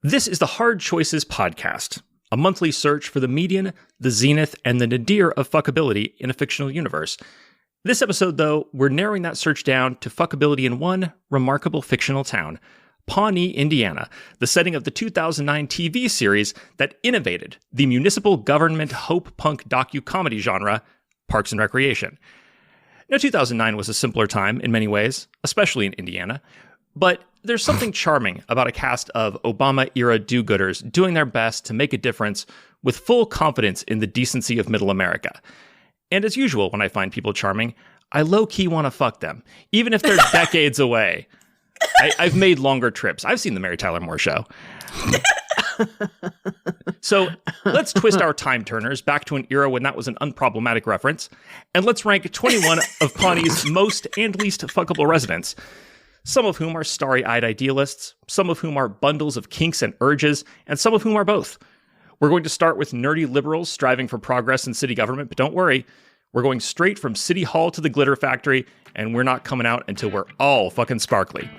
This is the Hard Choices Podcast, a monthly search for the median, the zenith, and the nadir of fuckability in a fictional universe. This episode, though, we're narrowing that search down to fuckability in one remarkable fictional town, Pawnee, Indiana, the setting of the 2009 TV series that innovated the municipal government hope punk docu-comedy genre, Parks and Recreation. Now, 2009 was a simpler time in many ways, especially in Indiana, but there's something charming about a cast of Obama-era do-gooders doing their best to make a difference with full confidence in the decency of middle America. And as usual, when I find people charming, I low-key want to fuck them, even if they're decades away. I've made longer trips. I've seen the Mary Tyler Moore Show. So let's twist our time turners back to an era when that was an unproblematic reference, and let's rank 21 of Pawnee's most and least fuckable residents, some of whom are starry-eyed idealists, some of whom are bundles of kinks and urges, and some of whom are both. We're going to start with nerdy liberals striving for progress in city government, but don't worry, we're going straight from City Hall to the Glitter Factory, and we're not coming out until we're all fucking sparkly.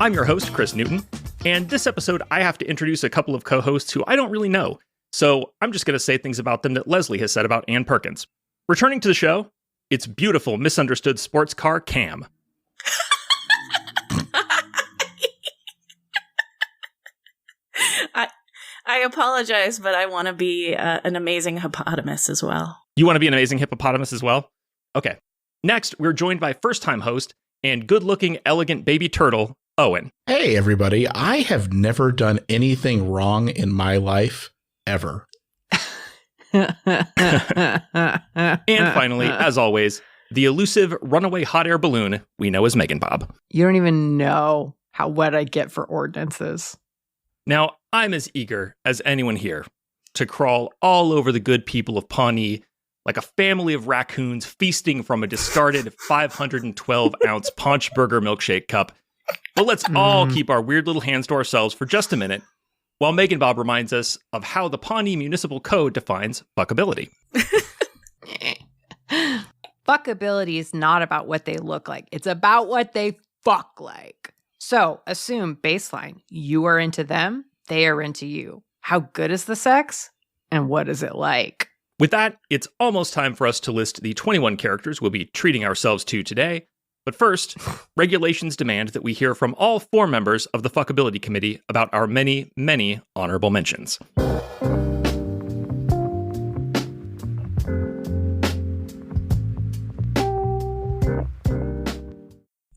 I'm your host, Kris Newton, and this episode I have to introduce a couple of co-hosts who I don't really know, so I'm just going to say things about them that Leslie has said about Ann Perkins. Returning to the show, it's beautiful, misunderstood sports car Kam. I apologize, but I want to be an amazing hippopotamus as well. You want to be an amazing hippopotamus as well? Okay. Next, we're joined by first-time host and good-looking, elegant baby turtle, Owen. Hey, everybody. I have never done anything wrong in my life, ever. And finally, as always, the elusive runaway hot air balloon we know as MeganBob. You don't even know how wet I get for ordinances. Now, I'm as eager as anyone here to crawl all over the good people of Pawnee like a family of raccoons feasting from a discarded 512-ounce Paunch Burger milkshake cup. But let's all keep our weird little hands to ourselves for just a minute, while MeganBob reminds us of how the Pawnee Municipal Code defines fuckability. Fuckability is not about what they look like. It's about what they fuck like. So assume baseline, you are into them, they are into you. How good is the sex? And what is it like? With that, it's almost time for us to list the 21 characters we'll be treating ourselves to today. But first, regulations demand that we hear from all 4 members of the Fuckability Committee about our many, many honorable mentions.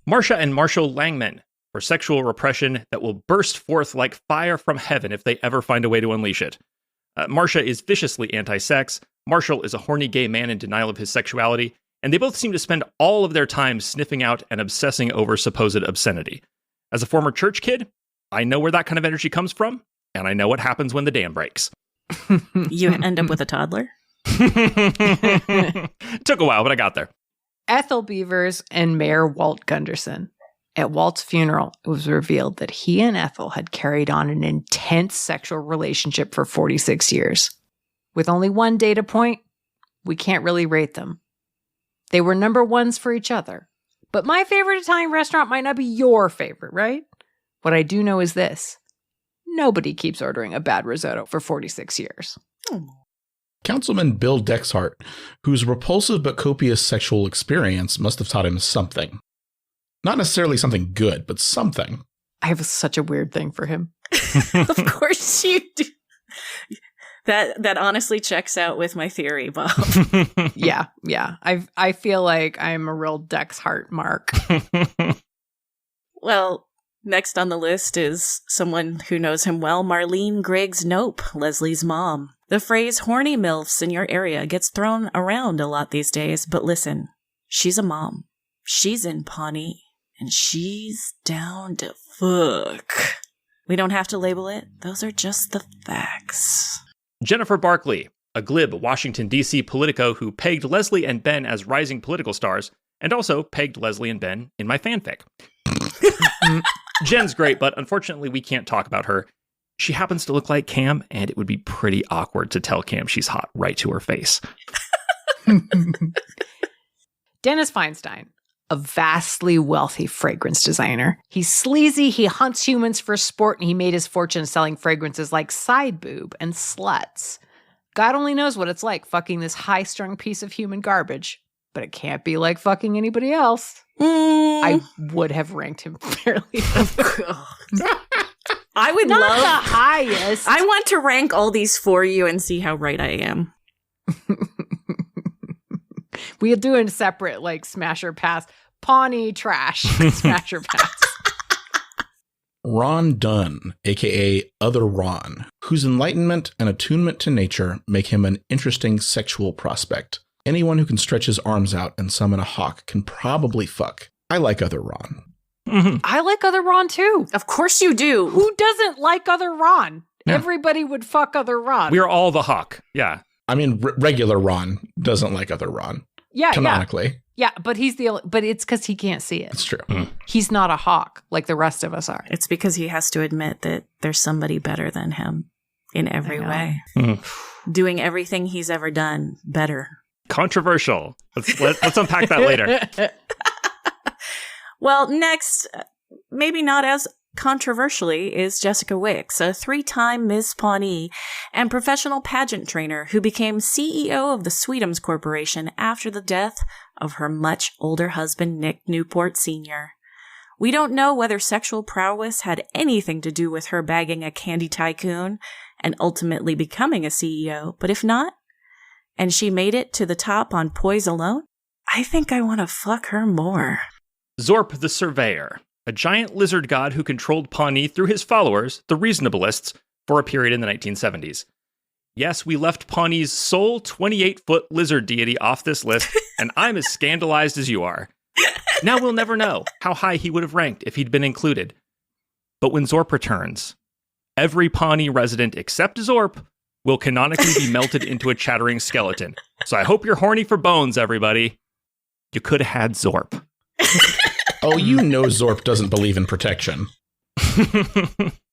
Marcia and Marshall Langman for sexual repression that will burst forth like fire from heaven if they ever find a way to unleash it. Marcia is viciously anti-sex, Marshall is a horny gay man in denial of his sexuality, and they both seem to spend all of their time sniffing out and obsessing over supposed obscenity. As a former church kid, I know where that kind of energy comes from, and I know what happens when the dam breaks. You end up with a toddler? Took a while, but I got there. Ethel Beavers and Mayor Walt Gunderson. At Walt's funeral, it was revealed that he and Ethel had carried on an intense sexual relationship for 46 years. With only one data point, we can't really rate them. They were number ones for each other. But my favorite Italian restaurant might not be your favorite, right? What I do know is this. Nobody keeps ordering a bad risotto for 46 years. Councilman Bill Dexhart, whose repulsive but copious sexual experience must have taught him something. Not necessarily something good, but something. I have such a weird thing for him. Of course you do. That honestly checks out with my theory, Bob. Yeah. I feel like I'm a real Dexhart mark. Well, next on the list is someone who knows him well, Marlene Griggs Nope, Leslie's mom. The phrase horny MILFs in your area gets thrown around a lot these days, but listen, she's a mom. She's in Pawnee, and she's down to fuck. We don't have to label it. Those are just the facts. Jennifer Barkley, a glib Washington, D.C. politico who pegged Leslie and Ben as rising political stars, and also pegged Leslie and Ben in my fanfic. Jen's great, but unfortunately we can't talk about her. She happens to look like Kam, and it would be pretty awkward to tell Kam she's hot right to her face. Dennis Feinstein, a vastly wealthy fragrance designer. He's sleazy, he hunts humans for sport, and he made his fortune selling fragrances like Side Boob and Sluts. God only knows what it's like fucking this high-strung piece of human garbage, but it can't be like fucking anybody else. I would have ranked him fairly. I would Not love the highest. I want to rank all these for you and see how right I am. We'll do a separate, like, smash or pass. Pawnee trash. Smash or pass. Ron Dunn, a.k.a. Other Ron, whose enlightenment and attunement to nature make him an interesting sexual prospect. Anyone who can stretch his arms out and summon a hawk can probably fuck. I like Other Ron. Mm-hmm. I like Other Ron, too. Of course you do. Who doesn't like Other Ron? Yeah. Everybody would fuck Other Ron. We're all the hawk. Yeah. I mean, regular Ron doesn't like Other Ron. Yeah, canonically. Yeah, but but it's because he can't see it. It's true. He's not a hawk like the rest of us are. It's because he has to admit that there's somebody better than him in every way. Doing everything he's ever done better. Controversial. Let's unpack that later. Well, next, maybe not as controversially, is Jessica Wicks, a 3-time Ms. Pawnee and professional pageant trainer who became CEO of the Sweetums Corporation after the death of her much older husband, Nick Newport Sr. We don't know whether sexual prowess had anything to do with her bagging a candy tycoon and ultimately becoming a CEO, but if not, and she made it to the top on poise alone, I think I want to fuck her more. Zorp the Surveyor, a giant lizard god who controlled Pawnee through his followers, the Reasonableists, for a period in the 1970s. Yes, we left Pawnee's sole 28-foot lizard deity off this list, and I'm as scandalized as you are. Now we'll never know how high he would have ranked if he'd been included. But when Zorp returns, every Pawnee resident except Zorp will canonically be melted into a chattering skeleton. So I hope you're horny for bones, everybody. You could have had Zorp. Oh, you know Zorp doesn't believe in protection.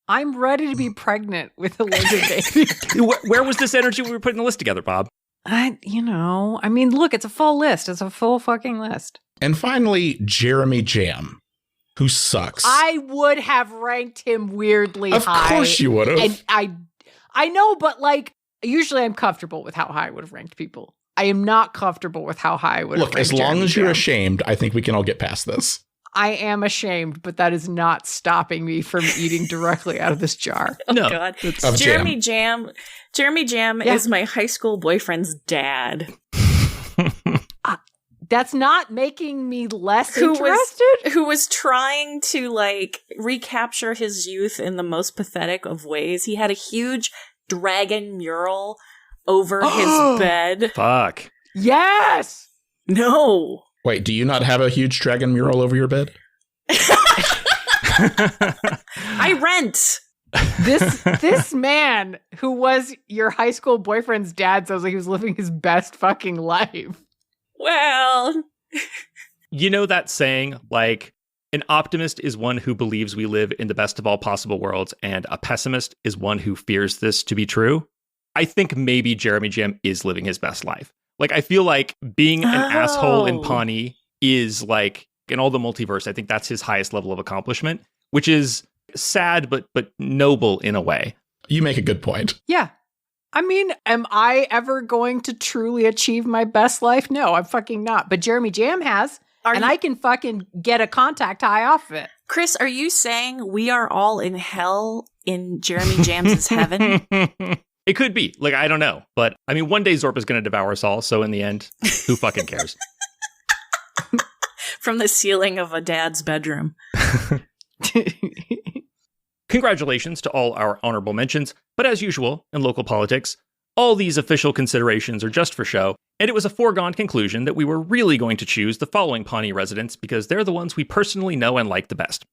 I'm ready to be pregnant with a lizard baby. Where was this energy we were putting the list together, Bob? Look, it's a full list. It's a full fucking list. And finally, Jeremy Jam, who sucks. I would have ranked him weirdly high. Of course you would have. And I know, but like, usually I'm comfortable with how high I would have ranked people. I am not comfortable with how high I would have ranked as long Jeremy as you're Jam. ashamed, I think we can all get past this. I am ashamed, but that is not stopping me from eating directly out of this jar. Oh, God. Of Jeremy Jam is my high school boyfriend's dad. That's not making me less interested. Who was trying to, like, recapture his youth in the most pathetic of ways. He had a huge dragon mural over his bed. Fuck. Yes! No. Wait, do you not have a huge dragon mural over your bed? I rent. This man who was your high school boyfriend's dad sounds like he was living his best fucking life. Well, you know that saying, like, an optimist is one who believes we live in the best of all possible worlds, and a pessimist is one who fears this to be true? I think maybe Jeremy Jam is living his best life. Like, I feel like being an asshole in Pawnee is, like, in all the multiverse, I think that's his highest level of accomplishment, which is sad but noble in a way. You make a good point. Yeah. I mean, am I ever going to truly achieve my best life? No, I'm fucking not. But Jeremy Jam has, I can fucking get a contact high off of it. Chris, are you saying we are all in hell in Jeremy Jam's heaven? It could be. Like, I don't know. But, I mean, one day Zorp is going to devour us all, so in the end, who fucking cares? From the ceiling of a dad's bedroom. Congratulations to all our honorable mentions, but as usual in local politics, all these official considerations are just for show, and it was a foregone conclusion that we were really going to choose the following Pawnee residents because they're the ones we personally know and like the best.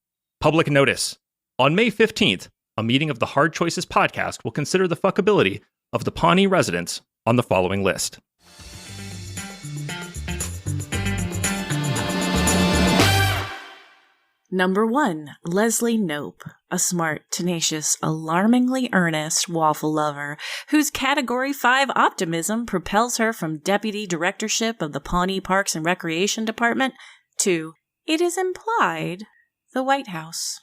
Public notice. On May 15th, a meeting of the Hard Choices podcast will consider the fuckability of the Pawnee residents on the following list. Number 1, Leslie Knope, a smart, tenacious, alarmingly earnest waffle lover whose Category 5 optimism propels her from deputy directorship of the Pawnee Parks and Recreation Department to, it is implied, the White House.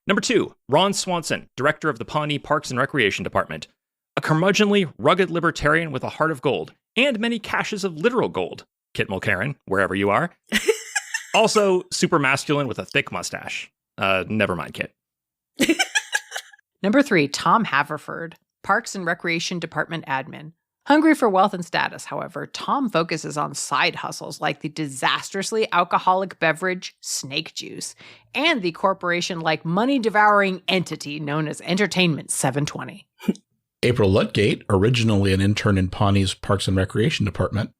Number 2, Ron Swanson, director of the Pawnee Parks and Recreation Department. A curmudgeonly, rugged libertarian with a heart of gold, and many caches of literal gold. Kit Mulcairn, wherever you are. Also, super masculine with a thick mustache. Never mind, Kit. Number 3, Tom Haverford, Parks and Recreation Department admin. Hungry for wealth and status, however, Tom focuses on side hustles like the disastrously alcoholic beverage Snake Juice and the corporation-like money-devouring entity known as Entertainment 720. April Ludgate, originally an intern in Pawnee's Parks and Recreation Department.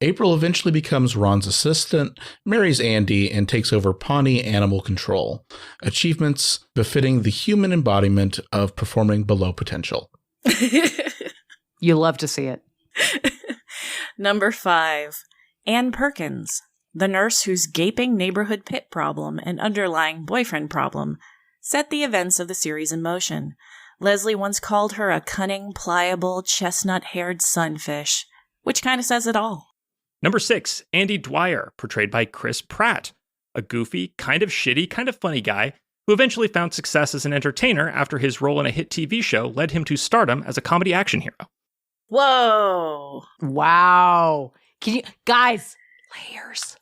April eventually becomes Ron's assistant, marries Andy, and takes over Pawnee Animal Control. Achievements befitting the human embodiment of performing below potential. You love to see it. Number 5, Ann Perkins, the nurse whose gaping neighborhood pit problem and underlying boyfriend problem set the events of the series in motion. Leslie once called her a cunning, pliable, chestnut-haired sunfish, which kind of says it all. Number 6, Andy Dwyer, portrayed by Chris Pratt, a goofy, kind of shitty, kind of funny guy who eventually found success as an entertainer after his role in a hit TV show led him to stardom as a comedy action hero. Whoa! Wow. Can you, guys, layers.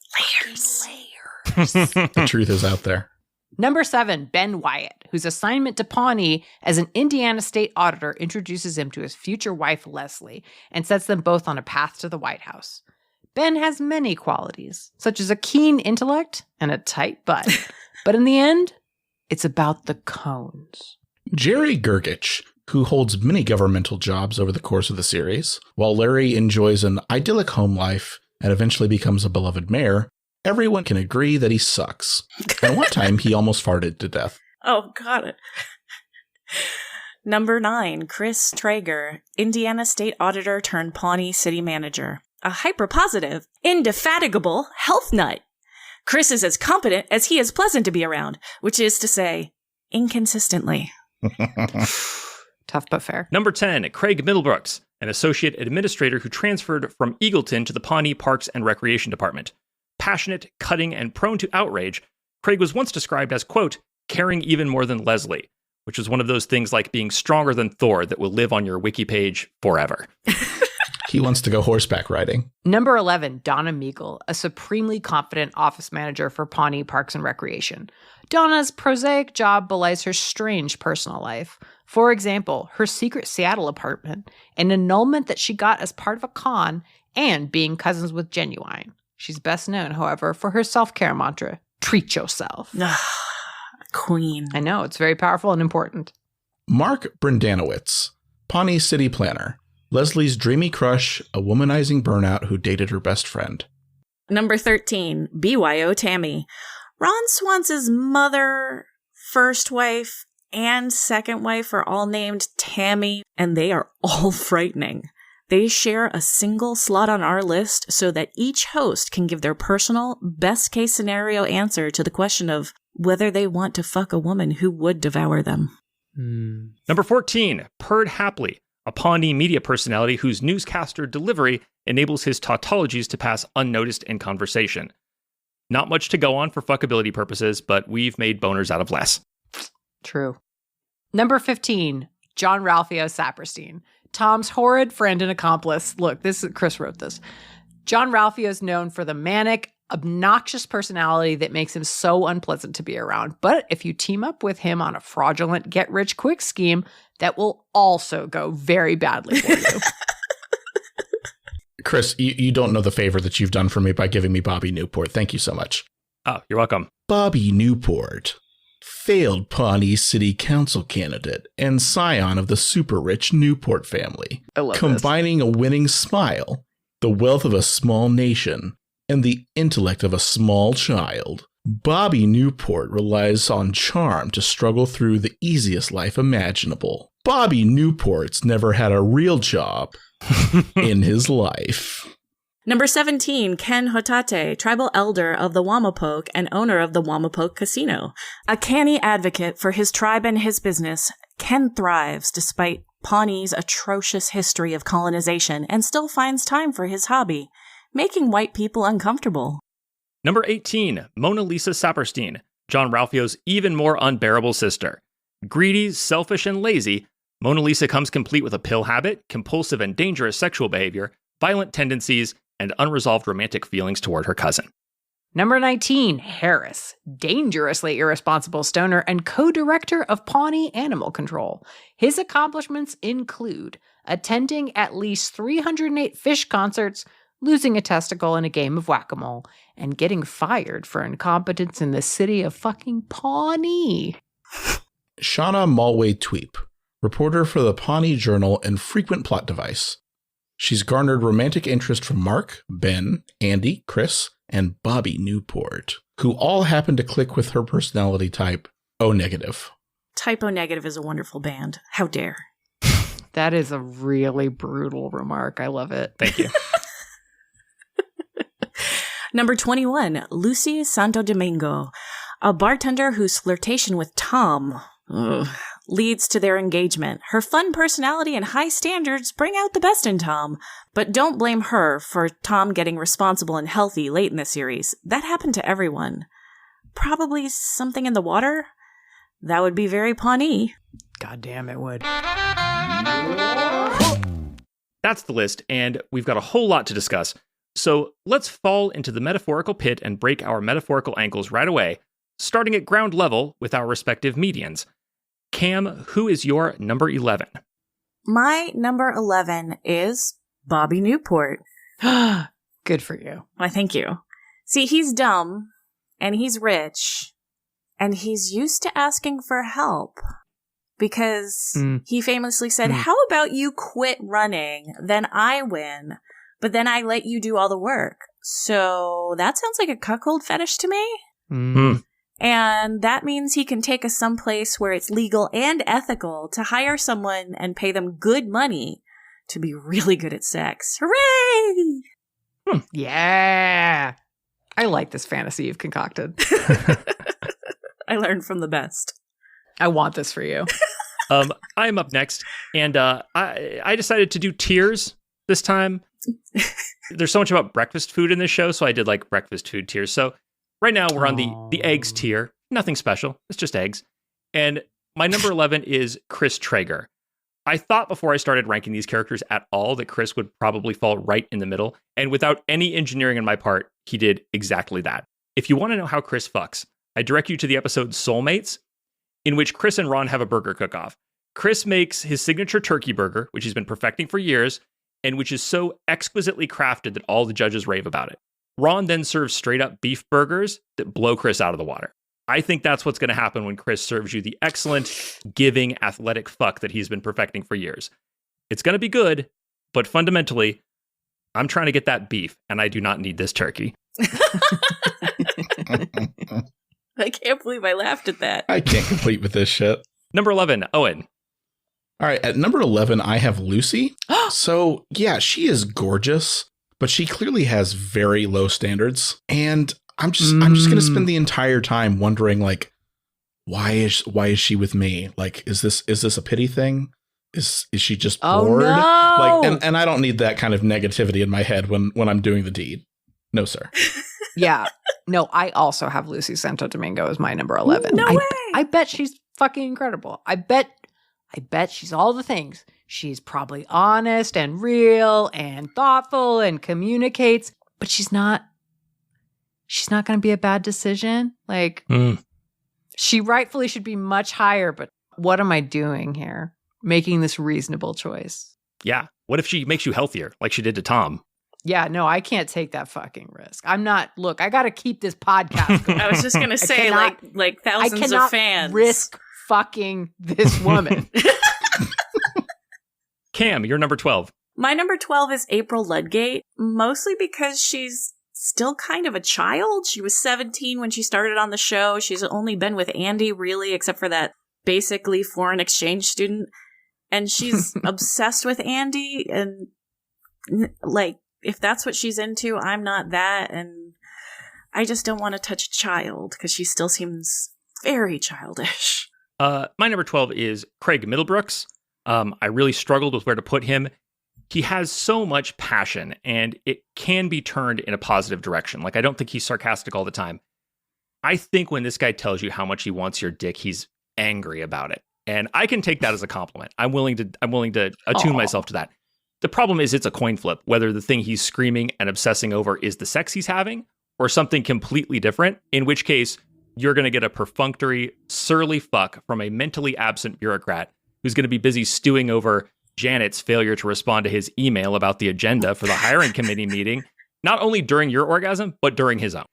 The truth is out there. Number 7, Ben Wyatt, whose assignment to Pawnee as an Indiana state auditor introduces him to his future wife, Leslie, and sets them both on a path to the White House. Ben has many qualities, such as a keen intellect and a tight butt. But in the end, it's about the cones. Jerry Gergich, who holds many governmental jobs over the course of the series, while Larry enjoys an idyllic home life and eventually becomes a beloved mayor, everyone can agree that he sucks. And one time, he almost farted to death. Oh, got it. Number 9, Chris Traeger, Indiana State Auditor turned Pawnee City Manager. A hyper-positive, indefatigable health nut. Chris is as competent as he is pleasant to be around, which is to say, inconsistently. Tough but fair. Number 10, Craig Middlebrooks, an associate administrator who transferred from Eagleton to the Pawnee Parks and Recreation Department. Passionate, cutting, and prone to outrage, Craig was once described as, quote, caring even more than Leslie, which is one of those things like being stronger than Thor that will live on your wiki page forever. He wants to go horseback riding. Number 11, Donna Meagle, a supremely confident office manager for Pawnee Parks and Recreation. Donna's prosaic job belies her strange personal life. For example, her secret Seattle apartment, an annulment that she got as part of a con, and being cousins with Genuine. She's best known, however, for her self-care mantra, treat yourself. Queen. I know, it's very powerful and important. Mark Brendanowitz, Pawnee City Planner. Leslie's dreamy crush, a womanizing burnout who dated her best friend. Number 13, BYO Tammy. Ron Swanson's mother, first wife, and second wife are all named Tammy, and they are all frightening. They share a single slot on our list so that each host can give their personal, best-case scenario answer to the question of whether they want to fuck a woman who would devour them. Number 14, Perd Hapley, a Pawnee media personality whose newscaster delivery enables his tautologies to pass unnoticed in conversation. Not much to go on for fuckability purposes, but we've made boners out of less. True. Number 15, John Ralphio Saperstein, Tom's horrid friend and accomplice. Look, Chris wrote this. John Ralphio is known for the manic, obnoxious personality that makes him so unpleasant to be around. But if you team up with him on a fraudulent get-rich-quick scheme, that will also go very badly for you. Chris, you don't know the favor that you've done for me by giving me Bobby Newport. Thank you so much. Oh, you're welcome. Bobby Newport, failed Pawnee City Council candidate and scion of the super-rich Newport family. I love combining a winning smile, the wealth of a small nation, and the intellect of a small child. Bobby Newport relies on charm to struggle through the easiest life imaginable. Bobby Newport's never had a real job in his life. Number 17, Ken Hotate, tribal elder of the Wamapoke and owner of the Wamapoke Casino. A canny advocate for his tribe and his business, Ken thrives despite Pawnee's atrocious history of colonization and still finds time for his hobby, making white people uncomfortable. Number 18, Mona Lisa Saperstein, John Ralphio's even more unbearable sister. Greedy, selfish, and lazy, Mona Lisa comes complete with a pill habit, compulsive and dangerous sexual behavior, violent tendencies, and unresolved romantic feelings toward her cousin. Number 19, Harris, dangerously irresponsible stoner and co-director of Pawnee Animal Control. His accomplishments include attending at least 308 fish concerts, losing a testicle in a game of whack-a-mole, and getting fired for incompetence in the city of fucking Pawnee. Shauna Mulway-Tweep, reporter for the Pawnee Journal and frequent plot device. She's garnered romantic interest from Mark, Ben, Andy, Kris, and Bobby Newport, who all happen to click with her personality type, O negative. Type O negative is a wonderful band. How dare. That is a really brutal remark. I love it. Thank you. Number 21, Lucy Santo Domingo, a bartender whose flirtation with Tom leads to their engagement. Her fun personality and high standards bring out the best in Tom, but don't blame her for Tom getting responsible and healthy late in the series. That happened to everyone. Probably something in the water? That would be very Pawnee. God damn it would. That's the list, and we've got a whole lot to discuss. So let's fall into the metaphorical pit and break our metaphorical ankles right away, starting at ground level with our respective medians. Cam, who is your number 11? My number 11 is Bobby Newport. Good for you. Why, thank you. See, he's dumb, and he's rich, and he's used to asking for help. Because he famously said, how about you quit running, then I win, but then I let you do all the work. So that sounds like a cuckold fetish to me. And that means he can take us someplace where it's legal and ethical to hire someone and pay them good money to be really good at sex. Hooray! Yeah. I like this fantasy you've concocted. I learned from the best. I want this for you. I am up next, and I decided to do tiers this time. There's so much about breakfast food in this show, so I did like breakfast food tiers. So right now we're on the eggs tier. Nothing special. It's just eggs. And my number 11 is Chris Traeger. I thought before I started ranking these characters at all that Chris would probably fall right in the middle. And without any engineering on my part, he did exactly that. If you want to know how Chris fucks, I direct you to the episode Soulmates, in which Chris and Ron have a burger cook-off. Chris makes his signature turkey burger, which he's been perfecting for years, and which is so exquisitely crafted that all the judges rave about it. Ron then serves straight-up beef burgers that blow Chris out of the water. I think that's what's going to happen when Chris serves you the excellent, giving, athletic fuck that he's been perfecting for years. It's going to be good, but fundamentally, I'm trying to get that beef, and I do not need this turkey. I can't believe I laughed at that. I can't complete with this shit. Number 11, Owen. All right, at number 11, I have Lucy. So, yeah, she is gorgeous, but she clearly has very low standards. And I'm just going to spend the entire time wondering, like, why is she with me? Like, is this a pity thing? Is she just bored? No! Like, and I don't need that kind of negativity in my head when I'm doing the deed. No, sir. Yeah. No, I also have Lucy Santo Domingo as my number 11. No way! I bet she's fucking incredible. I bet she's all the things. She's probably honest and real and thoughtful and communicates, but she's not going to be a bad decision. Like, she rightfully should be much higher, but what am I doing here? Making this reasonable choice. Yeah. What if she makes you healthier, like she did to Tom? Yeah, no, I can't take that fucking risk. I got to keep this podcast going. I was just going to say, like thousands of fans. Risk fucking this woman. Cam, you're number 12. My number 12 is April Ludgate, mostly because she's still kind of a child. She was 17 when she started on the show. She's only been with Andy, really, except for that basically foreign exchange student. And she's obsessed with Andy, and like, if that's what she's into, I'm not that. And I just don't want to touch a child because she still seems very childish. My number 12 is Craig Middlebrooks. I really struggled with where to put him. He has so much passion, and it can be turned in a positive direction. Like, I don't think he's sarcastic all the time. I think when this guy tells you how much he wants your dick, he's angry about it. And I can take that as a compliment. I'm willing to attune myself to that. The problem is it's a coin flip, whether the thing he's screaming and obsessing over is the sex he's having or something completely different, in which case you're going to get a perfunctory, surly fuck from a mentally absent bureaucrat who's going to be busy stewing over Janet's failure to respond to his email about the agenda for the hiring committee meeting, not only during your orgasm, but during his own.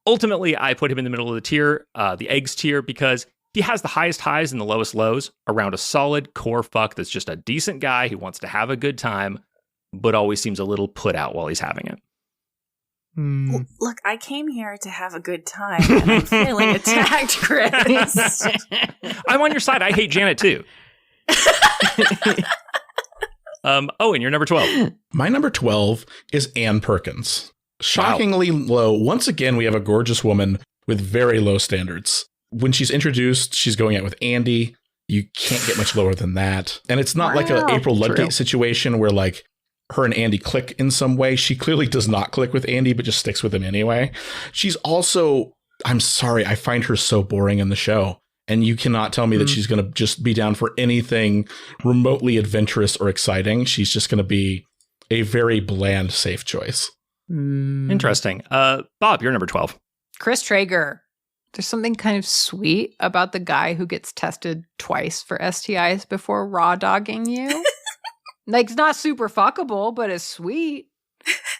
Ultimately, I put him in the middle of the tier, the eggs tier, because he has the highest highs and the lowest lows around a solid core fuck that's just a decent guy who wants to have a good time, but always seems a little put out while he's having it. Look, I came here to have a good time, and I'm feeling attacked, Kris. I'm on your side. I hate Janet, too. Owen, you're number 12. My number 12 is Ann Perkins. Shockingly low. Once again, we have a gorgeous woman with very low standards. When she's introduced, she's going out with Andy. You can't get much lower than that. And it's not like an April Ludgate situation where like her and Andy click in some way. She clearly does not click with Andy, but just sticks with him anyway. She's also, I'm sorry, I find her so boring in the show. And you cannot tell me that she's going to just be down for anything remotely adventurous or exciting. She's just going to be a very bland, safe choice. Interesting. Bob, you're number 12. Chris Traeger. There's something kind of sweet about the guy who gets tested twice for STIs before raw dogging you. Like, it's not super fuckable, but it's sweet.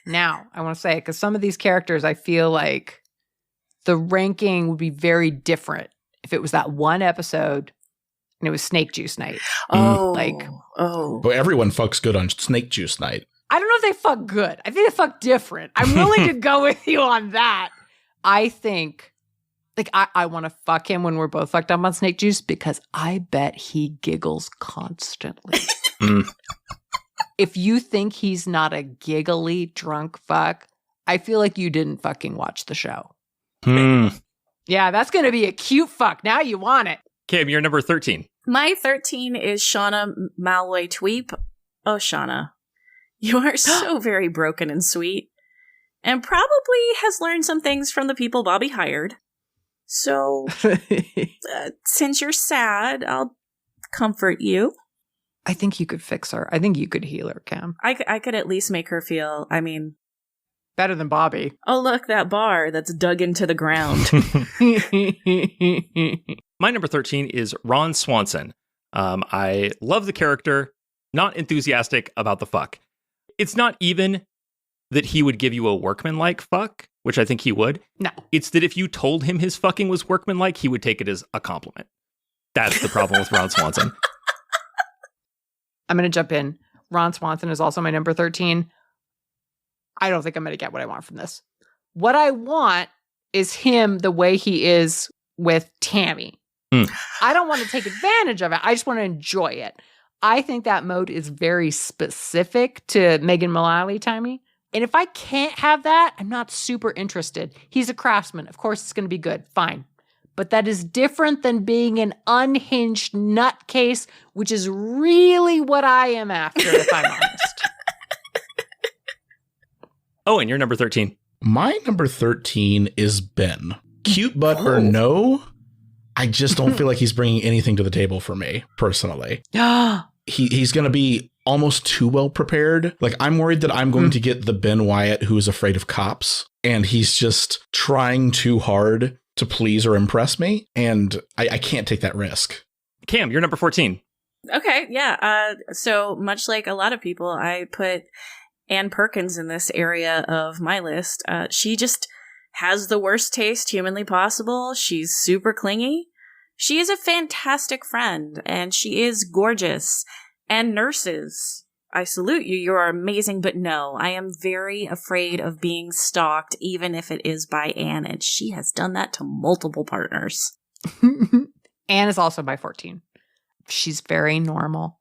Now, I want to say, because some of these characters, I feel like the ranking would be very different if it was that one episode and it was Snake Juice Night. Oh. But everyone fucks good on Snake Juice Night. I don't know if they fuck good. I think they fuck different. I'm willing to go with you on that. I think, like, I want to fuck him when we're both fucked up on Snake Juice because I bet he giggles constantly. If you think he's not a giggly drunk fuck, I feel like you didn't fucking watch the show. Yeah, that's going to be a cute fuck. Now you want it. Kim, you're number 13. My 13 is Shauna Malloy Tweep. Oh, Shauna, you are so very broken and sweet, and probably has learned some things from the people Bobby hired. So, since you're sad, I'll comfort you. I think you could fix her. I think you could heal her, Cam. I could at least make her feel, Better than Bobby. Oh, look, that bar that's dug into the ground. My number 13 is Ron Swanson. I love the character, not enthusiastic about the fuck. It's not even that he would give you a workmanlike fuck, which I think he would. No. It's that if you told him his fucking was workmanlike, he would take it as a compliment. That's the problem with Ron Swanson. I'm going to jump in. Ron Swanson is also my number 13. I don't think I'm going to get what I want from this. What I want is him the way he is with Tammy. I don't want to take advantage of it. I just want to enjoy it. I think that mode is very specific to Megan Mullally Tammy. And if I can't have that, I'm not super interested. He's a craftsman. Of course, it's going to be good. Fine. But that is different than being an unhinged nutcase, which is really what I am after, if I'm honest. Owen, you're number 13. My number 13 is Ben. Cute butt or no, I just don't feel like he's bringing anything to the table for me, personally. He's going to be almost too well prepared. Like, I'm worried that I'm going to get the Ben Wyatt who is afraid of cops, and he's just trying too hard to please or impress me, and I can't take that risk. Cam, you're number 14. Okay, yeah. So much like a lot of people, I put Ann Perkins in this area of my list. She just has the worst taste humanly possible. She's super clingy. She is a fantastic friend, and she is gorgeous. And nurses, I salute you. You are amazing, but no, I am very afraid of being stalked, even if it is by Anne, and she has done that to multiple partners. Anne is also my 14. She's very normal.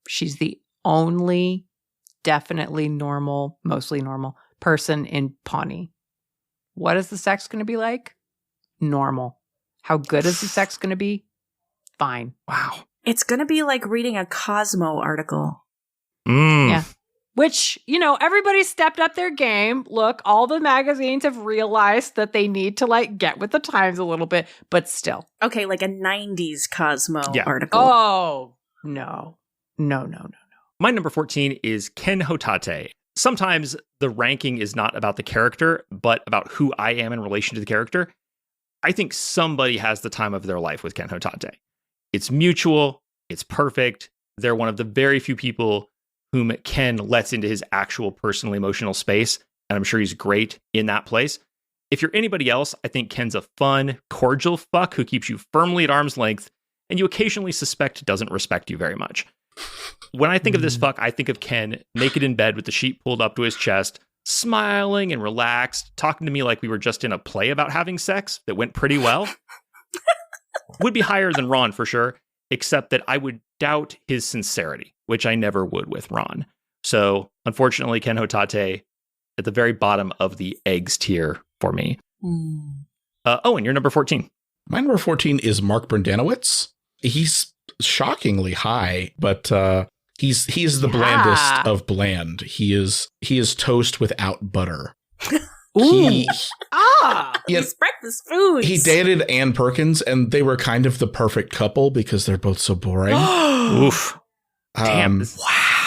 She's the only definitely normal, mostly normal person in Pawnee. What is the sex going to be like? Normal. How good is the sex going to be? Fine. Wow. It's going to be like reading a Cosmo article. Yeah. Which, everybody stepped up their game. Look, all the magazines have realized that they need to get with the times a little bit, but still. Okay, like a 90s Cosmo article. Oh, no. My number 14 is Ken Hotate. Sometimes the ranking is not about the character, but about who I am in relation to the character. I think somebody has the time of their life with Ken Hotate. It's mutual. It's perfect. They're one of the very few people whom Ken lets into his actual personal emotional space, and I'm sure he's great in that place. If you're anybody else, I think Ken's a fun, cordial fuck who keeps you firmly at arm's length, and you occasionally suspect doesn't respect you very much. When I think of this fuck, I think of Ken naked in bed with the sheet pulled up to his chest, smiling and relaxed, talking to me like we were just in a play about having sex that went pretty well. Would be higher than Ron for sure, except that I would doubt his sincerity, which I never would with Ron. So, unfortunately, Ken Hotate at the very bottom of the eggs tier for me. Owen, you're number 14. My number 14 is Mark Brendanowitz. He's shockingly high, but he's the blandest of bland. He is toast without butter. He's breakfast foods. He dated Ann Perkins, and they were kind of the perfect couple because they're both so boring. Oof. Damn. This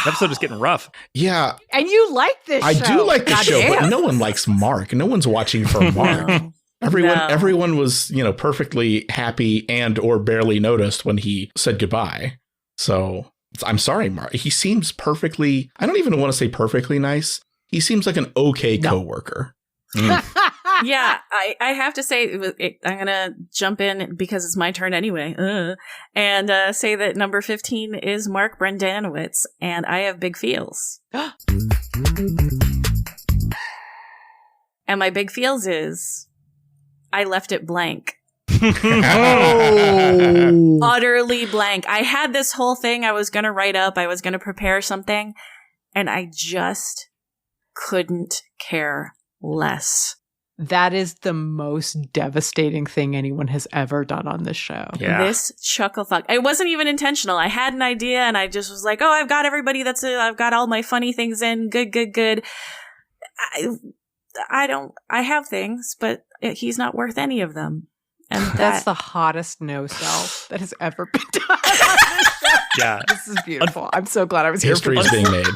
episode is getting rough. Yeah. And you like this show. I do like the show, but no one likes Mark. No one's watching for Mark. No. Everyone was, perfectly happy and or barely noticed when he said goodbye. So I'm sorry, Mark. He seems perfectly, I don't even want to say perfectly nice. He seems like an okay coworker. Yeah, I have to say, I'm going to jump in because it's my turn anyway, and say that number 15 is Mark Brendanowitz, and I have big feels. And my big feels is I left it blank. Utterly blank. I had this whole thing I was going to write up. I was going to prepare something, and I just couldn't care less. That is the most devastating thing anyone has ever done on this show. Yeah. This chuckle fuck. It wasn't even intentional. I had an idea and I just was like, oh, I've got everybody I've got all my funny things in. Good. I have things, but he's not worth any of them. And that's the hottest no sell that has ever been done on this show. Yeah. This is beautiful. I'm so glad I was here for History is this. being made.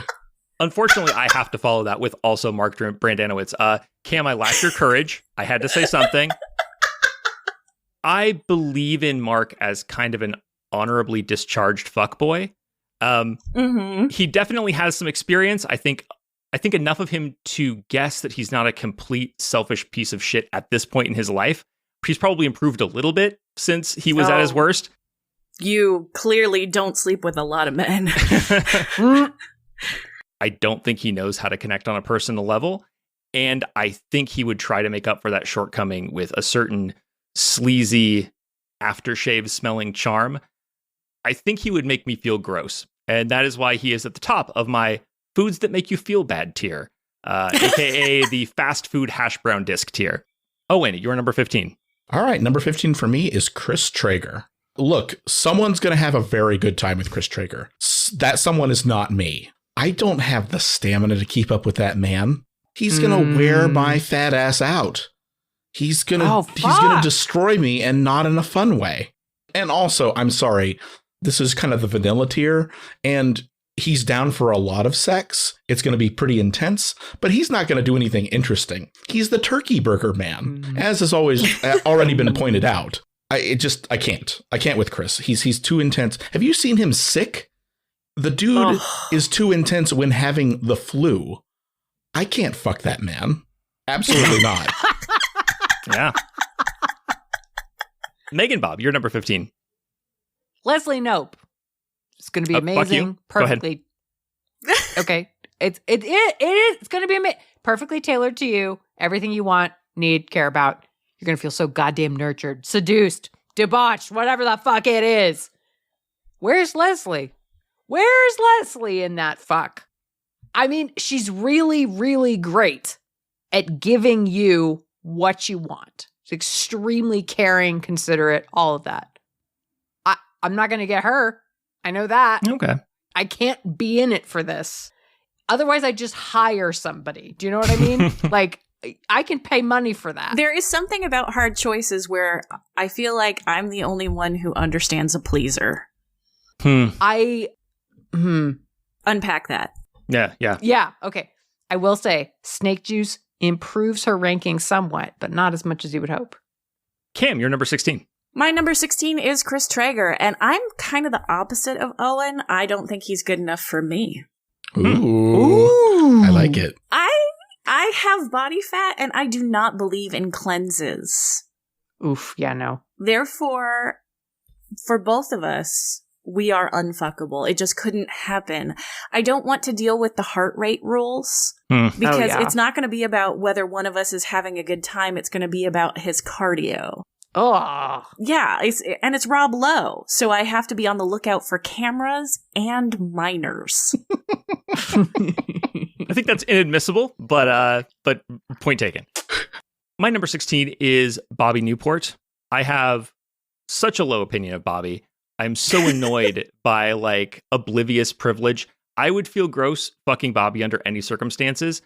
Unfortunately, I have to follow that with also Mark Brendanowitz. Cam, I lacked your courage. I had to say something. I believe in Mark as kind of an honorably discharged fuckboy. He definitely has some experience. I think enough of him to guess that he's not a complete selfish piece of shit at this point in his life. He's probably improved a little bit since he was at his worst. You clearly don't sleep with a lot of men. I don't think he knows how to connect on a personal level. And I think he would try to make up for that shortcoming with a certain sleazy aftershave smelling charm. I think he would make me feel gross. And that is why he is at the top of my foods that make you feel bad tier, aka the fast food hash brown disc tier. Owen, you're number 15. All right. Number 15 for me is Chris Traeger. Look, someone's going to have a very good time with Chris Traeger. That someone is not me. I don't have the stamina to keep up with that man. He's going to wear my fat ass out. He's going to destroy me, and not in a fun way. And also, I'm sorry, this is kind of the vanilla tier, and he's down for a lot of sex. It's going to be pretty intense, but he's not going to do anything interesting. He's the turkey burger man, as has always already been pointed out. I can't with Chris. He's too intense. Have you seen him sick? The dude is too intense when having the flu. I can't fuck that man. Absolutely not. Yeah. MeganBob, you're number 15. Leslie Knope. It's going to be amazing. Perfectly. Okay. It's going to be perfectly tailored to you. Everything you want, need, care about. You're going to feel so goddamn nurtured, seduced, debauched, whatever the fuck it is. Where's Leslie? Where's Leslie in that fuck? I mean, she's really, really great at giving you what you want. She's extremely caring, considerate, all of that. I'm not going to get her. I know that. Okay. I can't be in it for this. Otherwise, I just hire somebody. Do you know what I mean? Like, I can pay money for that. There is something about hard choices where I feel like I'm the only one who understands a pleaser. Unpack that. Yeah. Yeah, okay. I will say, Snake Juice improves her ranking somewhat, but not as much as you would hope. Cam, you're number 16. My number 16 is Chris Traeger, and I'm kind of the opposite of Owen. I don't think he's good enough for me. Ooh. I like it. I have body fat, and I do not believe in cleanses. Oof, yeah, no. Therefore, for both of us, we are unfuckable. It just couldn't happen. I don't want to deal with the heart rate rules because it's not going to be about whether one of us is having a good time. It's going to be about his cardio. Oh. Yeah, it's Rob Lowe, so I have to be on the lookout for cameras and minors. I think that's inadmissible, but point taken. My number 16 is Bobby Newport. I have such a low opinion of Bobby. I'm so annoyed by like oblivious privilege. I would feel gross fucking Bobby under any circumstances,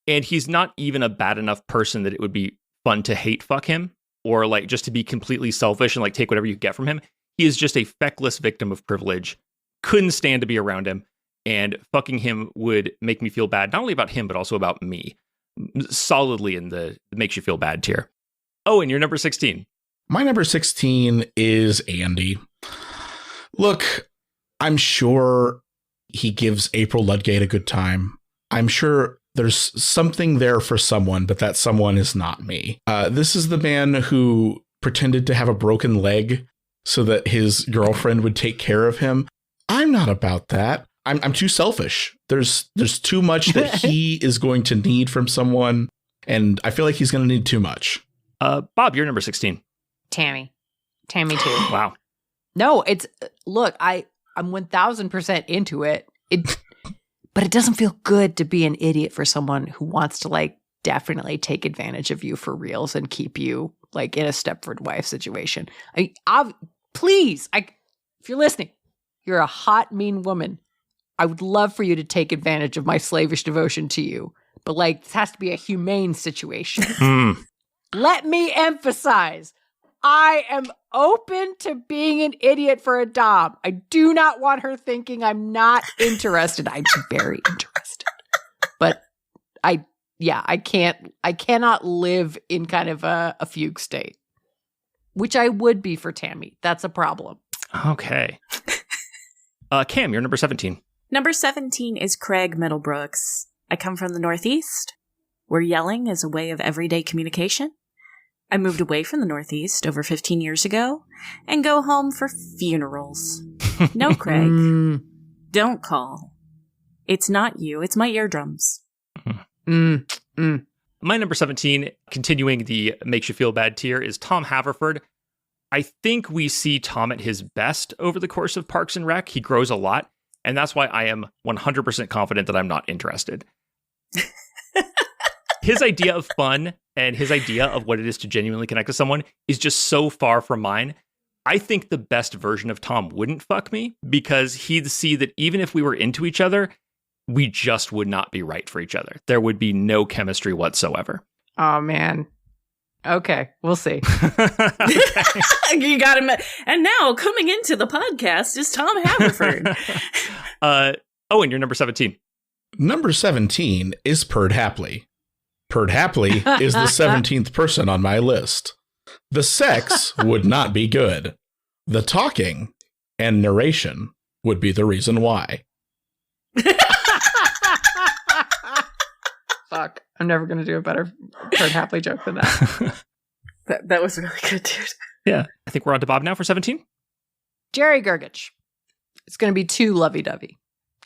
and he's not even a bad enough person that it would be fun to hate fuck him. Or like just to be completely selfish and like take whatever you get from him. He is just a feckless victim of privilege. Couldn't stand to be around him. And fucking him would make me feel bad, not only about him, but also about me. Solidly in the makes you feel bad tier. Oh, and you're number 16. My number 16 is Andy. Look, I'm sure he gives April Ludgate a good time. I'm sure there's something there for someone, but that someone is not me. This is the man who pretended to have a broken leg so that his girlfriend would take care of him. I'm not about that. I'm too selfish. There's too much that he is going to need from someone, and I feel like he's going to need too much. Bob, you're number 16. Tammy too. Wow. No, it's look. I'm 1000% into it. But it doesn't feel good to be an idiot for someone who wants to like definitely take advantage of you for reals and keep you like in a Stepford wife situation. Please, if you're listening, you're a hot, mean woman. I would love for you to take advantage of my slavish devotion to you. But like, this has to be a humane situation. Let me emphasize, I am open to being an idiot for a dom. I do not want her thinking I'm not interested. I'm very interested. But I cannot live in kind of a fugue state, which I would be for Tammy. That's a problem. Okay. Cam, you're number 17. Number 17 is Craig Middlebrooks. I come from the Northeast, where yelling is a way of everyday communication. I moved away from the Northeast over 15 years ago and go home for funerals. No, Craig. Don't call. It's not you. It's my eardrums. My number 17, continuing the makes you feel bad tier, is Tom Haverford. I think we see Tom at his best over the course of Parks and Rec. He grows a lot, and that's why I am 100% confident that I'm not interested. His idea of fun and his idea of what it is to genuinely connect with someone is just so far from mine. I think the best version of Tom wouldn't fuck me because he'd see that even if we were into each other, we just would not be right for each other. There would be no chemistry whatsoever. Oh, man. Okay, we'll see. You got him. And now, coming into the podcast is Tom Haverford. Owen, you're number 17. Number 17 is Perd Hapley. Perd Hapley is the 17th person on my list. The sex would not be good. The talking and narration would be the reason why. Fuck. I'm never going to do a better Perd Hapley joke than that. That was really good, dude. Yeah. I think we're on to Bob now for 17. Jerry Gergich. It's going to be too lovey-dovey.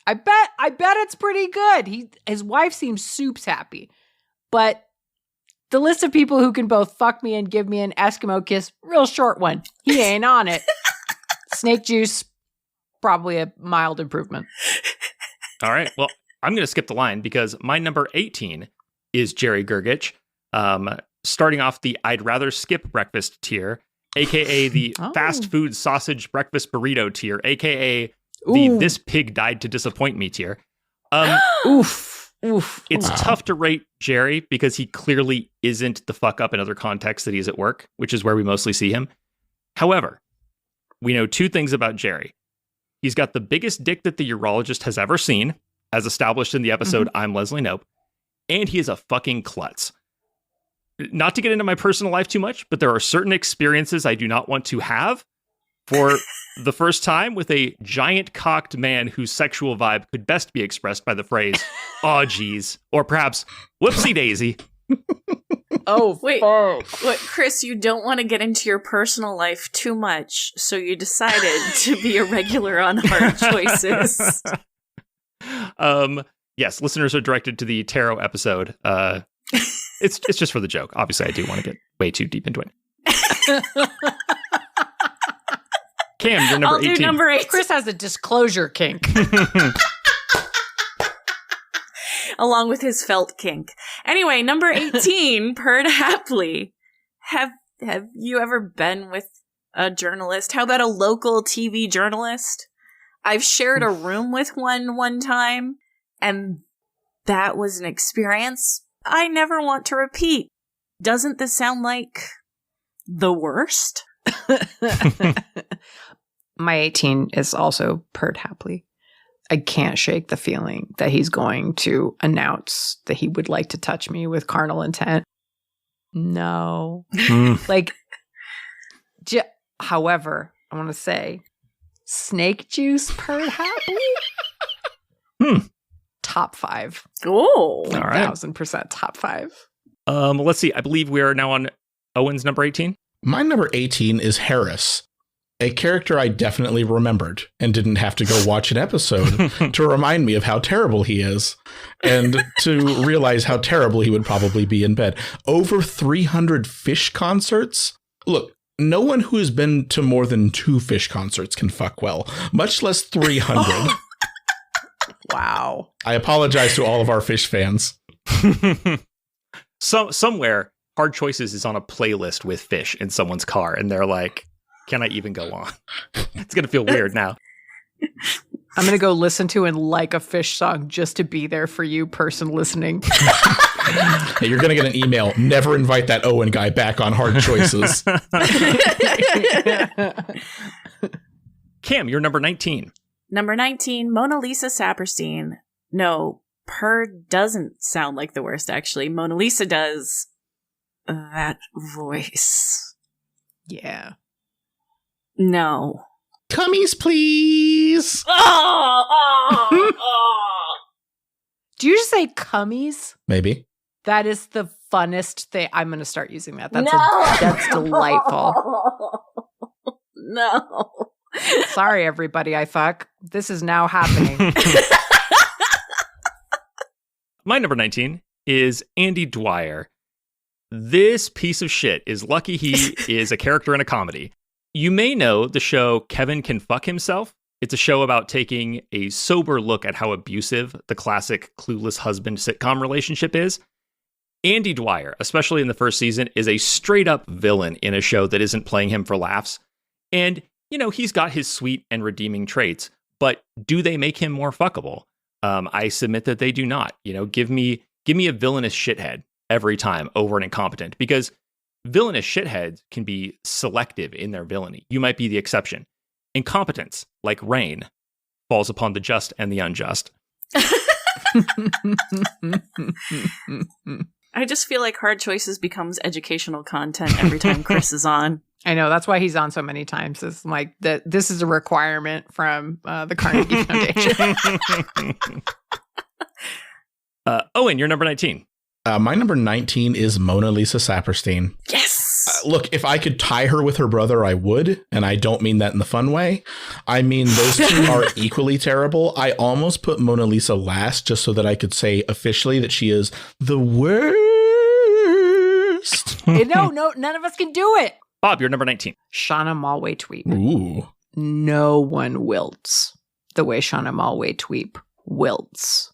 I bet it's pretty good. His wife seems soups happy. But the list of people who can both fuck me and give me an Eskimo kiss, real short one. He ain't on it. Snake Juice, probably a mild improvement. All right. Well, I'm going to skip the line because my number 18 is Jerry Gergich, starting off the I'd rather skip breakfast tier, aka the fast food sausage breakfast burrito tier, aka the this pig died to disappoint me tier. It's tough to rate Jerry because he clearly isn't the fuck up in other contexts that he's at work, which is where we mostly see him. However, we know two things about Jerry. He's got the biggest dick that the urologist has ever seen, as established in the episode I'm Leslie Knope, and he is a fucking klutz. Not to get into my personal life too much, but there are certain experiences I do not want to have for the first time with a giant cocked man whose sexual vibe could best be expressed by the phrase, "Aw, geez," or perhaps, "Whoopsie daisy." Wait, Kris, you don't want to get into your personal life too much, so you decided to be a regular on Hard Choices. Yes, listeners are directed to the tarot episode. It's just for the joke. Obviously, I do want to get way too deep into it. Cam, you're number 18. I'll do number 8. Kris has a disclosure kink. Along with his felt kink. Anyway, number 18, Perd Hapley. Have you ever been with a journalist? How about a local TV journalist? I've shared a room with one time, and that was an experience I never want to repeat. Doesn't this sound like the worst? My 18 is also Perd Hapley. I can't shake the feeling that he's going to announce that he would like to touch me with carnal intent. No. However, I want to say, snake juice Perd Hapley? Top 5. Oh. All right. 1,000% top 5. Let's see. I believe we are now on Owen's number 18. My number 18 is Harris, a character I definitely remembered and didn't have to go watch an episode to remind me of how terrible he is and to realize how terrible he would probably be in bed. Over 300 Fish concerts? Look, no one who has been to more than 2 Fish concerts can fuck well, much less 300. Wow. I apologize to all of our Fish fans. Somewhere, Hard Choices is on a playlist with Fish in someone's car, and they're like, can I even go on? It's going to feel weird now. I'm going to go listen to and like a Fish song just to be there for you, person listening. Hey, you're going to get an email. Never invite that Owen guy back on Hard Choices. Cam, you're number 19. Number 19, Mona Lisa Saperstein. No, Perd doesn't sound like the worst, actually. Mona Lisa does. That voice. Yeah. No. Cummies, please. Do you just say cummies? Maybe. That is the funnest thing. I'm going to start using that. That's delightful. No. Sorry, everybody. I fuck. This is now happening. My number 19 is Andy Dwyer. This piece of shit is lucky he is a character in a comedy. You may know the show Kevin Can Fuck Himself. It's a show about taking a sober look at how abusive the classic clueless husband sitcom relationship is. Andy Dwyer, especially in the first season, is a straight up villain in a show that isn't playing him for laughs. And, you know, he's got his sweet and redeeming traits, but do they make him more fuckable? I submit that they do not. You know, give me a villainous shithead every time over an incompetent, because villainous shitheads can be selective in their villainy. You might be the exception. Incompetence, like rain, falls upon the just and the unjust. I just feel like Hard Choices becomes educational content every time Kris is on. I know. That's why he's on so many times. It's like that. This is a requirement from the Carnegie Foundation. Owen, you're number 19. My number 19 is Mona Lisa Saperstein. Yes. Look, if I could tie her with her brother, I would. And I don't mean that in the fun way. I mean, those two are equally terrible. I almost put Mona Lisa last just so that I could say officially that she is the worst. No, none of us can do it. Bob, you're number 19. Shauna Malwae-Tweep. Ooh. No one wilts the way Shauna Malwae-Tweep wilts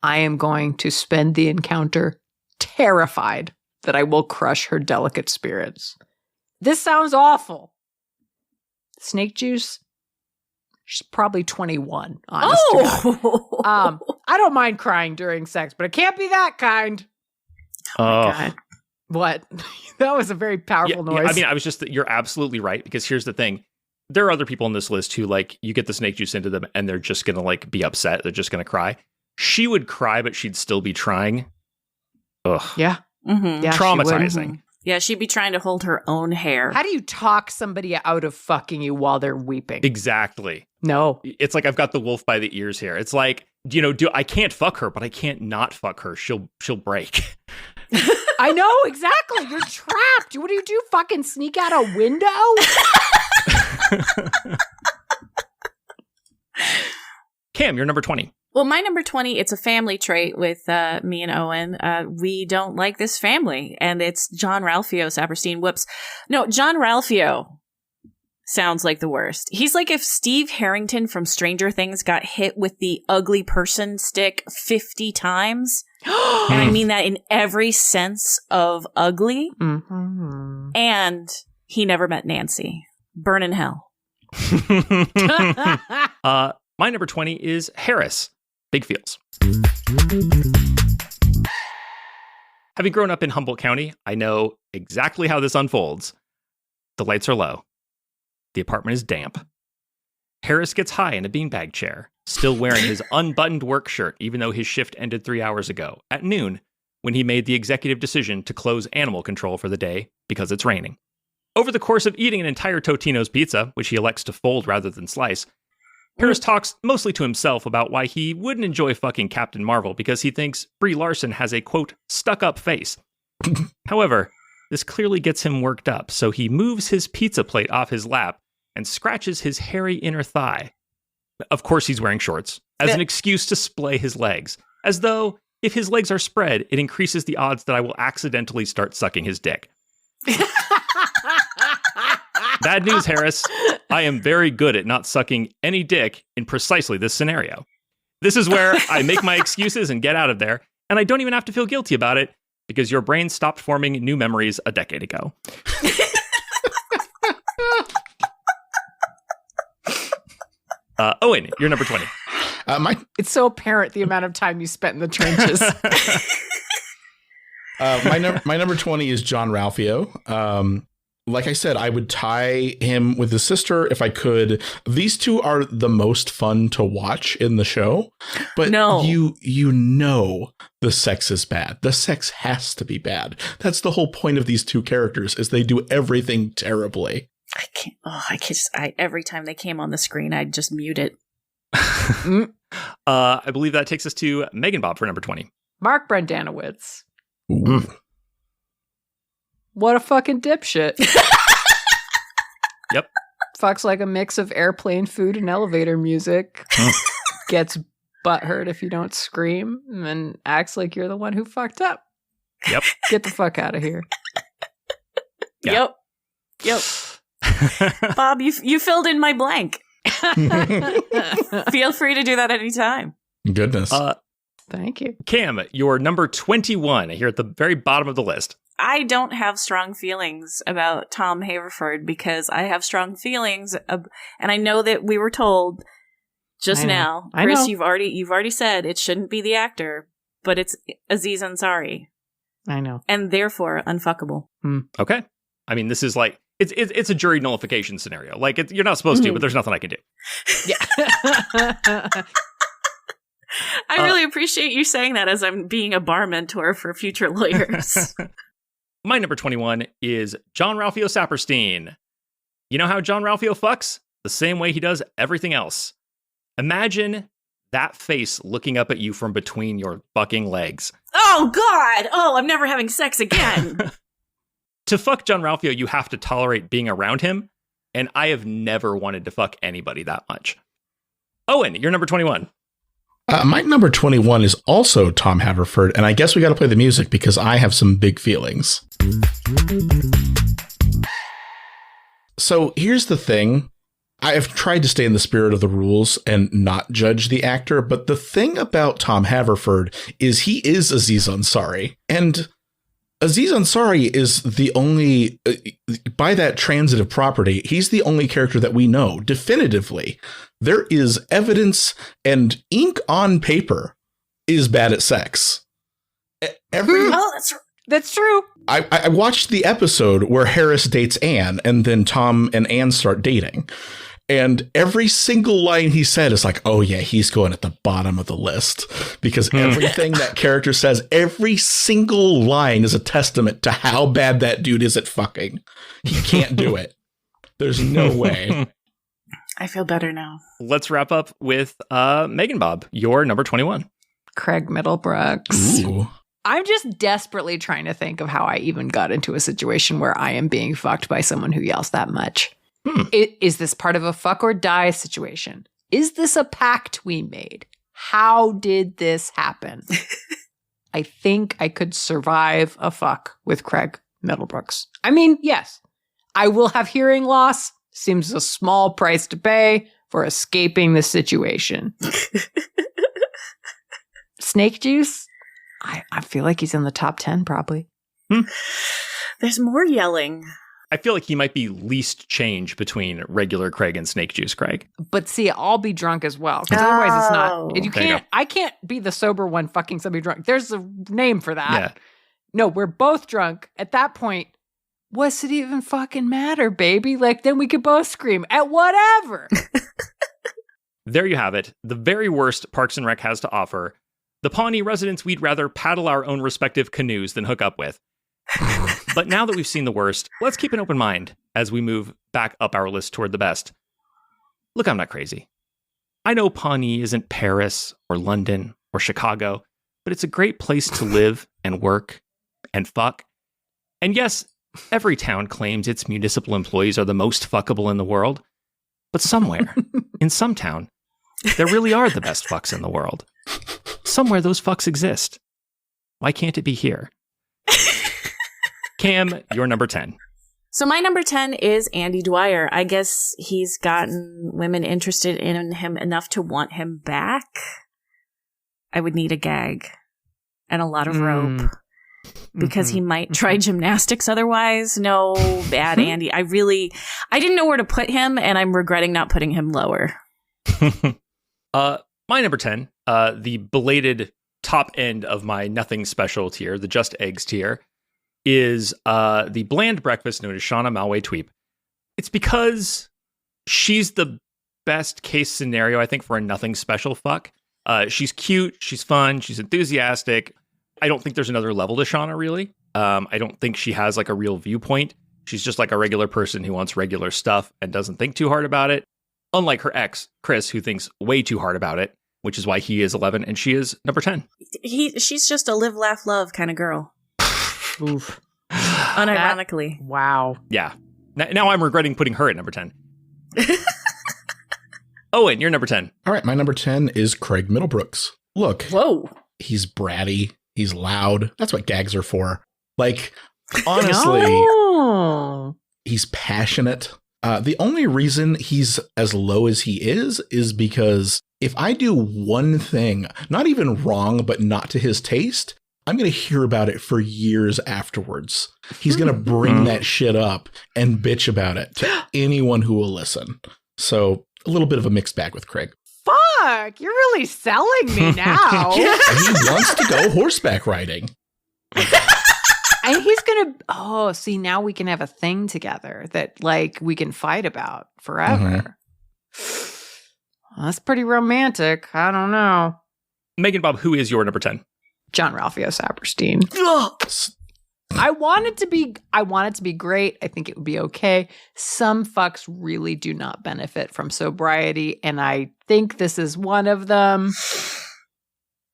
I am going to spend the encounter terrified that I will crush her delicate spirits. This sounds awful. Snake juice? She's probably 21, honest to God. I don't mind crying during sex, but it can't be that kind. Oh my God. What? That was a very powerful noise. Yeah, I mean, you're absolutely right, because here's the thing. There are other people on this list who, like, you get the snake juice into them and they're just going to, like, be upset. They're just going to cry. She would cry, but she'd still be trying. Ugh. Yeah. Mm-hmm. Yeah, traumatizing. Yeah, she'd be trying to hold her own hair. How do you talk somebody out of fucking you while they're weeping? Exactly. No. It's like I've got the wolf by the ears here. It's like, I can't fuck her, but I can't not fuck her. She'll break. I know, exactly. You're trapped. What do? Fucking sneak out a window? Cam, you're number 20. Well, my number 20, it's a family trait with me and Owen. We don't like this family, and it's John Ralphio Saperstein. Whoops. No, John Ralphio sounds like the worst. He's like if Steve Harrington from Stranger Things got hit with the ugly person stick 50 times. And I mean that in every sense of ugly. Mm-hmm. And he never met Nancy. Burn in hell. My number 20 is Harris. Big feels. Having grown up in Humboldt County, I know exactly how this unfolds. The lights are low. The apartment is damp. Harris gets high in a beanbag chair, still wearing his unbuttoned work shirt, even though his shift ended 3 hours ago, at noon, when he made the executive decision to close animal control for the day because it's raining. Over the course of eating an entire Totino's pizza, which he elects to fold rather than slice, Harris talks mostly to himself about why he wouldn't enjoy fucking Captain Marvel because he thinks Brie Larson has a, quote, stuck-up face. However, this clearly gets him worked up, so he moves his pizza plate off his lap and scratches his hairy inner thigh. Of course he's wearing shorts, as an excuse to splay his legs, as though if his legs are spread, it increases the odds that I will accidentally start sucking his dick. Bad news, Harris. I am very good at not sucking any dick in precisely this scenario. This is where I make my excuses and get out of there, and I don't even have to feel guilty about it because your brain stopped forming new memories a decade ago. Owen, you're number 20. It's so apparent the amount of time you spent in the trenches. My number 20 is John Ralphio. Like I said, I would tie him with his sister if I could. These two are the most fun to watch in the show. But you know the sex is bad. The sex has to be bad. That's the whole point of these two characters, is they do everything terribly. I can't. Oh, every time they came on the screen, I'd just mute it. I believe that takes us to MeganBob for number 20. Mark Brendanowitz. Ooh. What a fucking dipshit. Yep. Fucks like a mix of airplane food and elevator music. Gets butthurt if you don't scream, and then acts like you're the one who fucked up. Yep. Get the fuck out of here. Yeah. Yep. Bob, you filled in my blank. Feel free to do that anytime. Goodness. Thank you. Cam, you're number 21 here at the very bottom of the list. I don't have strong feelings about Tom Haverford because I have strong feelings, and I know that we were told just now, Kris, you've already said it shouldn't be the actor, but it's Aziz Ansari. I know, and therefore unfuckable. Okay, I mean this is like it's a jury nullification scenario. Like you're not supposed to, but there's nothing I can do. Yeah. I really appreciate you saying that as I'm being a bar mentor for future lawyers. My number 21 is John Ralphio Saperstein. You know how John Ralphio fucks? The same way he does everything else. Imagine that face looking up at you from between your fucking legs. Oh, God! Oh, I'm never having sex again. To fuck John Ralphio, you have to tolerate being around him, and I have never wanted to fuck anybody that much. Owen, you're number 21. My number 21 is also Tom Haverford, and I guess we got to play the music because I have some big feelings. So here's the thing. I've tried to stay in the spirit of the rules and not judge the actor, but the thing about Tom Haverford is he is Aziz Ansari, and Aziz Ansari is the only, by that transitive property, he's the only character that we know definitively. There is evidence and ink on paper is bad at sex. That's true. I watched the episode where Harris dates Anne and then Tom and Anne start dating. And every single line he said is like, oh, yeah, he's going at the bottom of the list, because everything that character says, every single line is a testament to how bad that dude is at fucking. He can't do it. There's no way. I feel better now. Let's wrap up with MeganBob, your number 21. Craig Middlebrooks. Ooh. I'm just desperately trying to think of how I even got into a situation where I am being fucked by someone who yells that much. Is this part of a fuck or die situation? Is this a pact we made? How did this happen? I think I could survive a fuck with Craig Middlebrooks. I mean, yes, I will have hearing loss. Seems a small price to pay for escaping the situation. Snake juice? I feel like he's in the top 10 probably. There's more yelling. I feel like he might be least change between regular Craig and Snake Juice Craig. But see, I'll be drunk as well. Because otherwise it's not. I can't be the sober one fucking somebody drunk. There's a name for that. Yeah. No, we're both drunk. At that point, what's it even fucking matter, baby? Like, then we could both scream at whatever. There you have it. The very worst Parks and Rec has to offer. The Pawnee residents we'd rather paddle our own respective canoes than hook up with. But now that we've seen the worst, let's keep an open mind as we move back up our list toward the best. Look, I'm not crazy. I know Pawnee isn't Paris or London or Chicago, but it's a great place to live and work and fuck. And yes, every town claims its municipal employees are the most fuckable in the world. But somewhere, in some town, there really are the best fucks in the world. Somewhere those fucks exist. Why can't it be here? Cam, you're number 10. So my number 10 is Andy Dwyer. I guess he's gotten women interested in him enough to want him back. I would need a gag and a lot of rope because he might try gymnastics otherwise. No, bad Andy. I didn't know where to put him, and I'm regretting not putting him lower. My number 10, the belated top end of my nothing special tier, the just eggs tier, is the bland breakfast known as Shauna Malway-Tweep. It's because she's the best case scenario, I think, for a nothing special fuck. She's cute, she's fun, she's enthusiastic. I don't think there's another level to Shauna, really. I don't think she has like a real viewpoint. She's just like a regular person who wants regular stuff and doesn't think too hard about it. Unlike her ex, Chris, who thinks way too hard about it, which is why he is 11 and she is number 10. She's just a live, laugh, love kind of girl. Oof. Unironically. Wow. Yeah. Now I'm regretting putting her at number 10. Owen, you're number 10. All right, my number 10 is Craig Middlebrooks. Look. Whoa. He's bratty. He's loud. That's what gags are for. Like, honestly, he's passionate. The only reason he's as low as he is because if I do one thing, not even wrong, but not to his taste, I'm going to hear about it for years afterwards. He's going to bring that shit up and bitch about it to anyone who will listen. So a little bit of a mixed bag with Craig. Fuck, you're really selling me now. And he wants to go horseback riding. And he's gonna, see, now we can have a thing together that, like, we can fight about forever. Well, that's pretty romantic. I don't know. MeganBob, who is your number 10? John Ralphio Saperstein. I want it to be great. I think it would be okay. Some fucks really do not benefit from sobriety, and I think this is one of them.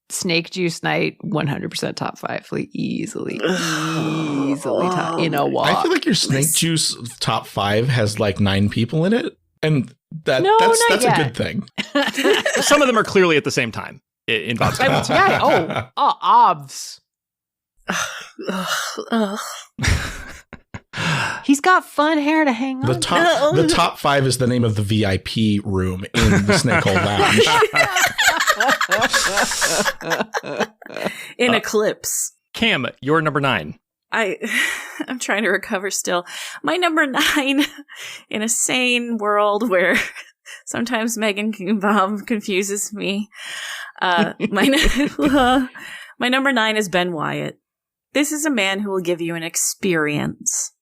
Snake Juice Night, 100% top 5. Like, easily top in a walk. I feel like your Snake Juice top 5 has like 9 people in it, and that's a good thing. Some of them are clearly at the same time in vodka. Obvs. He's got fun hair to hang on. The top 5 is the name of the VIP room in the Snake Hole Lounge. In Eclipse. Cam, you're number 9. I'm trying to recover still. My number 9, in a sane world where sometimes MeganBob confuses me. My number 9 is Ben Wyatt. This is a man who will give you an experience.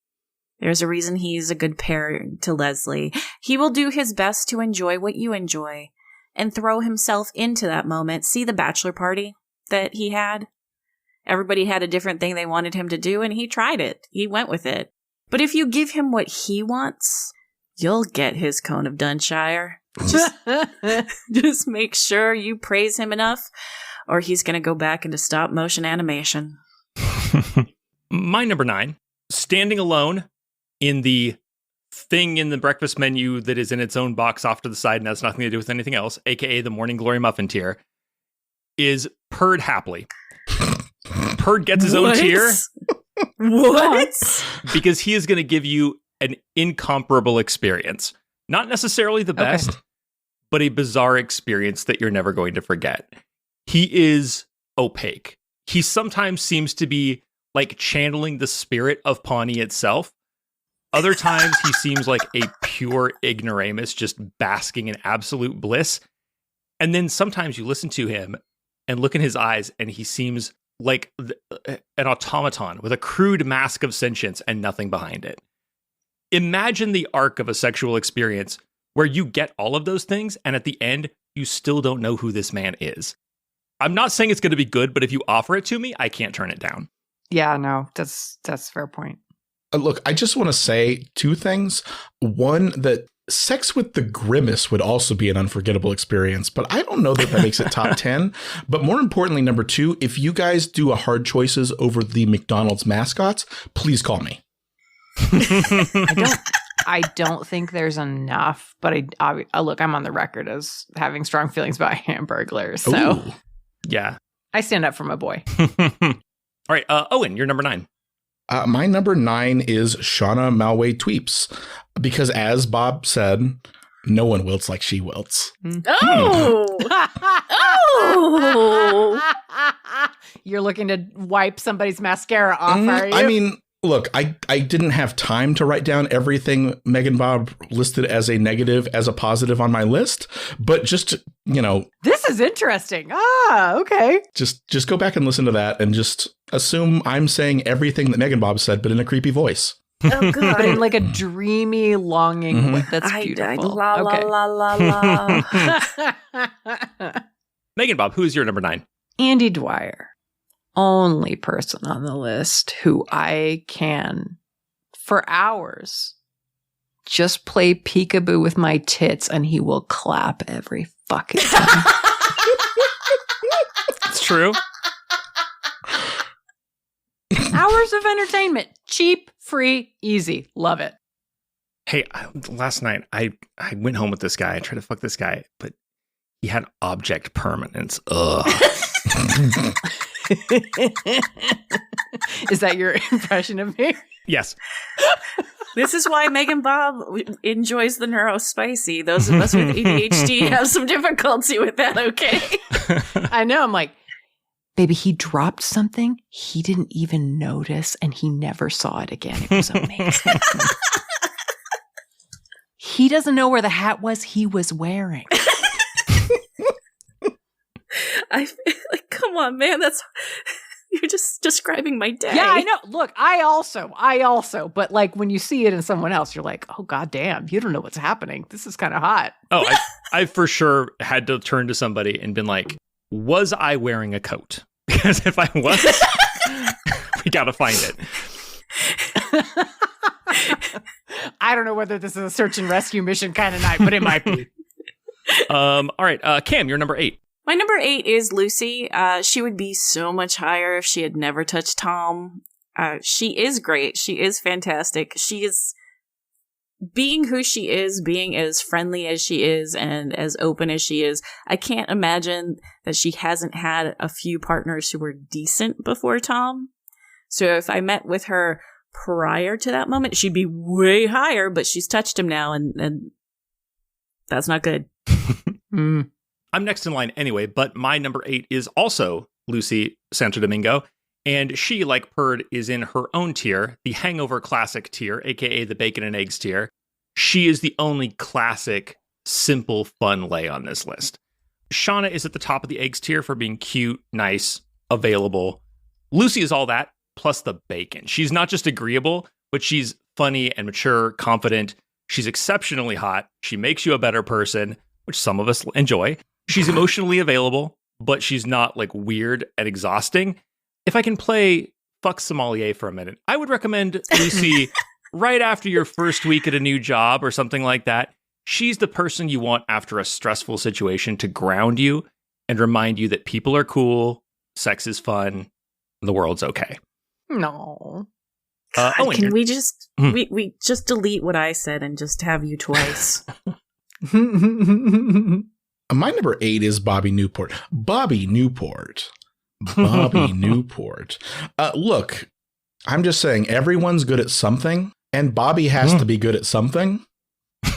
There's a reason he's a good pair to Leslie. He will do his best to enjoy what you enjoy and throw himself into that moment. See the bachelor party that he had? Everybody had a different thing they wanted him to do, and he tried it. He went with it. But if you give him what he wants, you'll get his cone of Dunshire. Just make sure you praise him enough, or he's going to go back into stop motion animation. My number 9, standing alone in the thing in the breakfast menu that is in its own box off to the side and has nothing to do with anything else, aka the Morning Glory Muffin tier, is Purred Happily. Purred gets his own tier. What? Because he is going to give you an incomparable experience. Not necessarily the best, but a bizarre experience that you're never going to forget. He is opaque. He sometimes seems to be like channeling the spirit of Pawnee itself. Other times he seems like a pure ignoramus, just basking in absolute bliss. And then sometimes you listen to him and look in his eyes and he seems like an automaton with a crude mask of sentience and nothing behind it. Imagine the arc of a sexual experience where you get all of those things and at the end, you still don't know who this man is. I'm not saying it's going to be good, but if you offer it to me, I can't turn it down. Yeah, no, that's a fair point. Look, I just want to say 2 things. One, that sex with the grimace would also be an unforgettable experience, but I don't know that makes it top 10. But more importantly, number 2, if you guys do a hard choices over the McDonald's mascots, please call me. I don't think there's enough, but I look, I'm on the record as having strong feelings about Hamburglers. So Ooh. Yeah. I stand up for my boy. All right. Owen, you're number 9. My number 9 is Shauna Malway Tweeps, because as Bob said, no one wilts like she wilts. Oh! Oh! You're looking to wipe somebody's mascara off, are you? I mean, look, I didn't have time to write down everything MeganBob listed as a negative, as a positive on my list, but just, this is interesting. Okay. Just go back and listen to that and just assume I'm saying everything that MeganBob said, but in a creepy voice. Oh, God. But in like a dreamy, longing way. That's beautiful. La, la, la, la. MeganBob, who is your number 9? Andy Dwyer. Only person on the list who I can, for hours, just play peekaboo with my tits and he will clap every fucking time. It's true. Hours of entertainment. Cheap, free, easy. Love it. Hey, last night I went home with this guy. I tried to fuck this guy, but he had object permanence. Ugh. Is that your impression of me? Yes. This is why MeganBob enjoys the neurospicy. Those of us with ADHD have some difficulty with that, okay? I know. I'm like, baby, he dropped something. He didn't even notice and he never saw it again. It was amazing. He doesn't know where the hat was he was wearing. I feel like, come on, man. You're just describing my day. Yeah, I know. Look, I also, but like when you see it in someone else, you're like, oh, God damn, you don't know what's happening. This is kind of hot. Oh, I for sure had to turn to somebody and been like, was I wearing a coat? Because if I was, we got to find it. I don't know whether this is a search and rescue mission kind of night, but it might be. All right. Cam, you're number 8. My number 8 is Lucy. She would be so much higher if she had never touched Tom. She is great. She is fantastic. She is being who she is, being as friendly as she is and as open as she is. I can't imagine that she hasn't had a few partners who were decent before Tom. So if I met with her prior to that moment, she'd be way higher, but she's touched him now, and that's not good. I'm next in line anyway, but my number 8 is also Lucy Santo Domingo, and she, like Purd, is in her own tier, the Hangover Classic tier, aka the Bacon and Eggs tier. She is the only classic, simple, fun lay on this list. Shauna is at the top of the Eggs tier for being cute, nice, available. Lucy is all that, plus the bacon. She's not just agreeable, but she's funny and mature, confident. She's exceptionally hot. She makes you a better person, which some of us enjoy. She's emotionally available, but she's not like weird and exhausting. If I can play fuck sommelier for a minute, I would recommend Lucy right after your first week at a new job or something like that. She's the person you want after a stressful situation to ground you and remind you that people are cool, sex is fun, and the world's okay. No. God, can we just we just delete what I said and just have you twice? My number 8 is Bobby Newport. Bobby Newport. Look, I'm just saying everyone's good at something, and Bobby has to be good at something.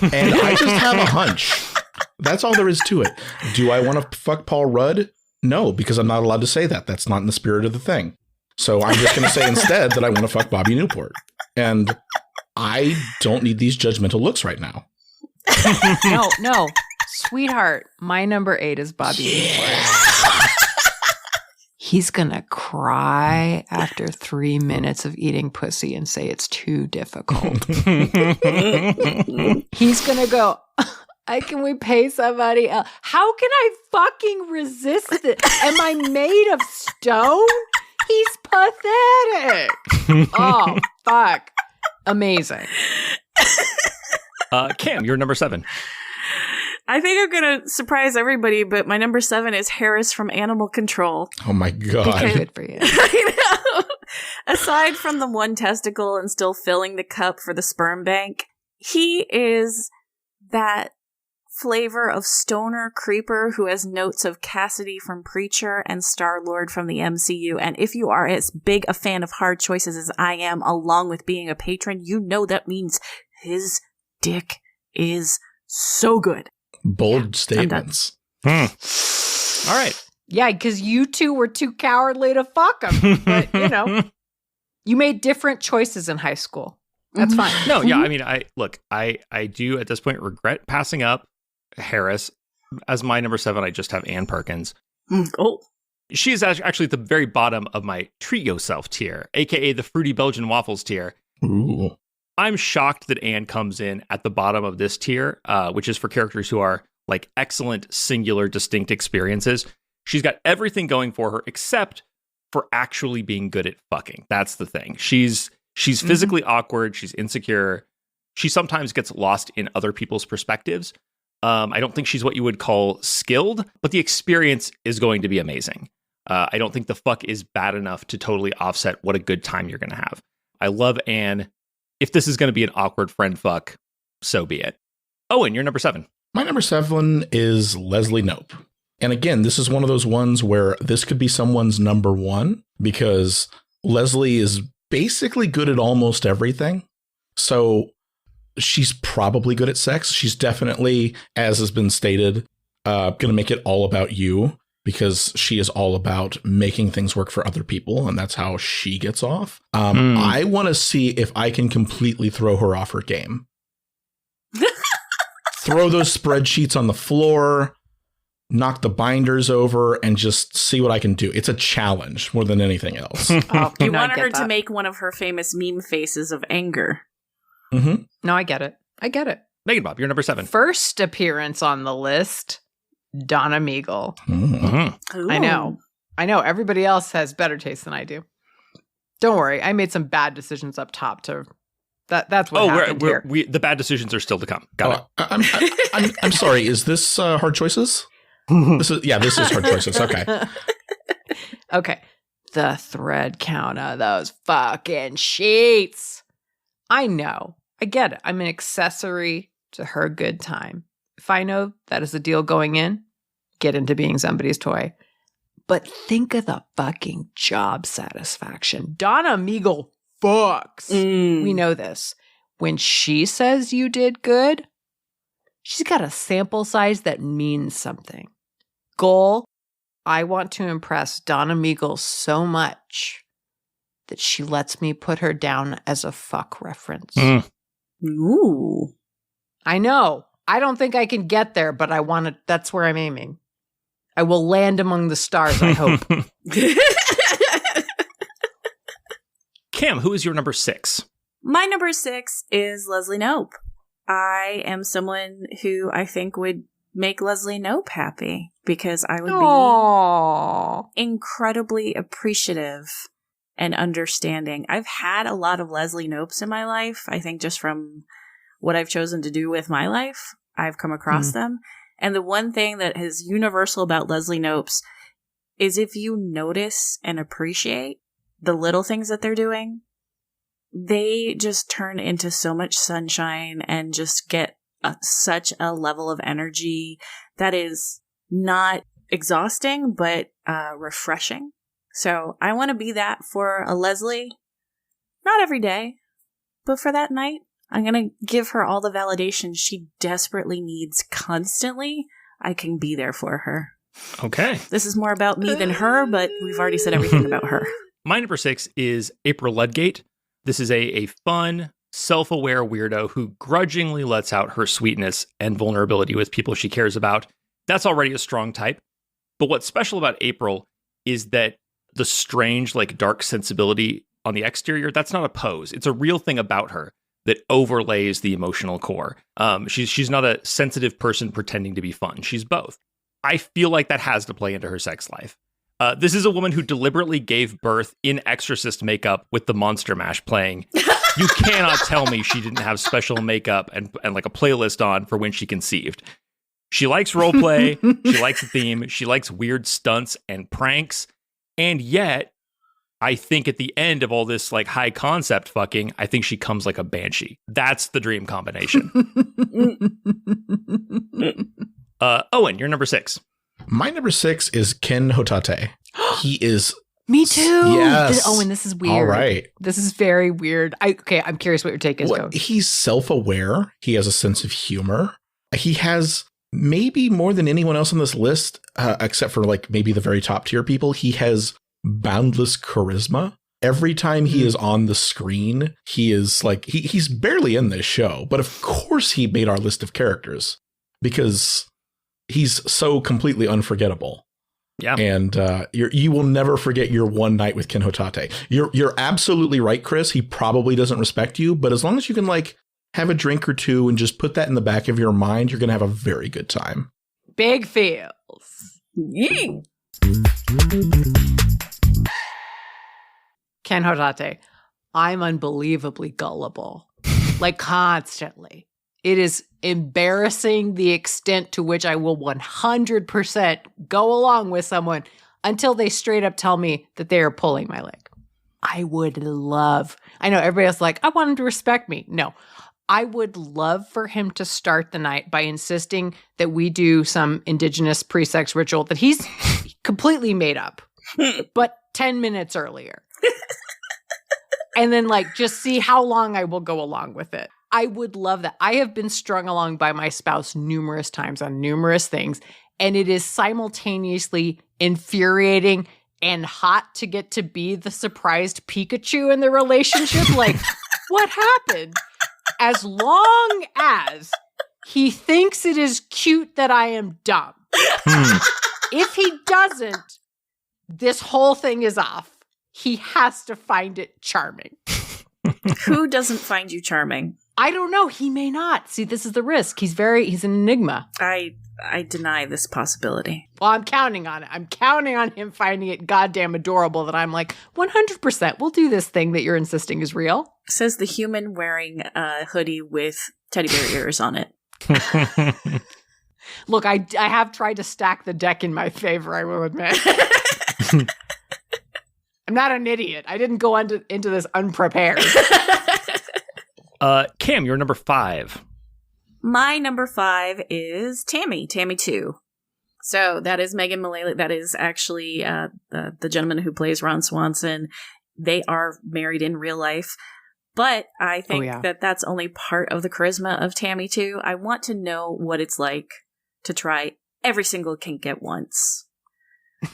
And I just have a hunch. That's all there is to it. Do I want to fuck Paul Rudd? No, because I'm not allowed to say that. That's not in the spirit of the thing. So I'm just going to say instead that I want to fuck Bobby Newport. And I don't need these judgmental looks right now. No. Sweetheart, my number 8 is Bobby Newport. He's going to cry after 3 minutes of eating pussy and say it's too difficult. He's going to go, can we pay somebody else? How can I fucking resist it? Am I made of stone? He's pathetic. Oh, fuck. Amazing. Kam, you're number 7. I think I'm going to surprise everybody, but my number 7 is Harris from Animal Control. Oh my God. Good for you. I know. Aside from the one testicle and still filling the cup for the sperm bank, he is that flavor of stoner creeper who has notes of Cassidy from Preacher and Star-Lord from the MCU. And if you are as big a fan of Hard Choices as I am, along with being a patron, you know that means his dick is so good. Bold statements. All right. Yeah, because you two were too cowardly to fuck him. But, you made different choices in high school. That's fine. No, yeah, I mean, I do at this point regret passing up Harris. As my number 7, I just have Ann Perkins. Oh. She is actually at the very bottom of my Treat Yourself tier, aka the Fruity Belgian Waffles tier. Ooh. I'm shocked that Anne comes in at the bottom of this tier, which is for characters who are like excellent, singular, distinct experiences. She's got everything going for her except for actually being good at fucking. That's the thing. She's physically awkward. She's insecure. She sometimes gets lost in other people's perspectives. I don't think she's what you would call skilled, but the experience is going to be amazing. I don't think the fuck is bad enough to totally offset what a good time you're going to have. I love Anne. If this is going to be an awkward friend fuck, so be it. Owen, you're number 7. My number 7 is Leslie Knope. And again, this is one of those ones where this could be someone's number 1 because Leslie is basically good at almost everything. So she's probably good at sex. She's definitely, as has been stated, going to make it all about you because she is all about making things work for other people. And that's how she gets off. I want to see if I can completely throw her off her game. Throw those spreadsheets on the floor, knock the binders over, and just see what I can do. It's a challenge more than anything else. You want her to make one of her famous meme faces of anger. Mm-hmm. No, I get it. MeganBob, you're number 7. First appearance on the list, Donna Meagle. Mm-hmm. I know. Everybody else has better taste than I do. Don't worry. I made some bad decisions up top to... That's what happened here. The bad decisions are still to come. Got it. I'm sorry. Is this Hard Choices? This is Hard Choices. Okay. Okay. The thread count of those fucking sheets. I know. I get it. I'm an accessory to her good time. If I know that is the deal going in, get into being somebody's toy. But think of the fucking job satisfaction. Donna Meagle fucks. We know this. When she says you did good, she's got a sample size that means something. Goal, I want to impress Donna Meagle so much that she lets me put her down as a fuck reference. Ooh. I know. I don't think I can get there, but I want to. That's where I'm aiming. I will land among the stars, I hope. Kam, who is your number 6? My number 6 is Leslie Knope. I am someone who I think would make Leslie Knope happy because I would be incredibly appreciative and understanding. I've had a lot of Leslie Nopes in my life. I think just from what I've chosen to do with my life, I've come across them. And the one thing that is universal about Leslie Nopes is if you notice and appreciate the little things that they're doing, they just turn into so much sunshine and just get such a level of energy that is not exhausting, but refreshing. So I want to be that for a Leslie, not every day, but for that night. I'm going to give her all the validation she desperately needs constantly. I can be there for her. Okay. This is more about me than her, but we've already said everything about her. My number 6 is April Ludgate. This is a fun, self-aware weirdo who grudgingly lets out her sweetness and vulnerability with people she cares about. That's already a strong type. But what's special about April is that the strange, dark sensibility on the exterior, that's not a pose. It's a real thing about her that overlays the emotional core. She's not a sensitive person pretending to be fun. She's both. I feel like that has to play into her sex life. This is a woman who deliberately gave birth in Exorcist makeup with the Monster Mash playing. You cannot tell me she didn't have special makeup and like a playlist on for when she conceived. She likes roleplay. She likes the theme. She likes weird stunts and pranks. And yet, I think at the end of all this high concept fucking, I think she comes like a banshee. That's the dream combination. Owen, you're number 6. My number 6 is Ken Hotate. He is... Me too. Yes. Owen, this is weird. All right. This is very weird. I'm curious what your take is. He's self-aware. He has a sense of humor. He has maybe more than anyone else on this list, except for maybe the very top tier people, he has boundless charisma. Every time he is on the screen, he is he's barely in this show, but of course he made our list of characters because he's so completely unforgettable. Yeah. And you will never forget your one night with Ken Hotate. You're absolutely right, Kris. He probably doesn't respect you, but as long as you can have a drink or two and just put that in the back of your mind, you're going to have a very good time. Big feels. Yee. Ken Hotate, I'm unbelievably gullible. Constantly. It is embarrassing the extent to which I will 100% go along with someone until they straight up tell me that they are pulling my leg. I would love, I know everybody else I want him to respect me. No, I would love for him to start the night by insisting that we do some indigenous pre-sex ritual that he's completely made up, but 10 minutes earlier. And then just see how long I will go along with it. I would love that. I have been strung along by my spouse numerous times on numerous things, and it is simultaneously infuriating and hot to get to be the surprised Pikachu in the relationship. What happened? As long as he thinks it is cute that I am dumb. If he doesn't, this whole thing is off. He has to find it charming. Who doesn't find you charming? I don't know. He may not. See, this is the risk. He's an enigma. I deny this possibility. Well, I'm counting on it. I'm counting on him finding it goddamn adorable that I'm 100%, we'll do this thing that you're insisting is real. Says the human wearing a hoodie with teddy bear ears on it. Look, I have tried to stack the deck in my favor, I will admit. I'm not an idiot. I didn't go into this unprepared. Kam, you're number 5. My number 5 is Tammy 2. So that is Megan Mullally. That is actually the gentleman who plays Ron Swanson. they are married in real life. But I think that that's only part of the charisma of Tammy, too. I want to know what it's like to try every single kink at once.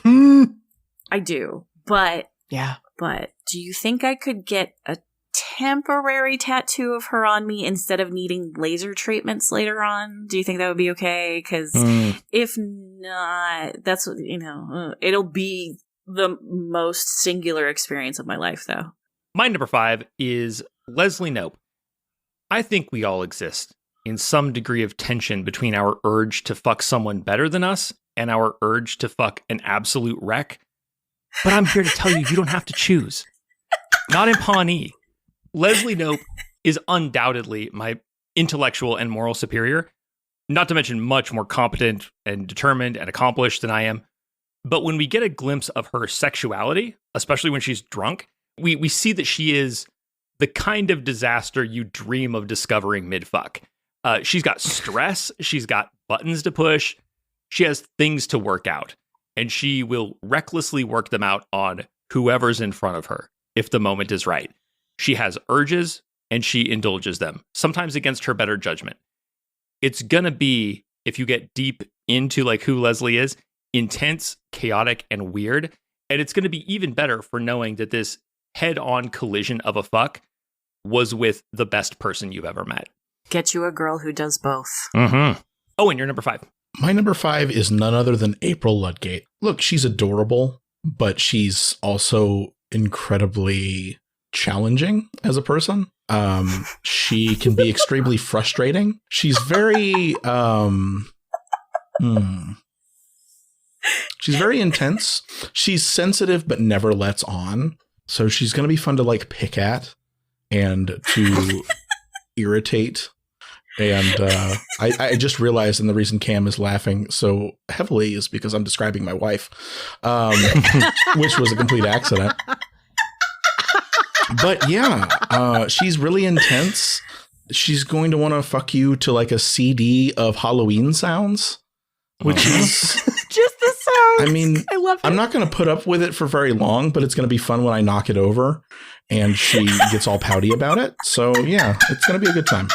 I do. But do you think I could get a temporary tattoo of her on me instead of needing laser treatments later on? Do you think that would be okay? Because if not, that's what, it'll be the most singular experience of my life, though. My number 5 is Leslie Knope. I think we all exist in some degree of tension between our urge to fuck someone better than us and our urge to fuck an absolute wreck. But I'm here to tell you, you don't have to choose. Not in Pawnee. Leslie Knope is undoubtedly my intellectual and moral superior, not to mention much more competent and determined and accomplished than I am. But when we get a glimpse of her sexuality, especially when she's drunk, we see that she is the kind of disaster you dream of discovering mid-fuck. She's got stress. She's got buttons to push. She has things to work out. And she will recklessly work them out on whoever's in front of her if the moment is right. She has urges and she indulges them, sometimes against her better judgment. It's going to be, if you get deep into like who Leslie is, intense, chaotic, and weird. And it's going to be even better for knowing that this head-on collision of a fuck was with the best person you've ever met. Get you a girl who does both. Mm-hmm. Oh, and you're number 5. My number 5 is none other than April Ludgate. Look, she's adorable, but she's also incredibly challenging as a person. She can be extremely frustrating. She's very, she's very intense. She's sensitive, but never lets on. So she's going to be fun to like pick at and to irritate. And I just realized, and the reason Cam is laughing so heavily is because I'm describing my wife, which was a complete accident. But yeah, she's really intense. She's going to want to fuck you to like a CD of Halloween sounds, which is just the sounds. I mean, I love it. I'm not going to put up with it for very long, but it's going to be fun when I knock it over and she gets all pouty about it. So yeah, it's going to be a good time.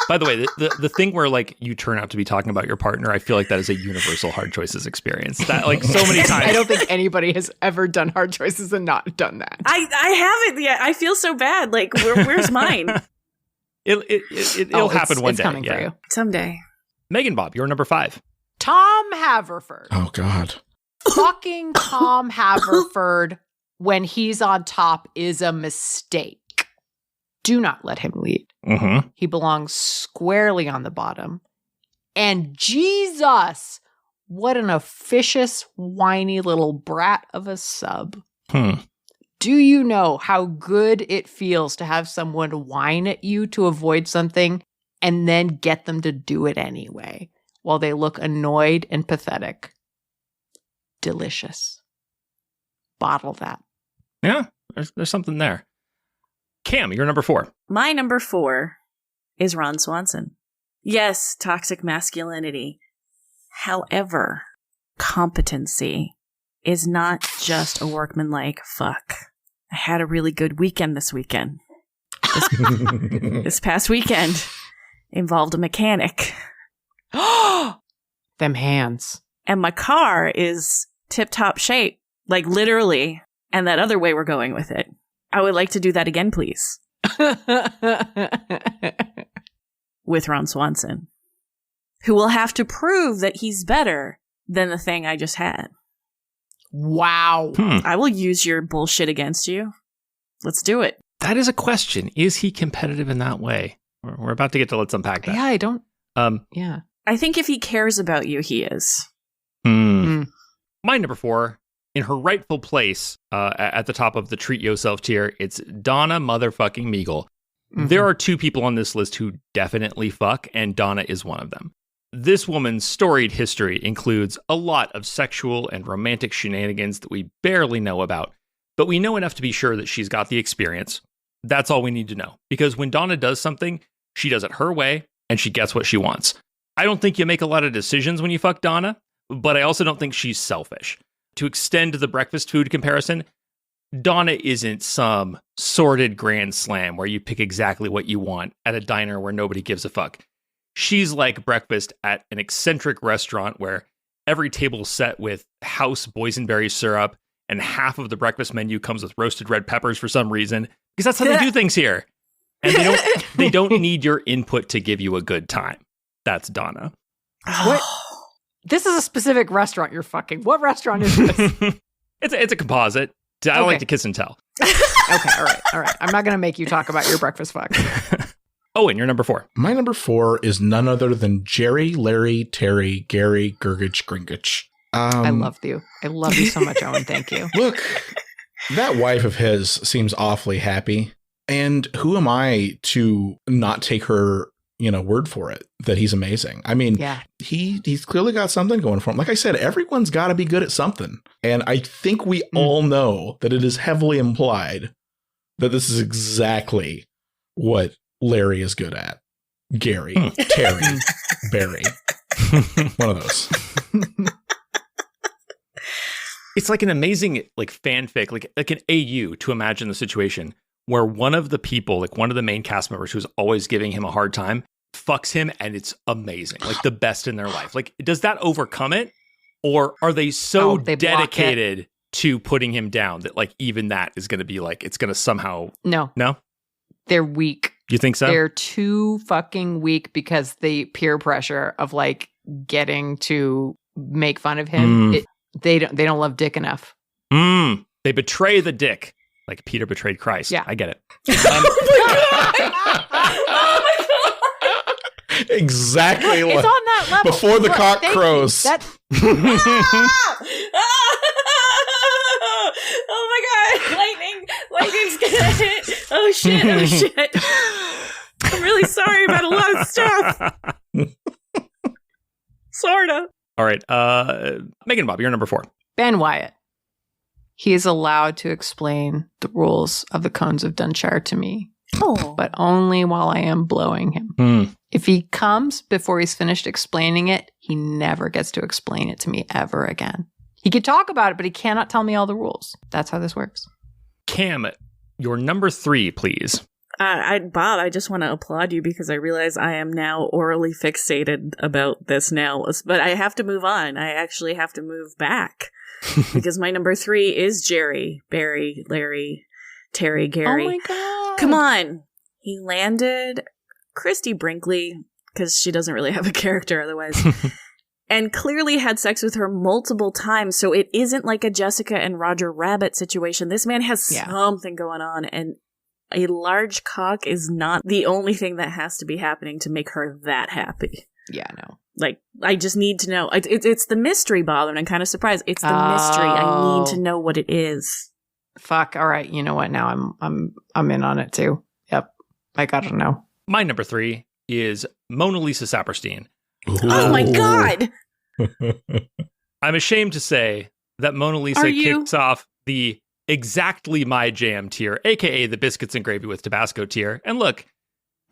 By the way, the thing where like you turn out to be talking about your partner, I feel like that is a universal hard choices experience. That like so many times. I don't think anybody has ever done hard choices and not done that. I haven't yet. I feel so bad. Like, where's mine? It'll happen one day. Coming for you Someday. MeganBob, you're number 5. Tom Haverford. Oh God. Fucking Tom Haverford when he's on top is a mistake. Do not let him lead. Mm-hmm. He belongs squarely on the bottom. And Jesus, what an officious, whiny little brat of a sub. Do you know how good it feels to have someone whine at you to avoid something and then get them to do it anyway while they look annoyed and pathetic? Delicious. Bottle that. Yeah, there's something there. Cam, you're number 4. My number 4 is Ron Swanson. Yes, toxic masculinity. However, competency is not just a workmanlike fuck. I had a really good weekend this weekend. This past weekend involved a mechanic. Them hands. And my car is tip-top shape, like literally, and that other way we're going with it. I would like to do that again, please. With Ron Swanson, who will have to prove that he's better than the thing I just had. Wow. I will use your bullshit against you. Let's do it. That is a question. Is he competitive in that way? We're about to get to let's unpack that. Yeah, I don't. Yeah. I think if he cares about you, he is. My number 4, in her rightful place at the top of the treat yourself tier, it's Donna motherfucking Meagle. Mm-hmm. There are 2 people on this list who definitely fuck, and Donna is one of them. This woman's storied history includes a lot of sexual and romantic shenanigans that we barely know about, but we know enough to be sure that she's got the experience. That's all we need to know, because when Donna does something, she does it her way, and she gets what she wants. I don't think you make a lot of decisions when you fuck Donna, but I also don't think she's selfish. to extend the breakfast food comparison, Donna isn't some sordid grand slam where you pick exactly what you want at a diner where nobody gives a fuck. She's like breakfast at an eccentric restaurant where every table is set with house boysenberry syrup and half of the breakfast menu comes with roasted red peppers for some reason, because that's how they do things here. And they don't need your input to give you a good time. That's Donna. What? This is a specific restaurant you're fucking. What restaurant is this? It's a composite. I like to kiss and tell. Okay, all right. I'm not going to make you talk about your breakfast fuck. Owen, you're number 4. My number 4 is none other than Jerry, Larry, Terry, Gary, Gurgich, Gringich. I love you. I love you so much, Owen. Thank you. Look, that wife of his seems awfully happy. And who am I to not take her, word for it, that he's amazing? I mean, he's clearly got something going for him. Like I said, everyone's got to be good at something. And I think we all know that it is heavily implied that this is exactly what Larry is good at. Gary, Terry, Barry. One of those. It's like an amazing fanfic, like an AU to imagine the situation where one of the people, like one of the main cast members who's always giving him a hard time, fucks him, and it's amazing, like the best in their life. Like, does that overcome it? Or are they so dedicated to putting him down that even that is going to be it's going to somehow... No? They're weak. You think so? They're too fucking weak because the peer pressure of getting to make fun of him. They don't love dick enough. They betray the dick. Like Peter betrayed Christ. Yeah. I get it. Exactly. It's on that level. Before the cock crows. Oh my God. Lightning's gonna hit. Oh shit. I'm really sorry about a lot of stuff. Sorta. All right. MeganBob, you're number 4. Ben Wyatt. He is allowed to explain the rules of the Cones of Dunshire to me, but only while I am blowing him. If he comes before he's finished explaining it, he never gets to explain it to me ever again. He could talk about it, but he cannot tell me all the rules. That's how this works. Cam, your number 3, please. Bob, I just want to applaud you because I realize I am now orally fixated about this now, but I have to move on. I actually have to move back. Because my number 3 is Jerry, Barry, Larry, Terry, Gary. Oh my God. Come on. He landed Christy Brinkley, because she doesn't really have a character otherwise, and clearly had sex with her multiple times. So it isn't like a Jessica and Roger Rabbit situation. This man has something going on, and a large cock is not the only thing that has to be happening to make her that happy. Yeah, no. I just need to know. It's the mystery, Bob, and I'm kind of surprised. It's the mystery. I need to know what it is. Fuck. All right. You know what? Now I'm in on it too. Yep. I gotta know. My number 3 is Mona Lisa Saperstein. Ooh. Oh my God! I'm ashamed to say that Mona Lisa kicks off the exactly my jam tier, aka the biscuits and gravy with Tabasco tier. And look,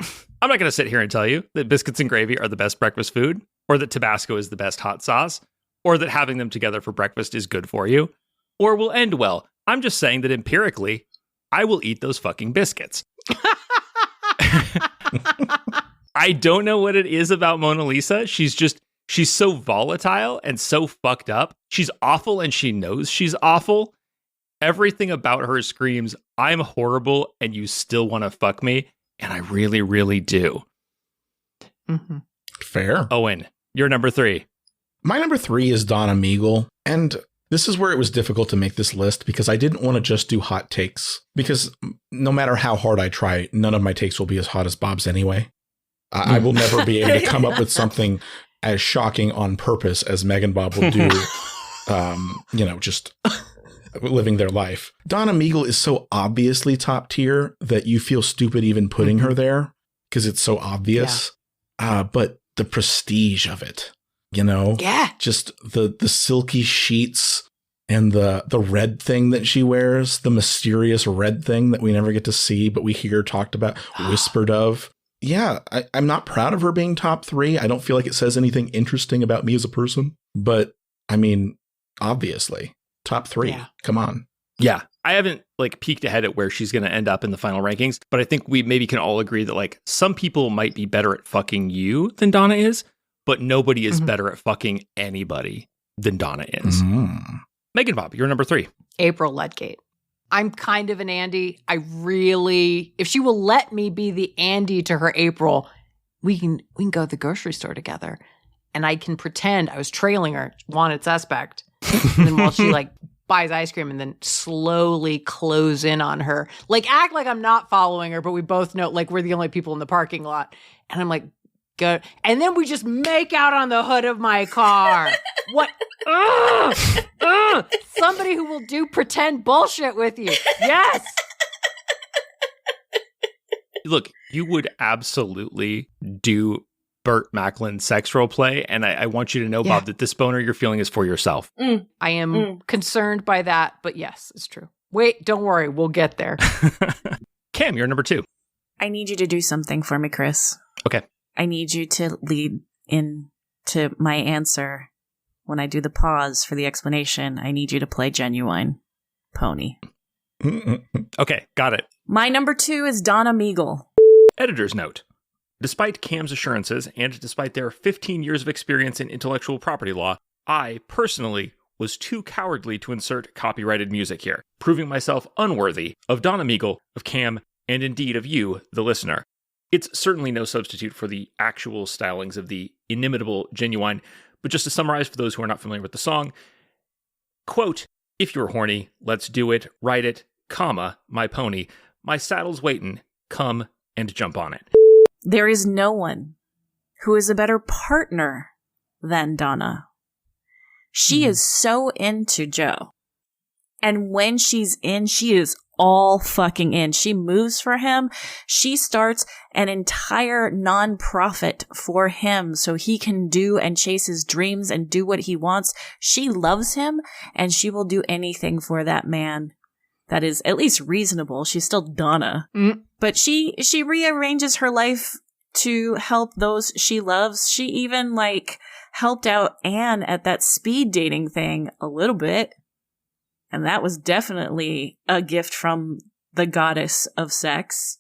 I'm not going to sit here and tell you that biscuits and gravy are the best breakfast food, or that Tabasco is the best hot sauce, or that having them together for breakfast is good for you, or will end well. I'm just saying that empirically, I will eat those fucking biscuits. I don't know what it is about Mona Lisa. She's so volatile and so fucked up. She's awful and she knows she's awful. Everything about her screams, I'm horrible and you still want to fuck me. And I really, really do. Mm-hmm. Fair. Owen, you're number 3. My number 3 is Donna Meagle. And this is where it was difficult to make this list because I didn't want to just do hot takes. Because no matter how hard I try, none of my takes will be as hot as Bob's anyway. I will never be able to come up with something as shocking on purpose as MeganBob will do, just living their life. Donna Meagle is so obviously top tier that you feel stupid even putting her there because it's so obvious. Yeah. But the prestige of it, just the silky sheets and the red thing that she wears, the mysterious red thing that we never get to see, but we hear talked about, whispered of. Yeah, I'm not proud of her being top 3. I don't feel like it says anything interesting about me as a person. But, I mean, obviously, top 3. Yeah. Come on. Yeah. I haven't like peeked ahead at where she's going to end up in the final rankings, but I think we maybe can all agree that like some people might be better at fucking you than Donna is, but nobody is better at fucking anybody than Donna is. MeganBob, you're number 3. April Ludgate. I'm kind of an Andy. If she will let me be the Andy to her April, we can go to the grocery store together. And I can pretend I was trailing her, wanted suspect. And then while she like buys ice cream and then slowly close in on her, like act like I'm not following her, but we both know like we're the only people in the parking lot. And I'm like, go. And then we just make out on the hood of my car. What? Somebody who will do pretend bullshit with you. Yes. Look, you would absolutely do Burt Macklin sex role play, and I want you to know, Bob, that this boner you're feeling is for yourself. I am concerned by that, but yes, it's true. Wait, don't worry, we'll get there. Cam, you're number 2. I need you to do something for me, Kris. Okay. I need you to lead into my answer. When I do the pause for the explanation, I need you to play Genuine Pony. Okay, got it. My number 2 is Donna Meagle. Editor's note. Despite Cam's assurances and despite their 15 years of experience in intellectual property law, I, personally, was too cowardly to insert copyrighted music here, proving myself unworthy of Donna Meagle, of Cam, and indeed of you, the listener. It's certainly no substitute for the actual stylings of the inimitable Genuine, but just to summarize for those who are not familiar with the song, quote, "If you're horny, let's do it, ride it, comma, my pony, my saddle's waitin', come and jump on it." There is no one who is a better partner than Donna. She is so into Joe. And when she's in, she is all fucking in. She moves for him. She starts an entire nonprofit for him so he can do and chase his dreams and do what he wants. She loves him and she will do anything for that man that is at least reasonable. She's still Donna. But she rearranges her life to help those she loves. She even like helped out Anne at that speed dating thing a little bit. And that was definitely a gift from the goddess of sex.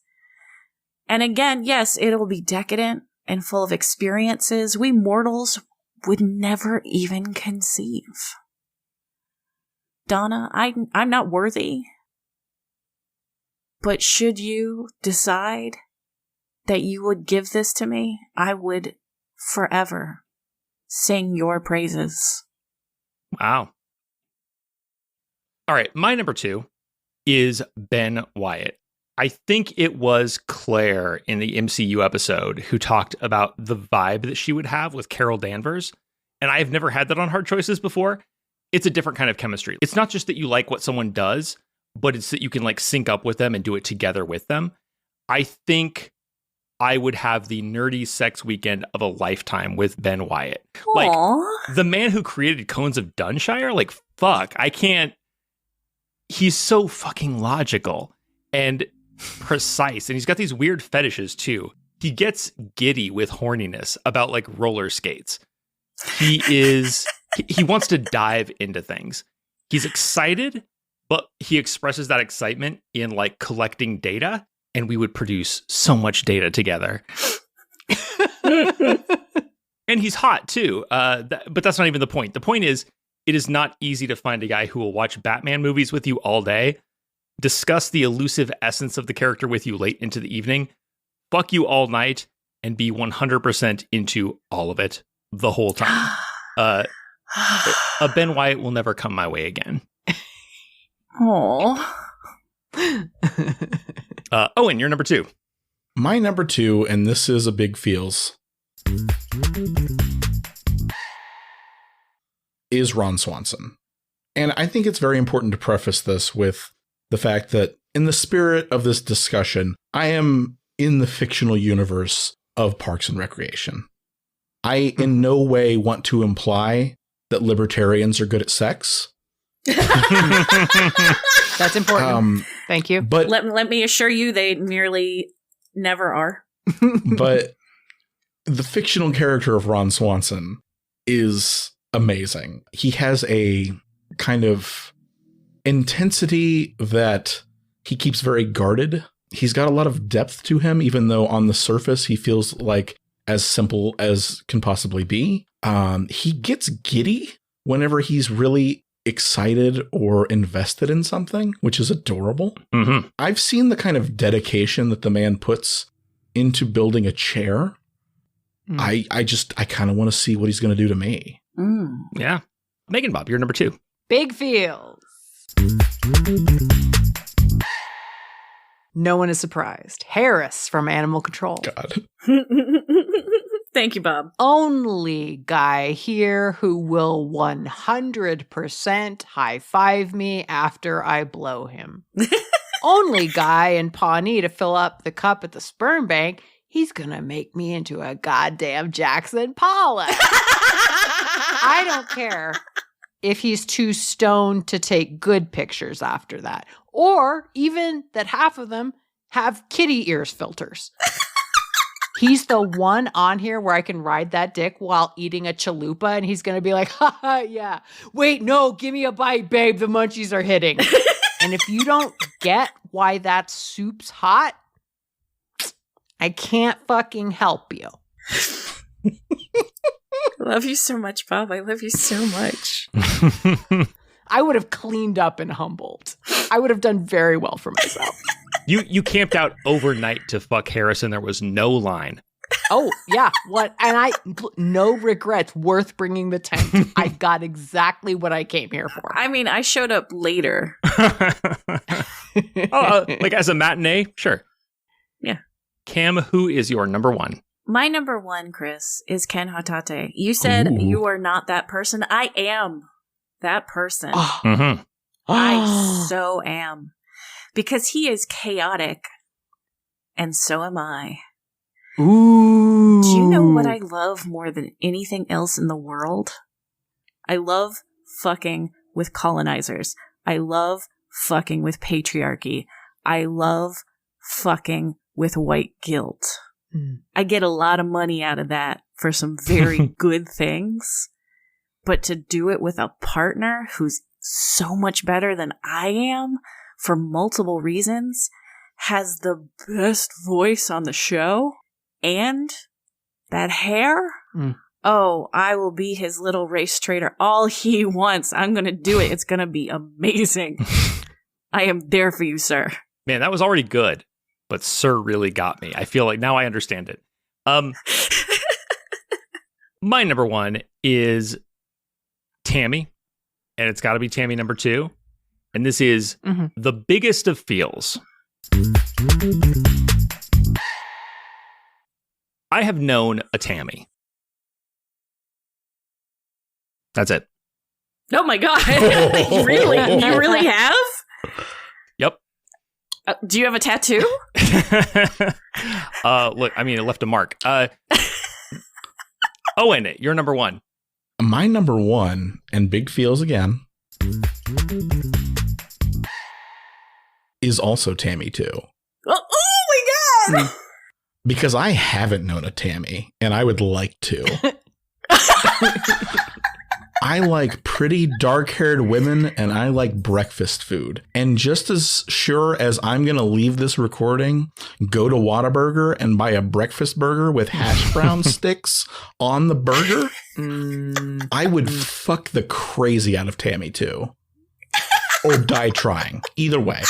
And again, yes, it'll be decadent and full of experiences we mortals would never even conceive. Donna, I'm not worthy. But should you decide that you would give this to me, I would forever sing your praises. Wow. All right, my number 2 is Ben Wyatt. I think it was Claire in the MCU episode who talked about the vibe that she would have with Carol Danvers. And I've never had that on Hard Choices before. It's a different kind of chemistry. It's not just that you like what someone does, but it's that you can like sync up with them and do it together with them. I think I would have the nerdy sex weekend of a lifetime with Ben Wyatt. Aww. Like the man who created Cones of Dunshire, like fuck, I can't. He's so fucking logical and precise. And he's got these weird fetishes too. He gets giddy with horniness about like roller skates. He wants to dive into things. He's excited, but he expresses that excitement in like collecting data. And we would produce so much data together. And he's hot too. But that's not even the point. The point is, it is not easy to find a guy who will watch Batman movies with you all day, discuss the elusive essence of the character with you late into the evening, fuck you all night, and be 100% into all of it the whole time. A Ben Wyatt will never come my way again. Aww. Owen, you're number 2. My number 2, and this is a big feels, is Ron Swanson. And I think it's very important to preface this with the fact that in the spirit of this discussion, I am in the fictional universe of Parks and Recreation. I in no way want to imply that libertarians are good at sex. That's important. Thank you. But let me assure you, they nearly never are. But the fictional character of Ron Swanson is amazing. He has a kind of intensity that he keeps very guarded. He's got a lot of depth to him, even though on the surface he feels like as simple as can possibly be. He gets giddy whenever he's really excited or invested in something, which is adorable. Mm-hmm. I've seen the kind of dedication that the man puts into building a chair. I kind of want to see what he's going to do to me. Yeah. MeganBob, you're number 2. Big feels. No one is surprised. Harris from Animal Control. God. Thank you, Bob. Only guy here who will 100% high-five me after I blow him. Only guy in Pawnee to fill up the cup at the sperm bank. He's gonna make me into a goddamn Jackson Pollock. I don't care if he's too stoned to take good pictures after that. Or even that half of them have kitty ears filters. He's the one on here where I can ride that dick while eating a chalupa, and he's going to be like, haha, yeah. Wait, no, give me a bite, babe. The munchies are hitting. And if you don't get why that soup's hot, I can't fucking help you. I love you so much, Bob. I love you so much. I would have cleaned up in Humboldt. I would have done very well for myself. You camped out overnight to fuck Harris and there was no line. Oh, yeah. What? And no regrets, worth bringing the tent. I got exactly what I came here for. I mean, I showed up later. Like as a matinee? Sure. Yeah. Kam, who is your number 1? My number 1, Kris, is Ken Hatate. You said you are not that person. I am that person. Mm-hmm. I so am. Because he is chaotic, and so am I. Ooh. Do you know what I love more than anything else in the world? I love fucking with colonizers. I love fucking with patriarchy. I love fucking with white guilt. I get a lot of money out of that for some very good things. But to do it with a partner who's so much better than I am for multiple reasons, has the best voice on the show, and that hair? Oh, I will be his little race trader all he wants. I'm going to do it. It's going to be amazing. I am there for you, sir. Man, that was already good, but sir really got me. I feel like now I understand it. My number 1 is Tammy, and it's got to be Tammy number 2. And this is the biggest of feels. I have known a Tammy. That's it. Oh my God. Really? You really have? Yep. Do you have a tattoo? Look, I mean, it left a mark. Owen, you're number 1. My number 1, and big feels again, is also Tammy too. Oh my God! Because I haven't known a Tammy, and I would like to. I like pretty dark-haired women, and I like breakfast food. And just as sure as I'm going to leave this recording, go to Whataburger and buy a breakfast burger with hash brown sticks on the burger, I would fuck the crazy out of Tammy too. Or die trying. Either way.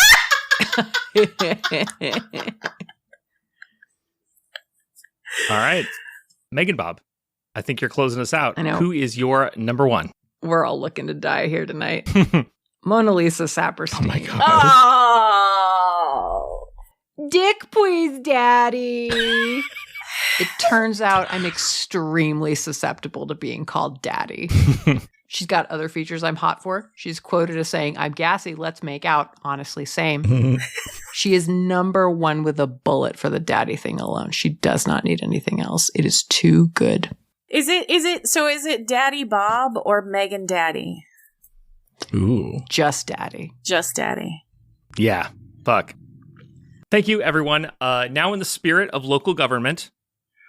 All right. MeganBob, I think you're closing us out. I know. Who is your number 1? We're all looking to die here tonight. Mona Lisa Saperstein. Oh my God. Oh! Dick, please, Daddy. It turns out I'm extremely susceptible to being called Daddy. She's got other features I'm hot for. She's quoted as saying, "I'm gassy, let's make out." Honestly, same. She is number 1 with a bullet for the daddy thing alone. She does not need anything else. It is too good. Is it Daddy Bob or Megan Daddy? Ooh. Just Daddy. Just Daddy. Yeah. Fuck. Thank you, everyone. Now in the spirit of local government,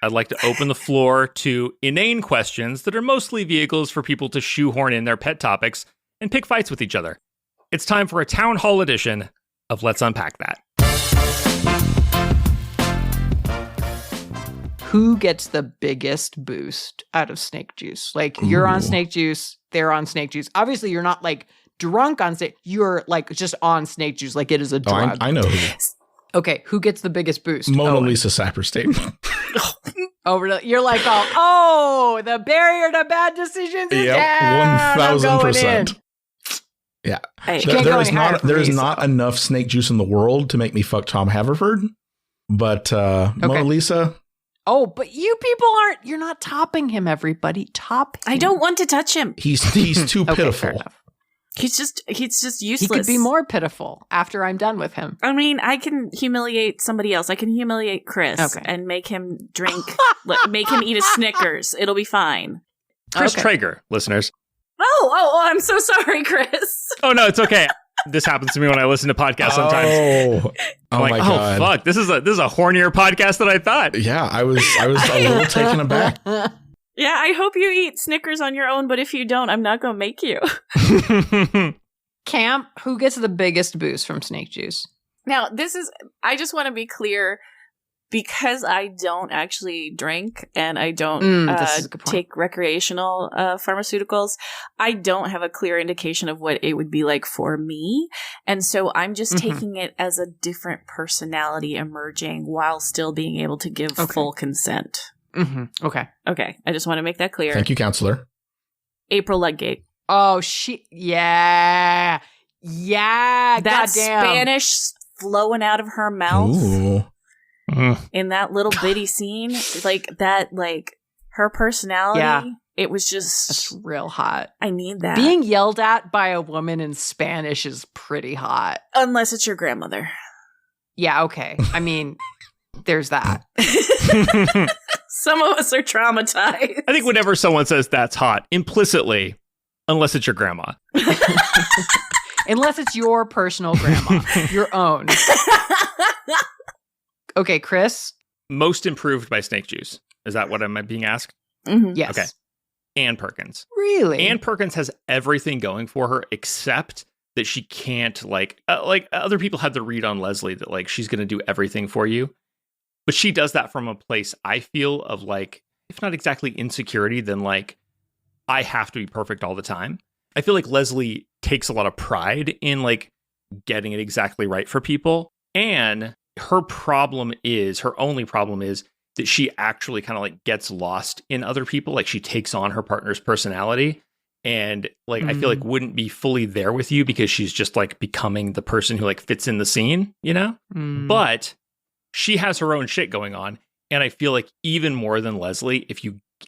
I'd like to open the floor to inane questions that are mostly vehicles for people to shoehorn in their pet topics and pick fights with each other. it's time for a town hall edition of Let's Unpack That. Who gets the biggest boost out of snake juice? Like, you're on snake juice, they're on snake juice. Obviously, you're not like drunk on snake. You're like just on snake juice, like it is a drug. I know who. Okay, who gets the biggest boost? Mona Lisa Saperstein. You're like, oh, the barrier to bad decisions is down. 1,000%. Yeah. Hey, there is not enough snake juice in the world to make me fuck Tom Haverford, but Mona Lisa. Oh, but you people you're not topping him, everybody. Top him. I don't want to touch him. He's too pitiful. He's just useless. He could be more pitiful after I'm done with him. I mean, I can humiliate somebody else. I can humiliate Chris and make him drink, make him eat a Snickers. It'll be fine. Chris Traeger, listeners. Oh, I'm so sorry, Chris. Oh, no, it's okay. This happens to me when I listen to podcasts sometimes. I'm like, my God. Fuck, this is a hornier podcast than I thought. Yeah, I was a little taken aback. Yeah, I hope you eat Snickers on your own, but if you don't, I'm not going to make you. Cam, who gets the biggest boost from snake juice? Now, I just want to be clear, because I don't actually drink and I don't take recreational pharmaceuticals, I don't have a clear indication of what it would be like for me. And so I'm just taking it as a different personality emerging while still being able to give full consent. Mm-hmm. Okay. I just want to make that clear. Thank you, counselor. April Ludgate. Oh, yeah. That goddamn. Spanish flowing out of her mouth. Ooh. In that little bitty scene, like that, like her personality, it was just... That's real hot. I need that. Being yelled at by a woman in Spanish is pretty hot. Unless it's your grandmother. Yeah, okay. I mean, there's that. Some of us are traumatized. I think whenever someone says that's hot, implicitly, unless it's your grandma. Unless it's your personal grandma. Your own. Okay, Chris? Most improved by snake juice. Is that what I'm being asked? Mm-hmm. Yes. Okay. Ann Perkins. Really? Ann Perkins has everything going for her except that she can't, like other people have the read on Leslie that, like, she's going to do everything for you. But she does that from a place, I feel, of, like, if not exactly insecurity, then, like, I have to be perfect all the time. I feel like Leslie takes a lot of pride in, like, getting it exactly right for people. And her only problem is that she actually kind of, like, gets lost in other people. Like, she takes on her partner's personality and, like, I feel like wouldn't be fully there with you because she's just, like, becoming the person who, like, fits in the scene, you know? But she has her own shit going on. And I feel like even more than Leslie,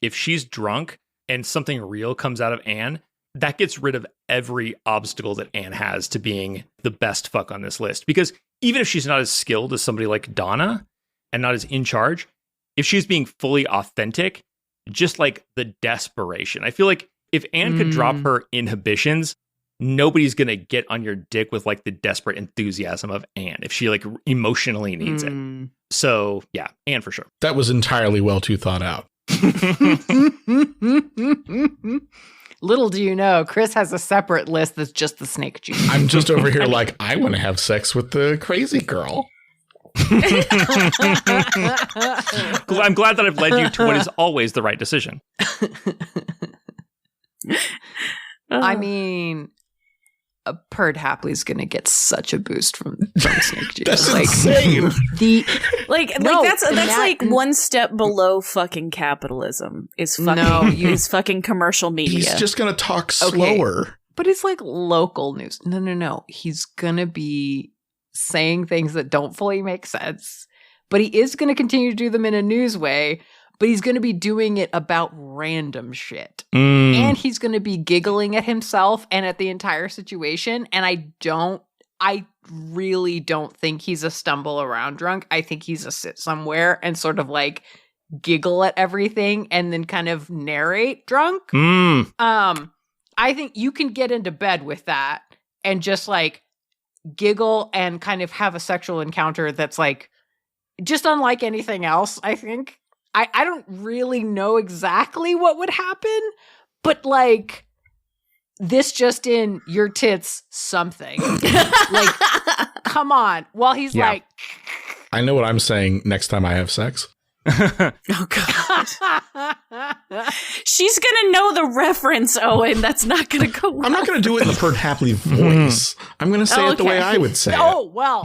if she's drunk and something real comes out of Anne, that gets rid of every obstacle that Anne has to being the best fuck on this list. Because even if she's not as skilled as somebody like Donna and not as in charge, if she's being fully authentic, just like the desperation. I feel like if Anne could drop her inhibitions, nobody's going to get on your dick with, like, the desperate enthusiasm of Anne if she, like, emotionally needs it. So, yeah, Anne for sure. That was entirely well too thought out. Little do you know, Chris has a separate list that's just the snake juice. I'm just over here like, I want to have sex with the crazy girl. I'm glad that I've led you to what is always the right decision. I mean, Perd Hapley's going to get such a boost from snake juice. That's insane. That's like one step below fucking capitalism is fucking commercial media. He's just going to talk slower. But it's like local news. No. He's going to be saying things that don't fully make sense, but he is going to continue to do them in a news way, but he's going to be doing it about random shit. And he's going to be giggling at himself and at the entire situation. And I really don't think he's a stumble around drunk. I think he's a sit somewhere and sort of like giggle at everything and then kind of narrate drunk. I think you can get into bed with that and just like giggle and kind of have a sexual encounter that's like just unlike anything else, I think. I don't really know exactly what would happen, but like this just in, your tits something. Like, come on. While he's like... I know what I'm saying next time I have sex. Oh, God. She's going to know the reference, Owen. That's not going to go well. I'm not going to do it in the Pert Hapley voice. I'm going to say it the way I would say it. Oh, well.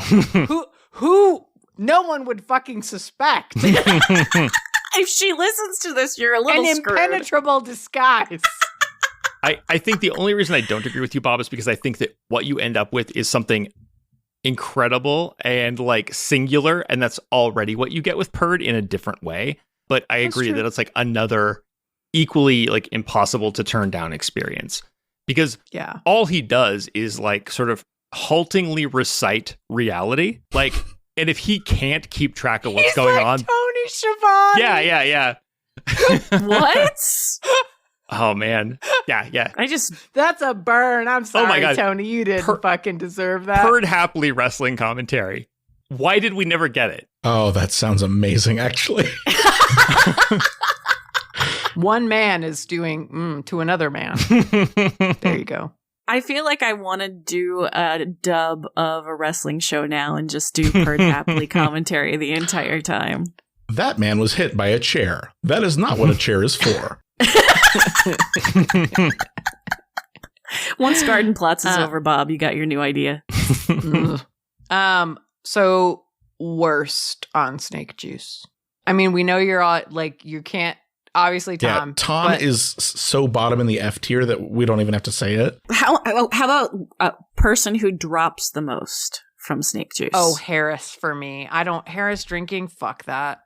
Who? No one would fucking suspect. If she listens to this, you're a little screwed. An impenetrable disguise. I think the only reason I don't agree with you, Bob, is because I think that what you end up with is something incredible and like singular, and that's already what you get with Perd in a different way. But I agree that it's like another equally like impossible to turn down experience, because all he does is like sort of haltingly recite reality, like, and if he can't keep track of what's going on, Tony Schiavone. Yeah. What? Oh man, yeah. That's a burn. I'm sorry, my God. Tony. You didn't fucking deserve that. Perd Hapley wrestling commentary. Why did we never get it? Oh, that sounds amazing, actually. One man is doing to another man. There you go. I feel like I want to do a dub of a wrestling show now and just do Perd Hapley commentary the entire time. That man was hit by a chair. That is not what a chair is for. Once Garden Plots is over, Bob, you got your new idea. So worst on snake juice. I mean, we know you're all like, you can't, obviously Tom. Yeah, Tom is so bottom in the F tier that we don't even have to say it. How about a person who drops the most from snake juice? Oh, Harris for me. Harris drinking, fuck that.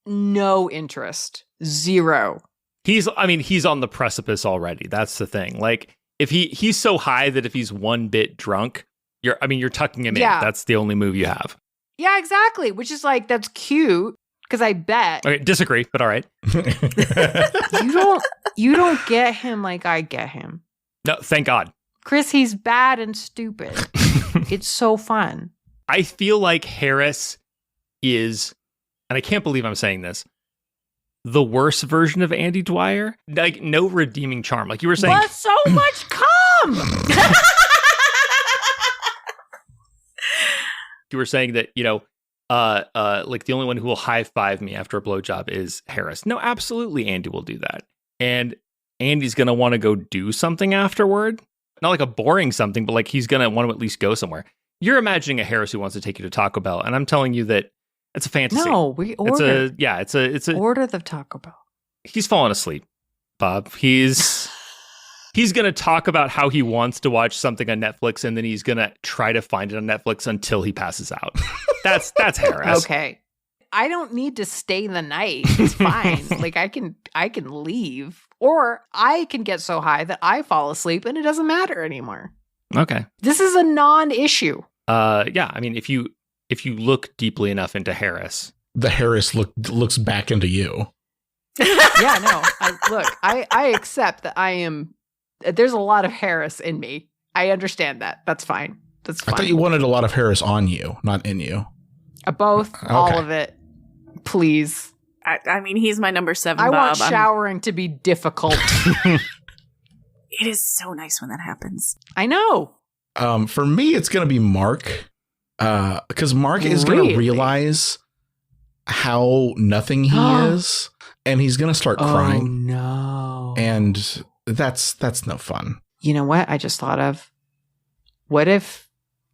No interest. Zero. He's on the precipice already. That's the thing. Like, if he's so high that if he's one bit drunk, you're tucking him in. That's the only move you have. Yeah, exactly. Which is like, that's cute, because I bet. Okay, disagree, but all right. You don't get him like I get him. No, thank God. Kris, he's bad and stupid. It's so fun. I feel like Harris is, and I can't believe I'm saying this, the worst version of Andy Dwyer. Like, no redeeming charm. Like you were saying. But so much cum! You were saying that, like the only one who will high five me after a blowjob is Harris. No, absolutely, Andy will do that. And Andy's going to want to go do something afterward. Not like a boring something, but like he's going to want to at least go somewhere. You're imagining a Harris who wants to take you to Taco Bell, and I'm telling you that it's a fantasy. No, we order. It's a order the Taco Bell. He's falling asleep, Bob. He's going to talk about how he wants to watch something on Netflix, and then he's going to try to find it on Netflix until he passes out. That's Harris. Okay. I don't need to stay the night. It's fine. Like I can leave, or I can get so high that I fall asleep and it doesn't matter anymore. Okay. This is a non-issue. Yeah. I mean, if you look deeply enough into Harris, the Harris looks back into you. Yeah, no. I accept that there's a lot of Harris in me. I understand that. That's fine. That's fine. I thought you wanted a lot of Harris on you, not in you. Both, okay. All of it. Please. I mean, he's my number 7, I Bob. want showering to be difficult. It is so nice when that happens. I know. For me, it's going to be Mark. Because Mark is going to realize how nothing he is. And he's going to start crying. Oh, no. And that's no fun. You know what I just thought of? What if...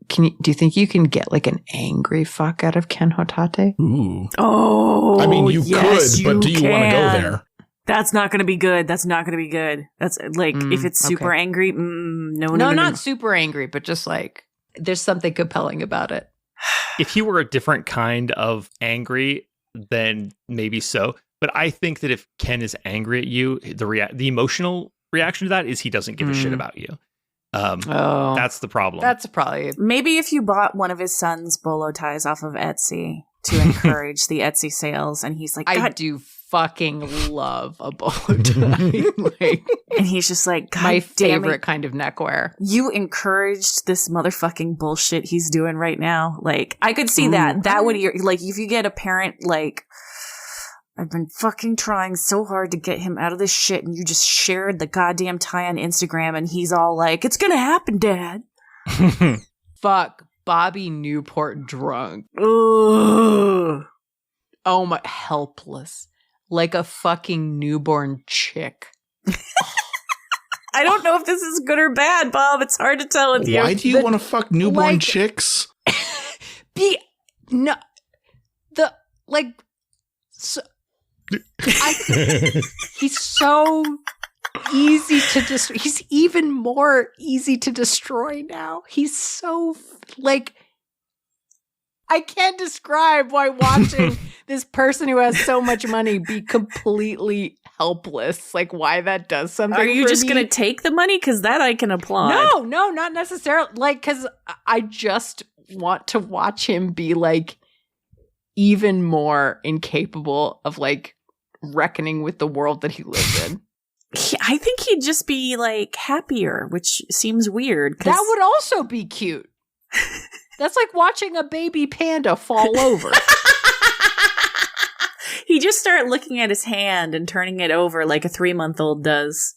do you think you can get like an angry fuck out of Ken Hotate? Ooh. Oh, I mean, you could, but do you want to go there? That's not going to be good. That's like, if it's super angry, no. Not super angry, but just like, there's something compelling about it. If he were a different kind of angry, then maybe so. But I think that if Ken is angry at you, the emotional reaction to that is he doesn't give a shit about you. That's the problem. That's probably maybe if you bought one of his son's bolo ties off of Etsy to encourage the Etsy sales, and he's like, I do fucking love a bolo tie. And he's just like, God, my favorite kind of neckwear. You encouraged this motherfucking bullshit he's doing right now. Like, I could see that. That would, like, if you get a parent like, I've been fucking trying so hard to get him out of this shit, and you just shared the goddamn tie on Instagram, and he's all like, it's gonna happen, Dad. Fuck. Bobby Newport drunk. Ugh. Oh my, helpless. Like a fucking newborn chick. I don't know if this is good or bad, Bob. It's hard to tell with you. Why do you want to fuck newborn chicks? He's so easy to destroy. He's even more easy to destroy now. He's so, like, I can't describe why watching this person who has so much money be completely helpless, like why that does something. Are you for just me. going to take the money? Because that I can applaud. No, not necessarily. Like, because I just want to watch him be, like, even more incapable of, like, reckoning with the world that he lives in. I think he'd just be, like, happier, which seems weird. That would also be cute. That's like watching a baby panda fall over. He just started looking at his hand and turning it over like a 3-month-old does.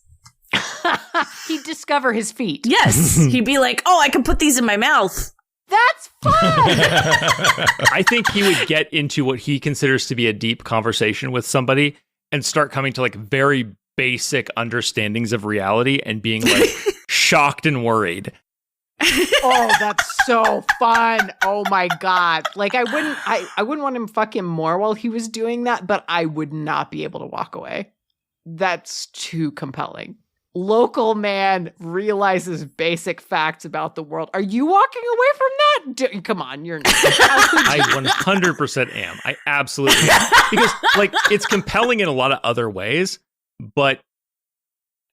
He'd discover his feet. Yes. He'd be like, oh, I can put these in my mouth. That's fun. I think he would get into what he considers to be a deep conversation with somebody and start coming to like very basic understandings of reality and being like shocked and worried. Oh, that's so fun. Oh my God. Like I wouldn't want him fuck him more while he was doing that, but I would not be able to walk away. That's too compelling. Local man realizes basic facts about the world. Are you walking away from that? Come on, you're not. I 100% am. I absolutely am. Because like it's compelling in a lot of other ways, but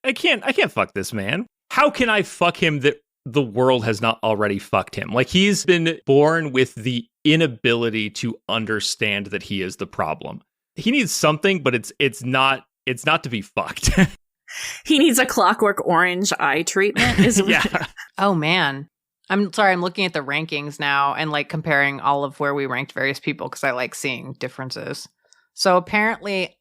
I can't fuck this man. How can I fuck him that the world has not already fucked him? Like he's been born with the inability to understand that he is the problem. He needs something, but it's not to be fucked. He needs a Clockwork Orange eye treatment. Yeah. Oh man. I'm sorry, I'm looking at the rankings now and like comparing all of where we ranked various people because I like seeing differences. So apparently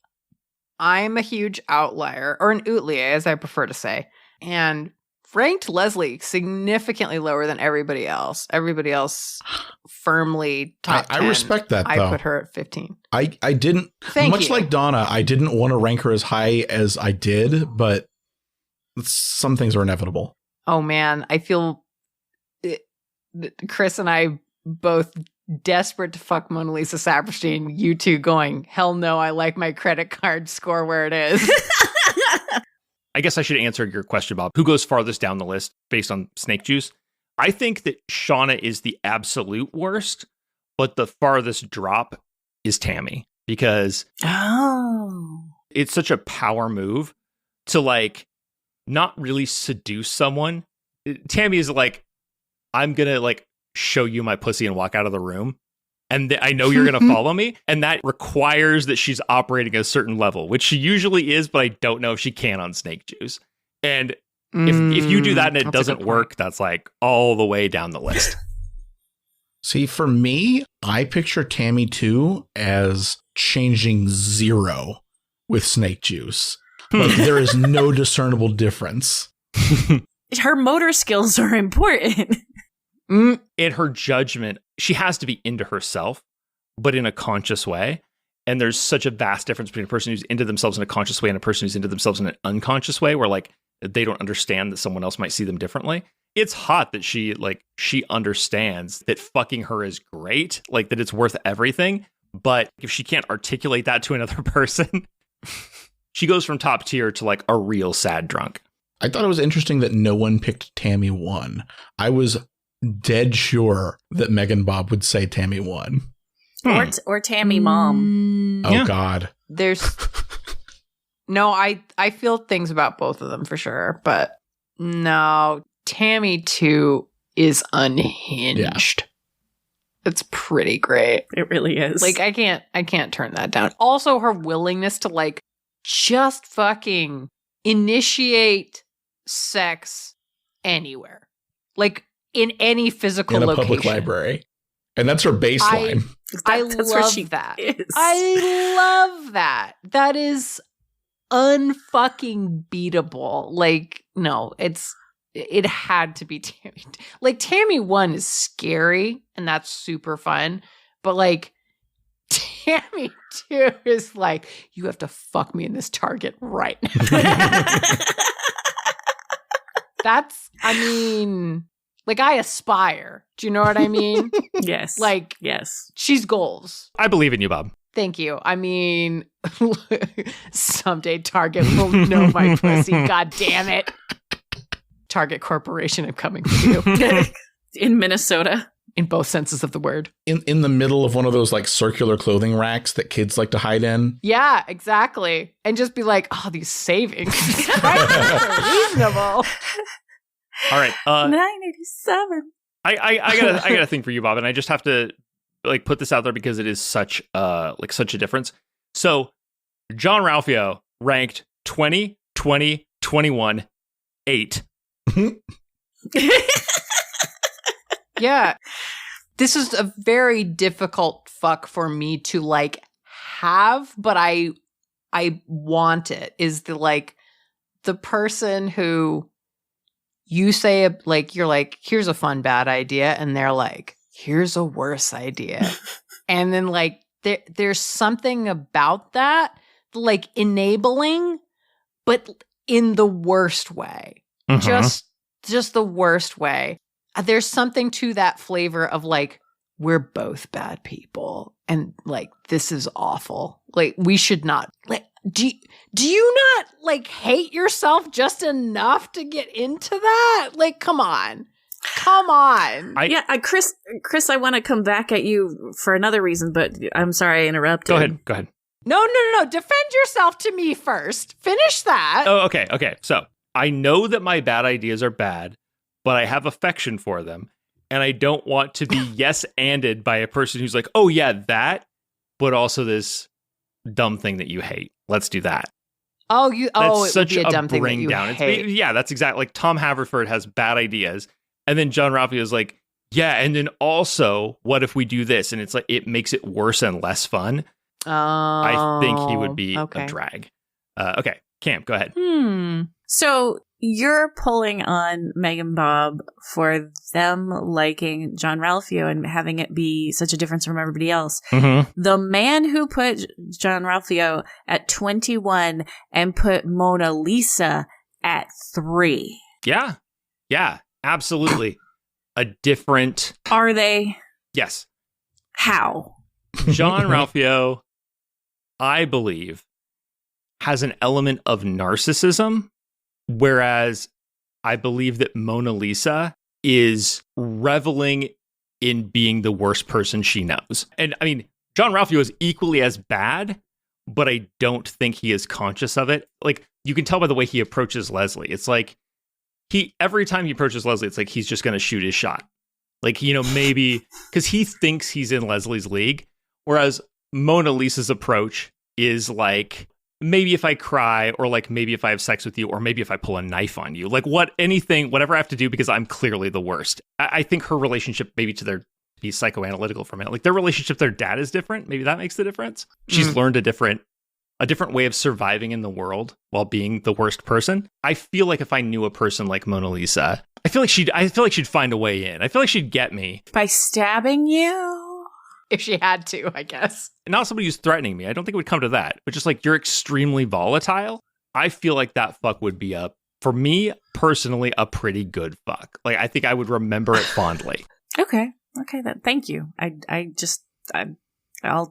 I'm a huge outlier, or an outlier as I prefer to say, and ranked Leslie significantly lower than everybody else. Everybody else firmly top 10. I respect that, though. I put her at 15. I didn't, much like Donna, I didn't want to rank her as high as I did, but some things are inevitable. Oh, man. I feel Kris and I both desperate to fuck Mona Lisa Saperstein. You two going, hell no, I like my credit card score where it is. I guess I should answer your question, Bob. Who goes farthest down the list based on snake juice? I think that Shauna is the absolute worst, but the farthest drop is Tammy because it's such a power move to like not really seduce someone. Tammy is like, I'm going to like show you my pussy and walk out of the room. And I know you're going to follow me. And that requires that she's operating at a certain level, which she usually is, but I don't know if she can on snake juice. And if you do that and it doesn't work, that's like all the way down the list. See, for me, I picture Tammy 2 as changing 0 with snake juice. Like there is no discernible difference. Her motor skills are important. In her judgment, she has to be into herself, but in a conscious way. And there's such a vast difference between a person who's into themselves in a conscious way and a person who's into themselves in an unconscious way, where like they don't understand that someone else might see them differently. It's hot that she understands that fucking her is great, like that it's worth everything. But if she can't articulate that to another person, she goes from top tier to like a real sad drunk. I thought it was interesting that no one picked Tammy 1. I was dead sure that MeganBob would say Tammy 1. Or Tammy Mom. Oh, yeah. God. There's no, I feel things about both of them for sure, but no, Tammy 2 is unhinged. Yeah. It's pretty great. It really is. Like I can't turn that down. Also, her willingness to like just fucking initiate sex anywhere, like in any physical location. In a public library. And that's her baseline. That's where she love that. is. I love that. That is unfucking beatable. Like, no, it had to be Tammy. Like, Tammy 1 is scary, and that's super fun. But, like, Tammy 2 is like, you have to fuck me in this Target right now. That's, I mean, like, I aspire. Do you know what I mean? Yes. Like, yes. She's goals. I believe in you, Bob. Thank you. I mean, someday Target will know my pussy. God damn it. Target Corporation, I'm coming for you. In Minnesota. In both senses of the word. In the middle of one of those like circular clothing racks that kids like to hide in. Yeah, exactly. And just be like, oh, these savings. Right? Reasonable. All right. $9.87. I got a thing for you, Bob, and I just have to like put this out there because it is such a difference. So John Ralphio ranked 20, 20, 21, 8. Yeah. This is a very difficult fuck for me to like have, but I want it. Is the person who you say, like, you're like, here's a fun bad idea, and they're like, here's a worse idea. And then like there's something about that, like, enabling, but in the worst way. Just the worst way. There's something to that flavor of like, we're both bad people, and like, this is awful. Like, we should not, like, do you not like hate yourself just enough to get into that? Like, come on. Kris, I want to come back at you for another reason, but I'm sorry I interrupted. Go ahead. No. Defend yourself to me first. Finish that. Oh, okay. So I know that my bad ideas are bad, but I have affection for them, and I don't want to be yes-anded by a person who's like, oh yeah, that, but also this dumb thing that you hate. Let's do that. It would be a dumb thing that you down. hate. Yeah, that's exactly, like, Tom Haverford has bad ideas, and then John Ralphio is like, yeah, and then also, what if we do this? And it's like, it makes it worse and less fun. I think he would be a drag. Okay, Cam, go ahead. So you're pulling on MeganBob for them liking John Ralphio and having it be such a difference from everybody else. Mm-hmm. The man who put John Ralphio at 21 and put Mona Lisa at 3. Yeah, absolutely. A different... Are they? Yes. How? John Ralphio, I believe, has an element of narcissism, whereas I believe that Mona Lisa is reveling in being the worst person she knows. And I mean, John Ralphio is equally as bad, but I don't think he is conscious of it. Like, you can tell by the way he approaches Leslie. It's like, every time he approaches Leslie, it's like he's just going to shoot his shot. Like, maybe because he thinks he's in Leslie's league, whereas Mona Lisa's approach is like, maybe if I cry, or like, maybe if I have sex with you, or maybe if I pull a knife on you, like, whatever I have to do because I'm clearly the worst. I think her relationship, maybe to be psychoanalytical for a minute, like, their relationship, their dad is different. Maybe that makes the difference. She's learned a different way of surviving in the world while being the worst person. I feel like if I knew a person like Mona Lisa, I feel like she'd find a way in. I feel like she'd get me. By stabbing you? If she had to, I guess. Not somebody who's threatening me. I don't think it would come to that. But just like, you're extremely volatile. I feel like that fuck would be for me personally, a pretty good fuck. Like, I think I would remember it fondly. Okay. Thank you.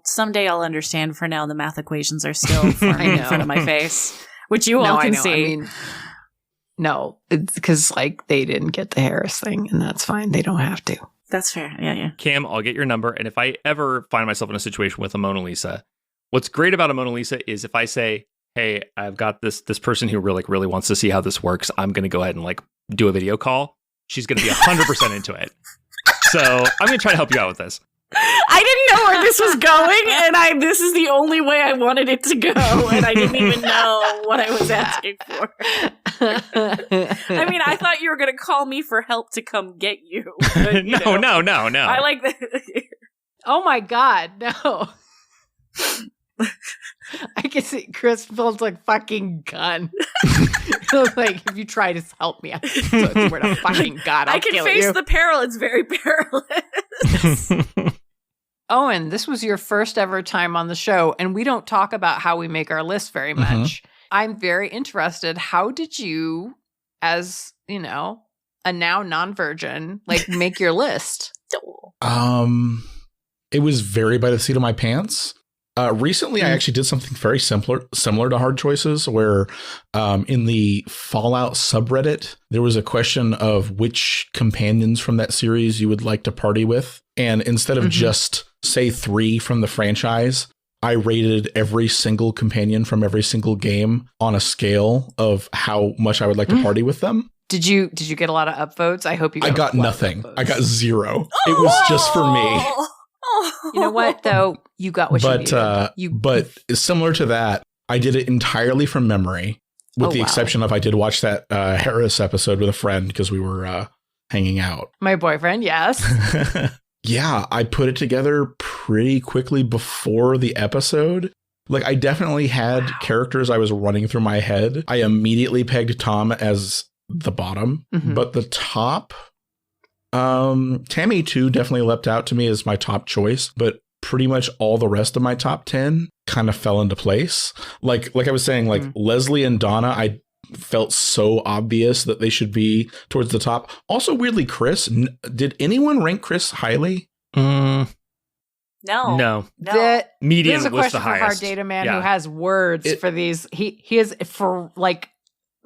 Someday I'll understand. For now, the math equations are still forming in front of my face, which you all can see. I mean, no, it's because like they didn't get the Harris thing, and that's fine. They don't have to. That's fair. Yeah. Cam, I'll get your number, and if I ever find myself in a situation with a Mona Lisa, what's great about a Mona Lisa is if I say, hey, I've got this person who really wants to see how this works, I'm going to go ahead and like do a video call. She's going to be 100% into it. So I'm going to try to help you out with this. I didn't know where this was going, and this is the only way I wanted it to go, and I didn't even know what I was asking for. I mean, I thought you were going to call me for help to come get you. But, No. I like that. Oh my God, no. I can see Kris feels like fucking gun. Like, if you try to help me, I swear to fucking God, I'll I can kill face you. the peril. It's very perilous. Owen, this was your first ever time on the show, and we don't talk about how we make our list very much. I'm very interested. How did you, as, you know, a now non-virgin, like, make your list? It was very by the seat of my pants. Recently, I actually did something very similar to Hard Choices, where in the Fallout subreddit, there was a question of which companions from that series you would like to party with. And instead of just, say, 3 from the franchise, I rated every single companion from every single game on a scale of how much I would like to party with them. Did you get a lot of upvotes? I hope you got I got nothing. I got 0. It was just for me. You know what, though? You got what you needed. But similar to that, I did it entirely from memory, with the exception of I did watch that Harris episode with a friend because we were hanging out. My boyfriend, yes. Yeah, I put it together pretty quickly before the episode. Like, I definitely had characters I was running through my head. I immediately pegged Tom as the bottom, but the top... Tammy 2 definitely leapt out to me as my top choice, but pretty much all the rest of my top 10 kind of fell into place. Like I was saying, like Leslie and Donna, I felt so obvious that they should be towards the top. Also, weirdly, Kris, did anyone rank Kris highly? No. Median was the highest. This is a question for Hard Data Man who has words for these. He is for like...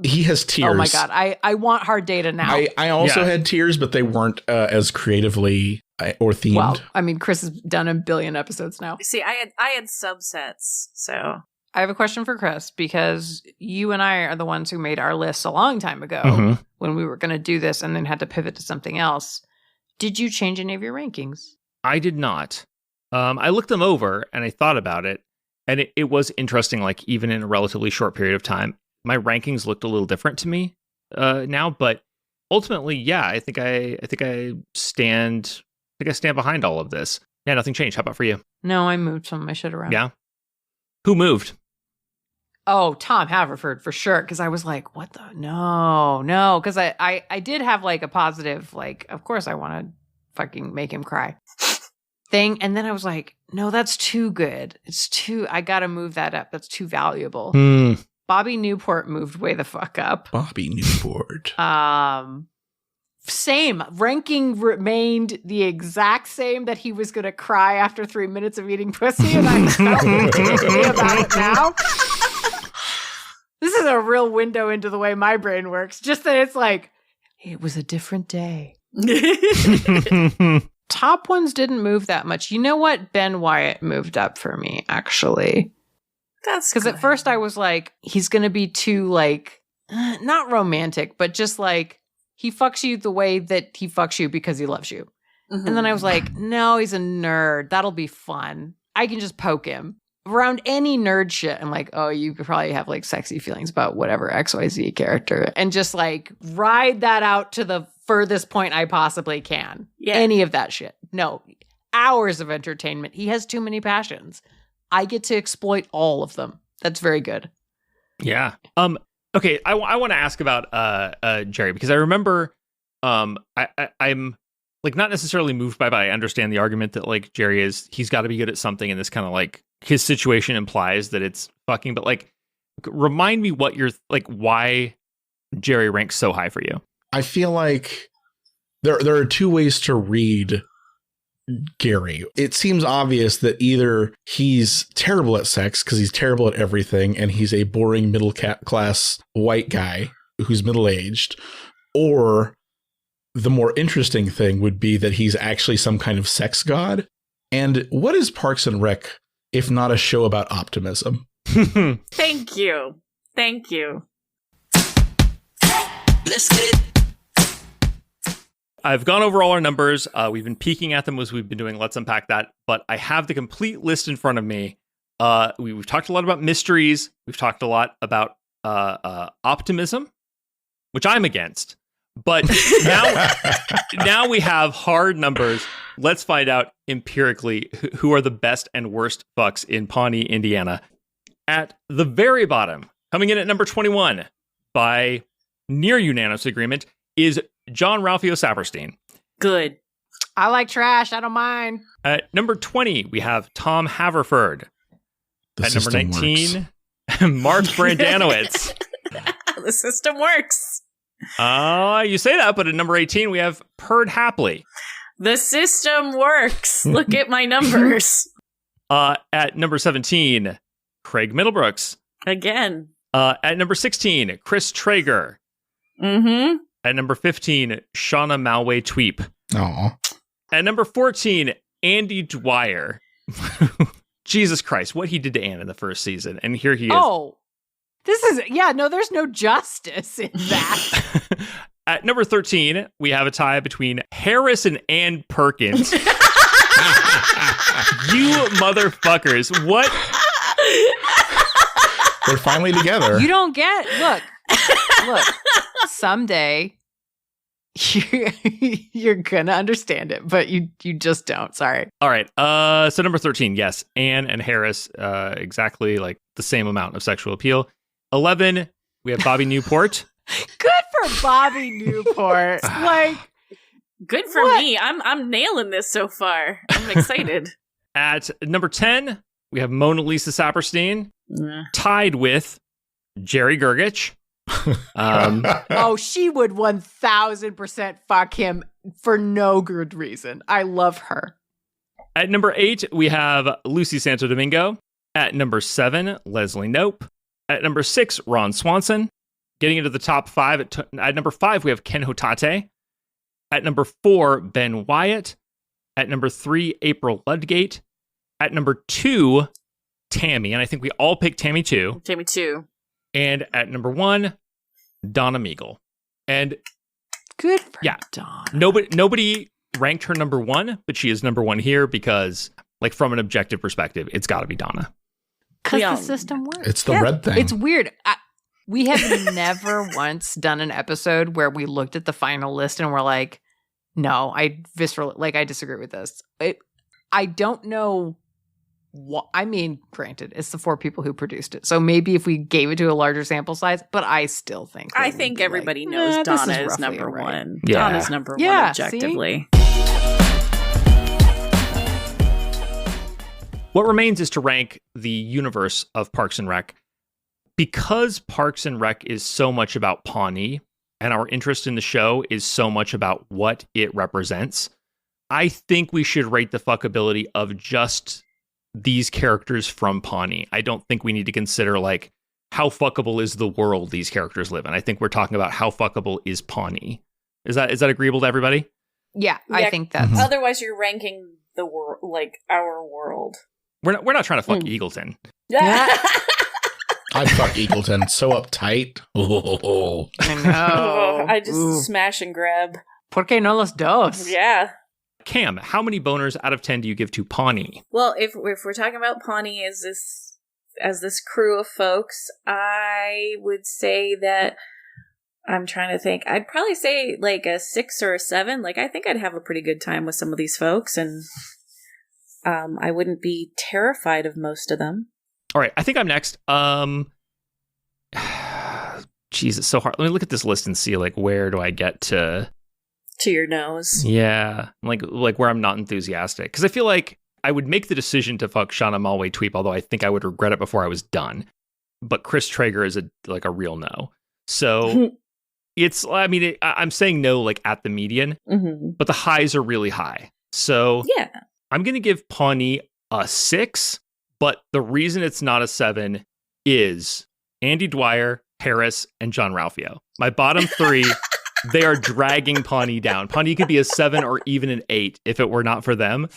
He has tears. Oh my God. I want Hard Data now. I also had tears, but they weren't as creatively or themed. Well, I mean, Kris has done a billion episodes now. See, I had subsets, so... I have a question for Kris, because you and I are the ones who made our list a long time ago when we were going to do this and then had to pivot to something else. Did you change any of your rankings? I did not. I looked them over and I thought about it, and it was interesting, like, even in a relatively short period of time. My rankings looked a little different to me now, but ultimately, yeah, I think I stand behind all of this. Yeah, nothing changed. How about for you? No, I moved some of my shit around. Yeah. Who moved? Oh, Tom Haverford for sure. Because I was like, what the? No. Because I did have like a positive, like, of course I want to fucking make him cry thing. And then I was like, no, that's too good. I got to move that up. That's too valuable. Bobby Newport moved way the fuck up. Bobby Newport. Same. Ranking remained the exact same, that he was going to cry after 3 minutes of eating pussy, and I'm so angry about it now. This is a real window into the way my brain works. Just that it's like, it was a different day. Top ones didn't move that much. You know what? Ben Wyatt moved up for me, actually. That's because at first I was like, he's going to be too, like, not romantic, but just like, he fucks you the way that he fucks you because he loves you. And then I was like, no, he's a nerd. That'll be fun. I can just poke him. Around any nerd shit, I'm like, oh, you probably have like sexy feelings about whatever XYZ character. And just like ride that out to the furthest point I possibly can. Yeah. Any of that shit. No. Hours of entertainment. He has too many passions. I get to exploit all of them. That's very good. Yeah. Okay. I want to ask about Jerry, because I remember I'm like not necessarily moved by, but I understand the argument that like Jerry he's got to be good at something, and this kind of like his situation implies that it's fucking. But like, remind me what you're like, why Jerry ranks so high for you. I feel like there are two ways to read Gary. It seems obvious that either he's terrible at sex because he's terrible at everything and he's a boring middle class white guy who's middle-aged, or the more interesting thing would be that he's actually some kind of sex god. And what is Parks and Rec if not a show about optimism? Thank you. Let's get it. I've gone over all our numbers. We've been peeking at them as we've been doing Let's Unpack That, but I have the complete list in front of me. We've talked a lot about mysteries. We've talked a lot about optimism, which I'm against. But now we have hard numbers. Let's find out empirically who are the best and worst fucks in Pawnee, Indiana. At the very bottom, coming in at number 21 by near unanimous agreement, is John Ralphio Saperstein. Good. I like trash. I don't mind. At number 20, we have Tom Haverford. At number 19, Mark Brandanowitz. The system works. You say that, but at number 18, we have Perd Hapley. The system works. Look at my numbers. At number 17, Craig Middlebrooks. Again. At number 16, Chris Traeger. Mm-hmm. At number 15, Shauna Malway Tweep. Aw. At number 14, Andy Dwyer. Jesus Christ, what he did to Anne in the first season. And here he is. Oh, there's no justice in that. At number 13, we have a tie between Harris and Ann Perkins. You motherfuckers. What? They're finally together. You don't get, look, someday you're gonna understand it, but you just don't. Sorry. All right. So number 13, yes, Anne and Harris, exactly like the same amount of sexual appeal. 11, we have Bobby Newport. Good for Bobby Newport. Good for me. I'm nailing this so far. I'm excited. At number 10, we have Mona Lisa Saperstein, tied with Jerry Gergich. She would 1000% fuck him for no good reason. I love her. At number 8, we have Lucy Santo Domingo. At number 7, Leslie Knope. At number 6, Ron Swanson. Getting into the top 5, at number 5, we have Ken Hotate. At number 4, Ben Wyatt. At number 3, April Ludgate. At number 2, Tammy. And I think we all picked Tammy too. Tammy too. And at number 1, Donna Meagle. And good for Donna. Nobody ranked her number 1, but she is number 1 here because, like, from an objective perspective, it's got to be Donna. Because the system works. It's the red thing. It's weird. We have never once done an episode where we looked at the final list and we're like, no, I disagree with this. I don't know what, I mean, granted, it's the 4 people who produced it. So maybe if we gave it to a larger sample size, but I still think. I think everybody knows Donna is number 1. Yeah. Donna's number 1 objectively. See? What remains is to rank the universe of Parks and Rec. Because Parks and Rec is so much about Pawnee, and our interest in the show is so much about what it represents, I think we should rate the fuckability of just these characters from Pawnee. I don't think we need to consider, like, how fuckable is the world these characters live in. I think we're talking about how fuckable is Pawnee. Is that agreeable to everybody? Yeah, I think that's... Otherwise, you're ranking the world, like, our world. We're not trying to fuck Eagleton. I'd fuck Eagleton. So uptight. Oh. I know. I just smash and grab. ¿Por qué no los dos? Yeah. Cam, how many boners out of 10 do you give to Pawnee? Well, if we're talking about Pawnee as this crew of folks, I would say that, I'm trying to think, I'd probably say like a 6 or a 7. Like, I think I'd have a pretty good time with some of these folks, and I wouldn't be terrified of most of them. All right, I think I'm next. Jeez, it's so hard. Let me look at this list and see, like, where do I get to your nose? Yeah, like where I'm not enthusiastic, because I feel like I would make the decision to fuck Shauna Malway Tweep, although I think I would regret it before I was done. But Chris Traeger is a real no. So it's, I mean, I'm saying no, like, at the median, but the highs are really high. So yeah, I'm gonna give Pawnee a 6. But the reason it's not a 7 is Andy Dwyer, Harris, and John Ralphio. My bottom 3, they are dragging Pawnee down. Pawnee could be a 7 or even an 8 if it were not for them.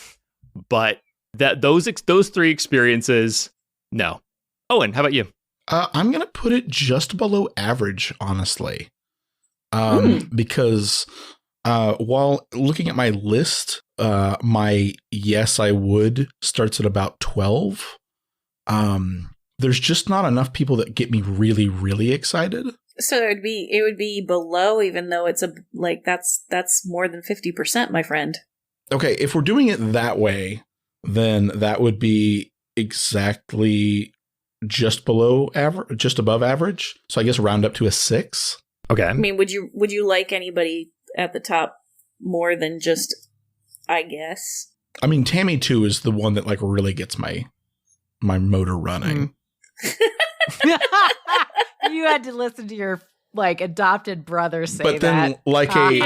But those 3 experiences, no. Owen, how about you? I'm going to put it just below average, honestly. Because while looking at my list, my yes, I would starts at about 12. There's just not enough people that get me really, really excited. So it would be below, even though it's that's more than 50%, my friend. Okay, if we're doing it that way, then that would be exactly just below average, just above average. So I guess round up to a 6. Okay. I mean, would you like anybody at the top more than just, I guess? I mean, Tammy 2 is the one that like really gets my motor running. You had to listen to your like adopted brother say but then, that. like the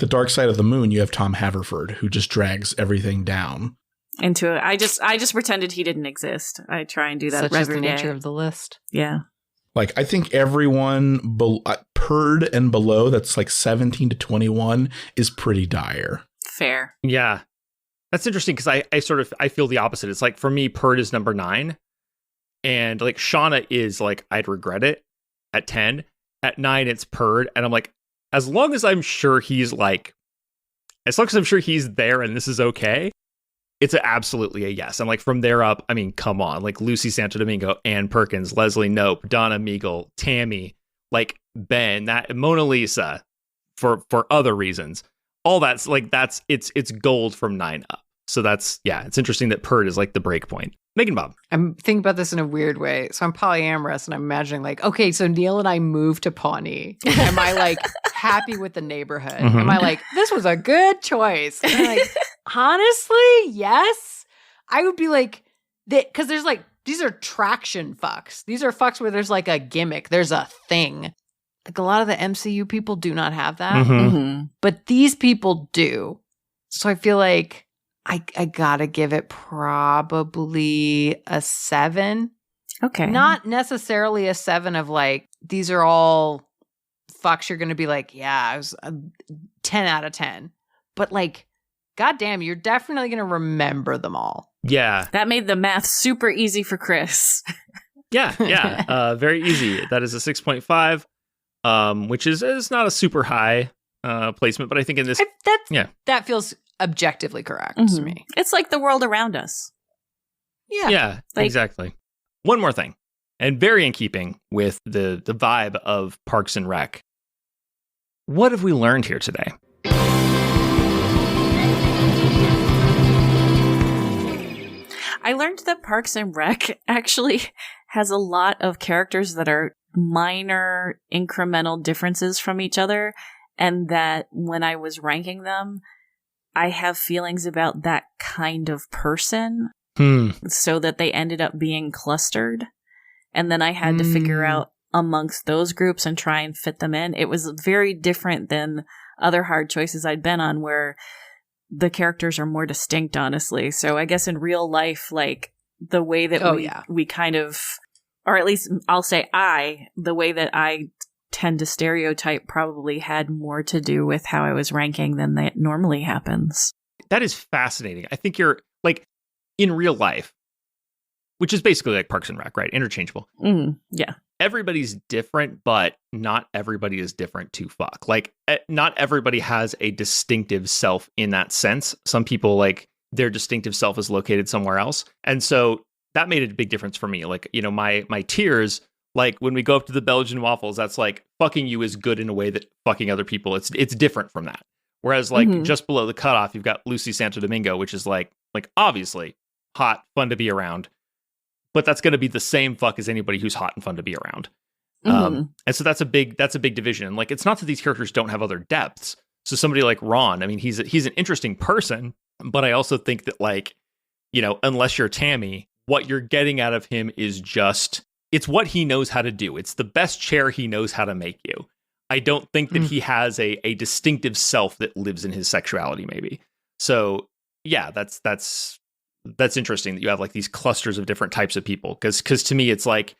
Dark Side of the Moon, you have Tom Haverford who just drags everything down. Into it. I just pretended he didn't exist. I try and do that Such is every the day. nature of the list. Yeah. Like, I think everyone purred and below, that's like 17 to 21, is pretty dire. Fair. Yeah. That's interesting because I feel the opposite. It's like, for me, Purd is number 9. And like Shauna is like, I'd regret it at 10. At 9, it's Purd. And I'm like, as long as I'm sure he's there and this is okay, it's absolutely a yes. And like from there up, I mean, come on, like Lucy Santo Domingo, Ann Perkins, Leslie Knope, Donna Meagle, Tammy, like Ben, that Mona Lisa, for other reasons. All that's like, it's gold from 9 up. So that's, yeah, it's interesting that Purd is like the break point. MeganBob. I'm thinking about this in a weird way. So I'm polyamorous and I'm imagining like, okay, so Neil and I moved to Pawnee. Am I like happy with the neighborhood? Mm-hmm. Am I like, this was a good choice? And I'm like, honestly, yes. I would be like, because there's like, these are traction fucks. These are fucks where there's like a gimmick. There's a thing. Like a lot of the MCU people do not have that. Mm-hmm. Mm-hmm. But these people do. So I feel like I gotta give it probably a 7. Okay. Not necessarily a 7 of like, these are all fucks you're gonna be like, yeah, I was a 10 out of 10. But like, goddamn, you're definitely gonna remember them all. Yeah. That made the math super easy for Kris. Yeah. Very easy. That is a 6.5, which is not a super high placement, but I think in this, that feels objectively correct to me. It's like the world around us. Yeah, Like- exactly. One more thing, and very in keeping with the vibe of Parks and Rec. What have we learned here today? I learned that Parks and Rec actually has a lot of characters that are minor incremental differences from each other, and that when I was ranking them, I have feelings about that kind of person, so that they ended up being clustered. And then I had to figure out amongst those groups and try and fit them in. It was very different than other hard choices I'd been on, where the characters are more distinct, honestly. So I guess in real life, like the way that we kind of, or at least I'll say the way that I tend to stereotype probably had more to do with how I was ranking than that normally happens. That is fascinating. I think you're like in real life, which is basically like Parks and Rec, right? Interchangeable. Yeah. Everybody's different, but not everybody is different to fuck. Like, not everybody has a distinctive self in that sense. Some people, like, their distinctive self is located somewhere else. And so that made a big difference for me. Like, you know, my tiers, like when we go up to the Belgian waffles, that's like fucking you is good in a way that fucking other people, it's different from that. Whereas like just below the cutoff, you've got Lucy Santo Domingo, which is like obviously hot, fun to be around. But that's going to be the same fuck as anybody who's hot and fun to be around. And so that's a big division. And like, it's not that these characters don't have other depths. So somebody like Ron, I mean, he's an interesting person, but I also think that, like, you know, unless you're Tammy, what you're getting out of him is just, it's what he knows how to do. It's the best chair he knows how to make you. I don't think that he has a distinctive self that lives in his sexuality, maybe. So yeah, that's interesting that you have like these clusters of different types of people. Because to me, it's like,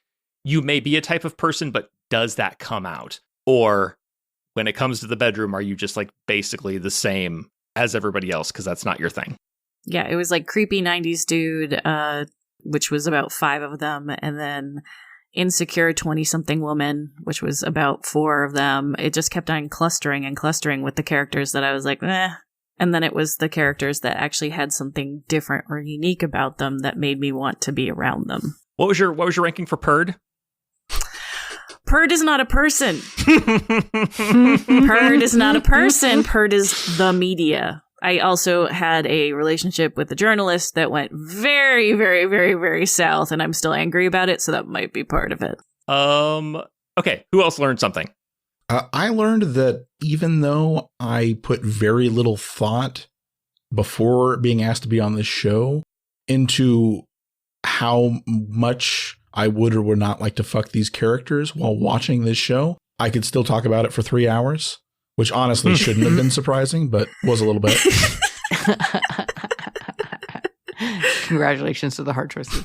you may be a type of person, but does that come out? Or when it comes to the bedroom, are you just like basically the same as everybody else? Because that's not your thing. Yeah, it was like creepy 90s dude, which was about 5 of them. And then insecure 20-something woman, which was about 4 of them. It just kept on clustering with the characters that I was like, eh. And then it was the characters that actually had something different or unique about them that made me want to be around them. What was your ranking for Purd? Purd is not a person. Purd is not a person. Purd is the media. I also had a relationship with a journalist that went very, very, very, very south, and I'm still angry about it, so that might be part of it. Okay, who else learned something? I learned that even though I put very little thought before being asked to be on this show into how much I would or would not like to fuck these characters while watching this show, I could still talk about it for 3 hours, which honestly shouldn't have been surprising, but was a little bit. Congratulations to the hard choices.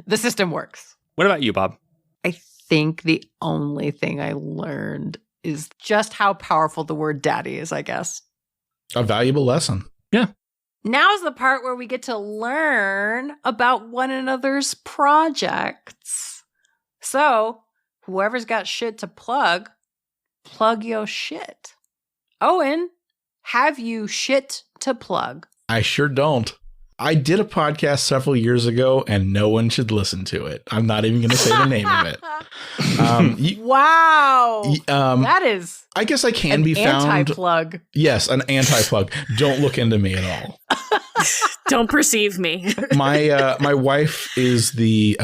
The system works. What about you, Bob? I think the only thing I learned is just how powerful the word daddy is, I guess. A valuable lesson. Yeah. Now's the part where we get to learn about one another's projects. So, whoever's got shit to plug your shit. Owen, have you shit to plug? I sure don't. I did a podcast several years ago, and no one should listen to it. I'm not even going to say the name of it. Wow. That is I guess I can be found. Anti-plug. Yes, an anti-plug. Don't look into me at all. Don't perceive me. My wife is the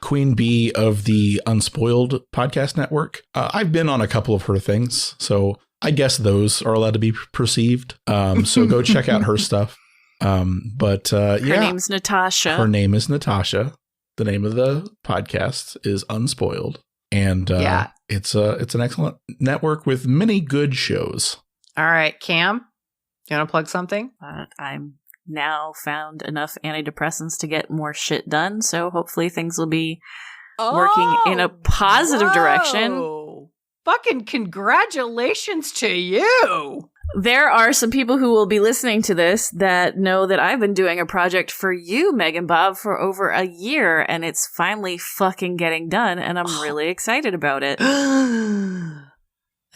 queen bee of the Unspoiled podcast network. I've been on a couple of her things, so I guess those are allowed to be perceived. So go check out her stuff. Her name's Natasha. Her name is Natasha. The name of the podcast is Unspoiled, and it's an excellent network with many good shows. All right, Cam, you want to plug something? I'm now found enough antidepressants to get more shit done, so hopefully things will be working in a positive direction. Fucking congratulations to you. There are some people who will be listening to this that know that I've been doing a project for you, MeganBob, for over a year, and it's finally fucking getting done, and I'm really excited about it. I'm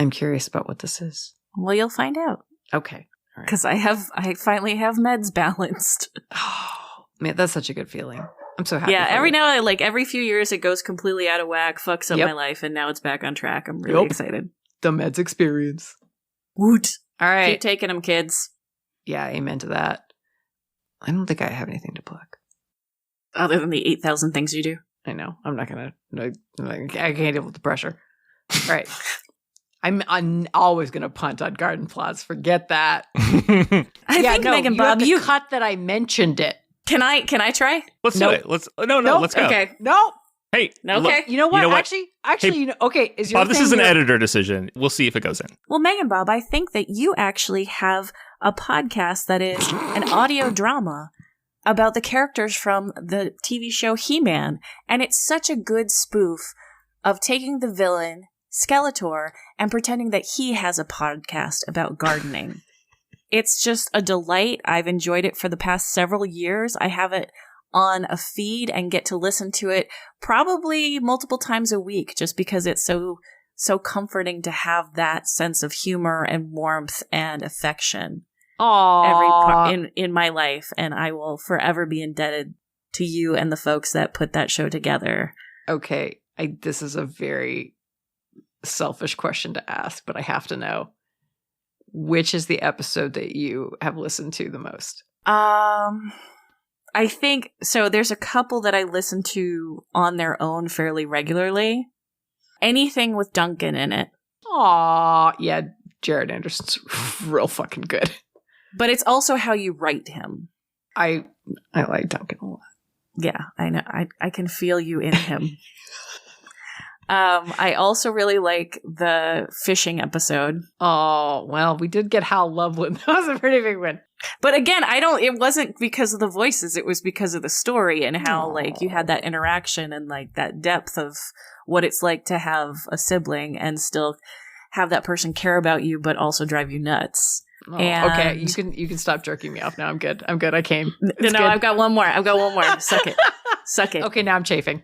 curious about what this is. Well, you'll find out. Okay. Because I finally have meds balanced. Oh, man, that's such a good feeling. I'm so happy. Yeah, every few years it goes completely out of whack, fucks up my life, and now it's back on track. I'm really excited. The meds experience. Woot. All right. Keep taking them, kids. Yeah, amen to that. I don't think I have anything to plug. Other than the 8,000 things you do. I know. I'm not going to. I can't deal with the pressure. All right. I'm always going to punt on garden plots. Forget that. I think, MeganBob, you cut that I mentioned it. Can I try? Let's do it. Let's go. Okay. No. Hey, okay. You know what? Actually, hey, okay. Is your Bob, this is an editor decision. We'll see if it goes in. Well, MeganBob, I think that you actually have a podcast that is an audio drama about the characters from the TV show He-Man, and it's such a good spoof of taking the villain Skeletor and pretending that he has a podcast about gardening. It's just a delight. I've enjoyed it for the past several years. I have it on a feed and get to listen to it probably multiple times a week just because it's so comforting to have that sense of humor and warmth and affection every part in my life, and I will forever be indebted to you and the folks that put that show together. Okay, this is a very selfish question to ask, but I have to know, which is the episode that you have listened to the most? I think so. There's a couple that I listen to on their own fairly regularly. Anything with Duncan in it. Aw, yeah, Jared Anderson's real fucking good. But it's also how you write him. I like Duncan a lot. Yeah, I know. I can feel you in him. I also really like the fishing episode. Oh, well, we did get Hal Loveland. That was a pretty big one. But again, it wasn't because of the voices. It was because of the story and how, like, you had that interaction and, like, that depth of what it's like to have a sibling and still have that person care about you, but also drive you nuts. Oh, okay, you can stop jerking me off now. I'm good. I came. No, I've got one more. Suck it. Okay, now I'm chafing.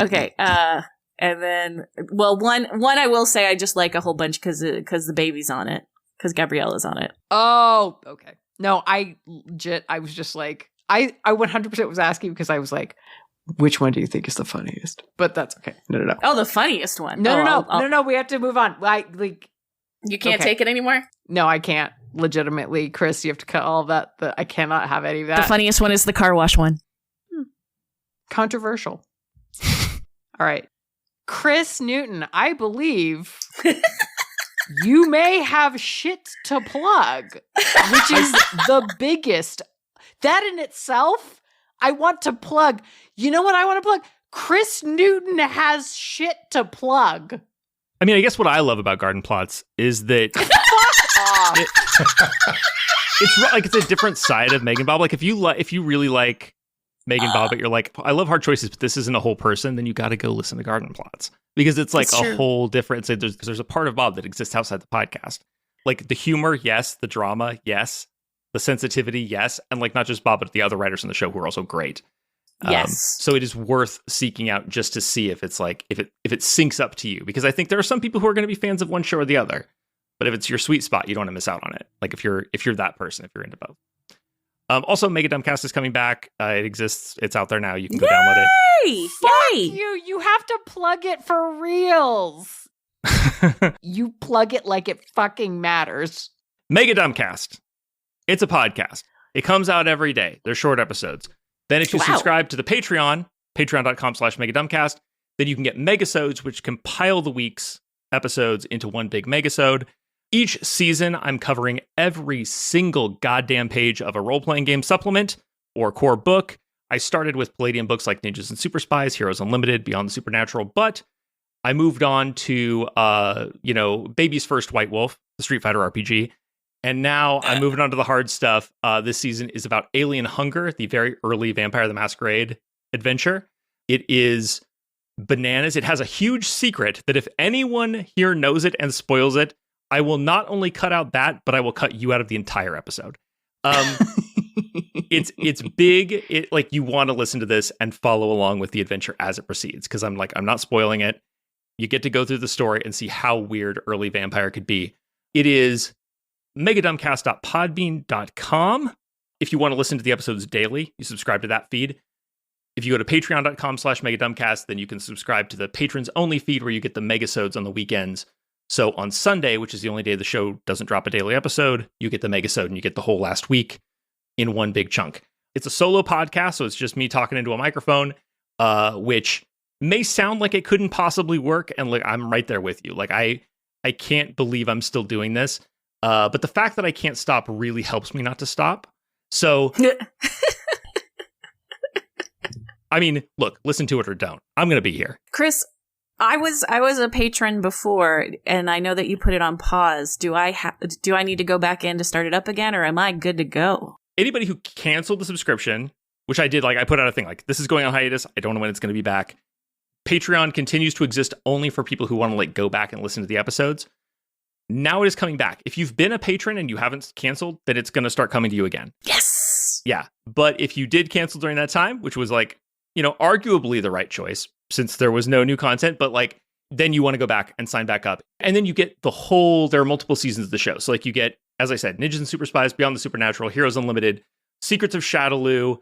Okay, and then, well, one I will say I just like a whole bunch because the baby's on it, because Gabriella's on it. Oh, okay. No, I was just like, I 100% was asking because I was like, which one do you think is the funniest? But that's okay. No. Oh, the funniest one. No. We have to move on. You can't take it anymore? No, I can't. Legitimately, Kris, you have to cut all of that. I cannot have any of that. The funniest one is the car wash one. Controversial. All right. Kris Newton, I believe you may have shit to plug, which is the biggest. That in itself, I want to plug. You know what I want to plug? Kris Newton has shit to plug. I mean, I guess what I love about garden plots is that it's a different side of MeganBob. Like if you really like MeganBob, but you're like, I love hard choices, but this isn't a whole person, then you got to go listen to garden plots because it's like a whole different. There's a part of Bob that exists outside the podcast, like the humor, yes, the drama, yes, the sensitivity, yes, and like not just Bob, but the other writers on the show who are also great. Yes. So it is worth seeking out just to see if it's like if it syncs up to you, because I think there are some people who are going to be fans of one show or the other, but if it's your sweet spot, you don't want to miss out on it. Like if you're that person, if you're into both. Also, MegaDumbcast is coming back. It exists. It's out there now. You can go download it. Fuck you! You have to plug it for reals. You plug it like it fucking matters. MegaDumbcast. It's a podcast. It comes out every day. They're short episodes. Then if you subscribe to the Patreon, patreon.com/MegaDumbcast, then you can get megasodes, which compile the week's episodes into one big megasode. Each season, I'm covering every single goddamn page of a role-playing game supplement or core book. I started with Palladium books like Ninjas and Super Spies, Heroes Unlimited, Beyond the Supernatural, but I moved on to, Baby's First White Wolf, the Street Fighter RPG, and now I'm moving on to the hard stuff. This season is about Alien Hunger, the very early Vampire the Masquerade adventure. It is bananas. It has a huge secret that if anyone here knows it and spoils it, I will not only cut out that, but I will cut you out of the entire episode. It's big. It like you want to listen to this and follow along with the adventure as it proceeds, because I'm not spoiling it. You get to go through the story and see how weird early Vampire could be. It is megadumbcast.podbean.com. If you want to listen to the episodes daily, you subscribe to that feed. If you go to patreon.com/megadumbcast, then you can subscribe to the patrons only feed where you get the megasodes on the weekends. So on Sunday, which is the only day the show doesn't drop a daily episode, you get the megasode and you get the whole last week in one big chunk. It's a solo podcast, so it's just me talking into a microphone, which may sound like it couldn't possibly work. And like I'm right there with you. Like I can't believe I'm still doing this. But the fact that I can't stop really helps me not to stop. So, I mean, look, listen to it or don't. I'm going to be here. Kris, I was a patron before, and I know that you put it on pause. Do I need to go back in to start it up again, or am I good to go? Anybody who canceled the subscription, which I did, like I put out a thing like, this is going on hiatus. I don't know when it's going to be back. Patreon continues to exist only for people who want to like go back and listen to the episodes. Now it is coming back. If you've been a patron and you haven't canceled, then it's going to start coming to you again. Yes. Yeah. But if you did cancel during that time, which was like, arguably the right choice since there was no new content, but like, then you want to go back and sign back up. And then you get there are multiple seasons of the show. So like you get, as I said, Ninjas and Super Spies, Beyond the Supernatural, Heroes Unlimited, Secrets of Shadowloo,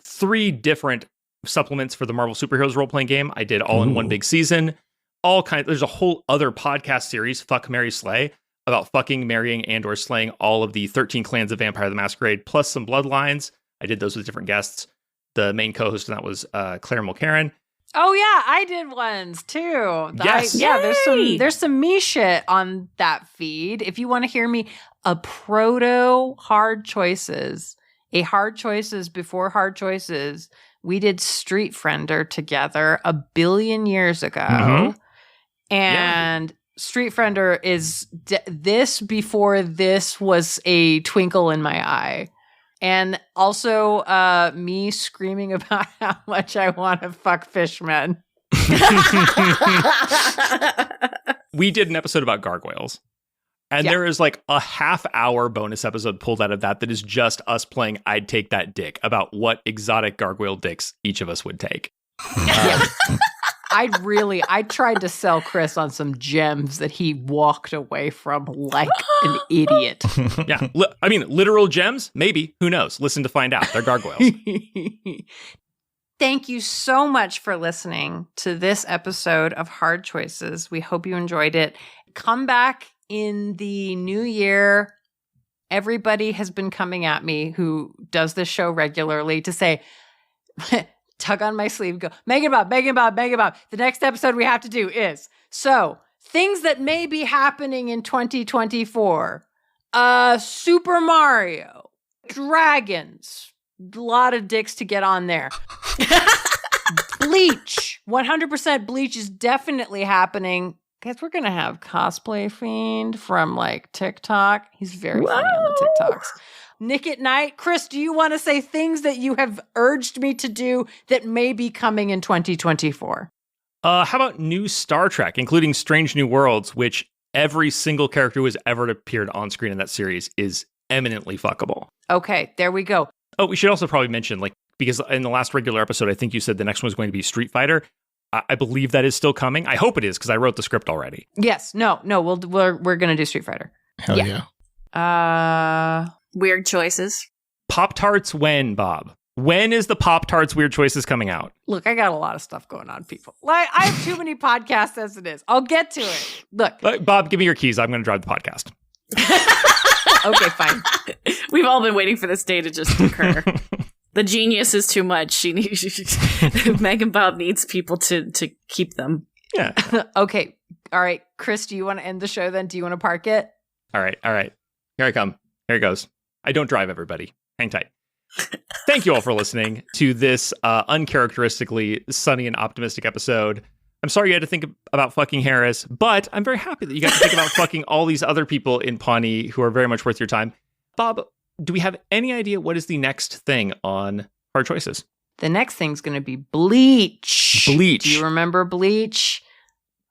3 different supplements for the Marvel Superheroes role-playing game. I did all in one big season. There's a whole other podcast series, Fuck, Marry, Slay, about fucking, marrying, and or slaying all of the 13 clans of Vampire the Masquerade, plus some bloodlines. I did those with different guests. The main co-host of that was Claire Mulcairn. Oh yeah, I did ones too. Yes. There's some me shit on that feed. If you want to hear me, a proto hard choices, a hard choices before hard choices. We did Street Friender together 1 billion years ago. Mm-hmm. And Street Friender is this before this was a twinkle in my eye. And also me screaming about how much I want to fuck fishmen. We did an episode about gargoyles. And there is like a half-hour bonus episode pulled out of that is just us playing I'd Take That Dick about what exotic gargoyle dicks each of us would take. I tried to sell Kris on some gems that he walked away from like an idiot. Yeah. Literal gems? Maybe. Who knows? Listen to find out. They're gargoyles. Thank you so much for listening to this episode of Hard Choices. We hope you enjoyed it. Come back in the new year. Everybody has been coming at me who does this show regularly to say, tug on my sleeve, go, MeganBob. The next episode we have to do is, so things that may be happening in 2024. Super Mario, dragons, a lot of dicks to get on there. Bleach, 100% Bleach is definitely happening. Guys, we're going to have Cosplay Fiend from like TikTok. He's very funny on the TikToks. Nick at Night. Kris, do you want to say things that you have urged me to do that may be coming in 2024? How about new Star Trek, including Strange New Worlds, which every single character who has ever appeared on screen in that series is eminently fuckable. Okay, there we go. Oh, we should also probably mention, like, because in the last regular episode, I think you said the next one was going to be Street Fighter. I believe that is still coming. I hope it is, because I wrote the script already. Yes. No, we're going to do Street Fighter. Hell yeah. Weird choices. Pop-Tarts when, Bob? When is the Pop-Tarts Weird Choices coming out? Look, I got a lot of stuff going on, people. Like, I have too many podcasts as it is. I'll get to it. Look. Bob, give me your keys. I'm going to drive the podcast. Okay, fine. We've all been waiting for this day to just occur. The genius is too much. MeganBob needs people to keep them. Yeah. Okay. All right. Kris, do you want to end the show then? Do you want to park it? All right. Here I come. Here it goes. I don't drive, everybody. Hang tight. Thank you all for listening to this uncharacteristically sunny and optimistic episode. I'm sorry you had to think about fucking Harris, but I'm very happy that you got to think about fucking all these other people in Pawnee who are very much worth your time. Bob, do we have any idea what is the next thing on Hard Choices? The next thing's going to be Bleach. Bleach. Do you remember Bleach?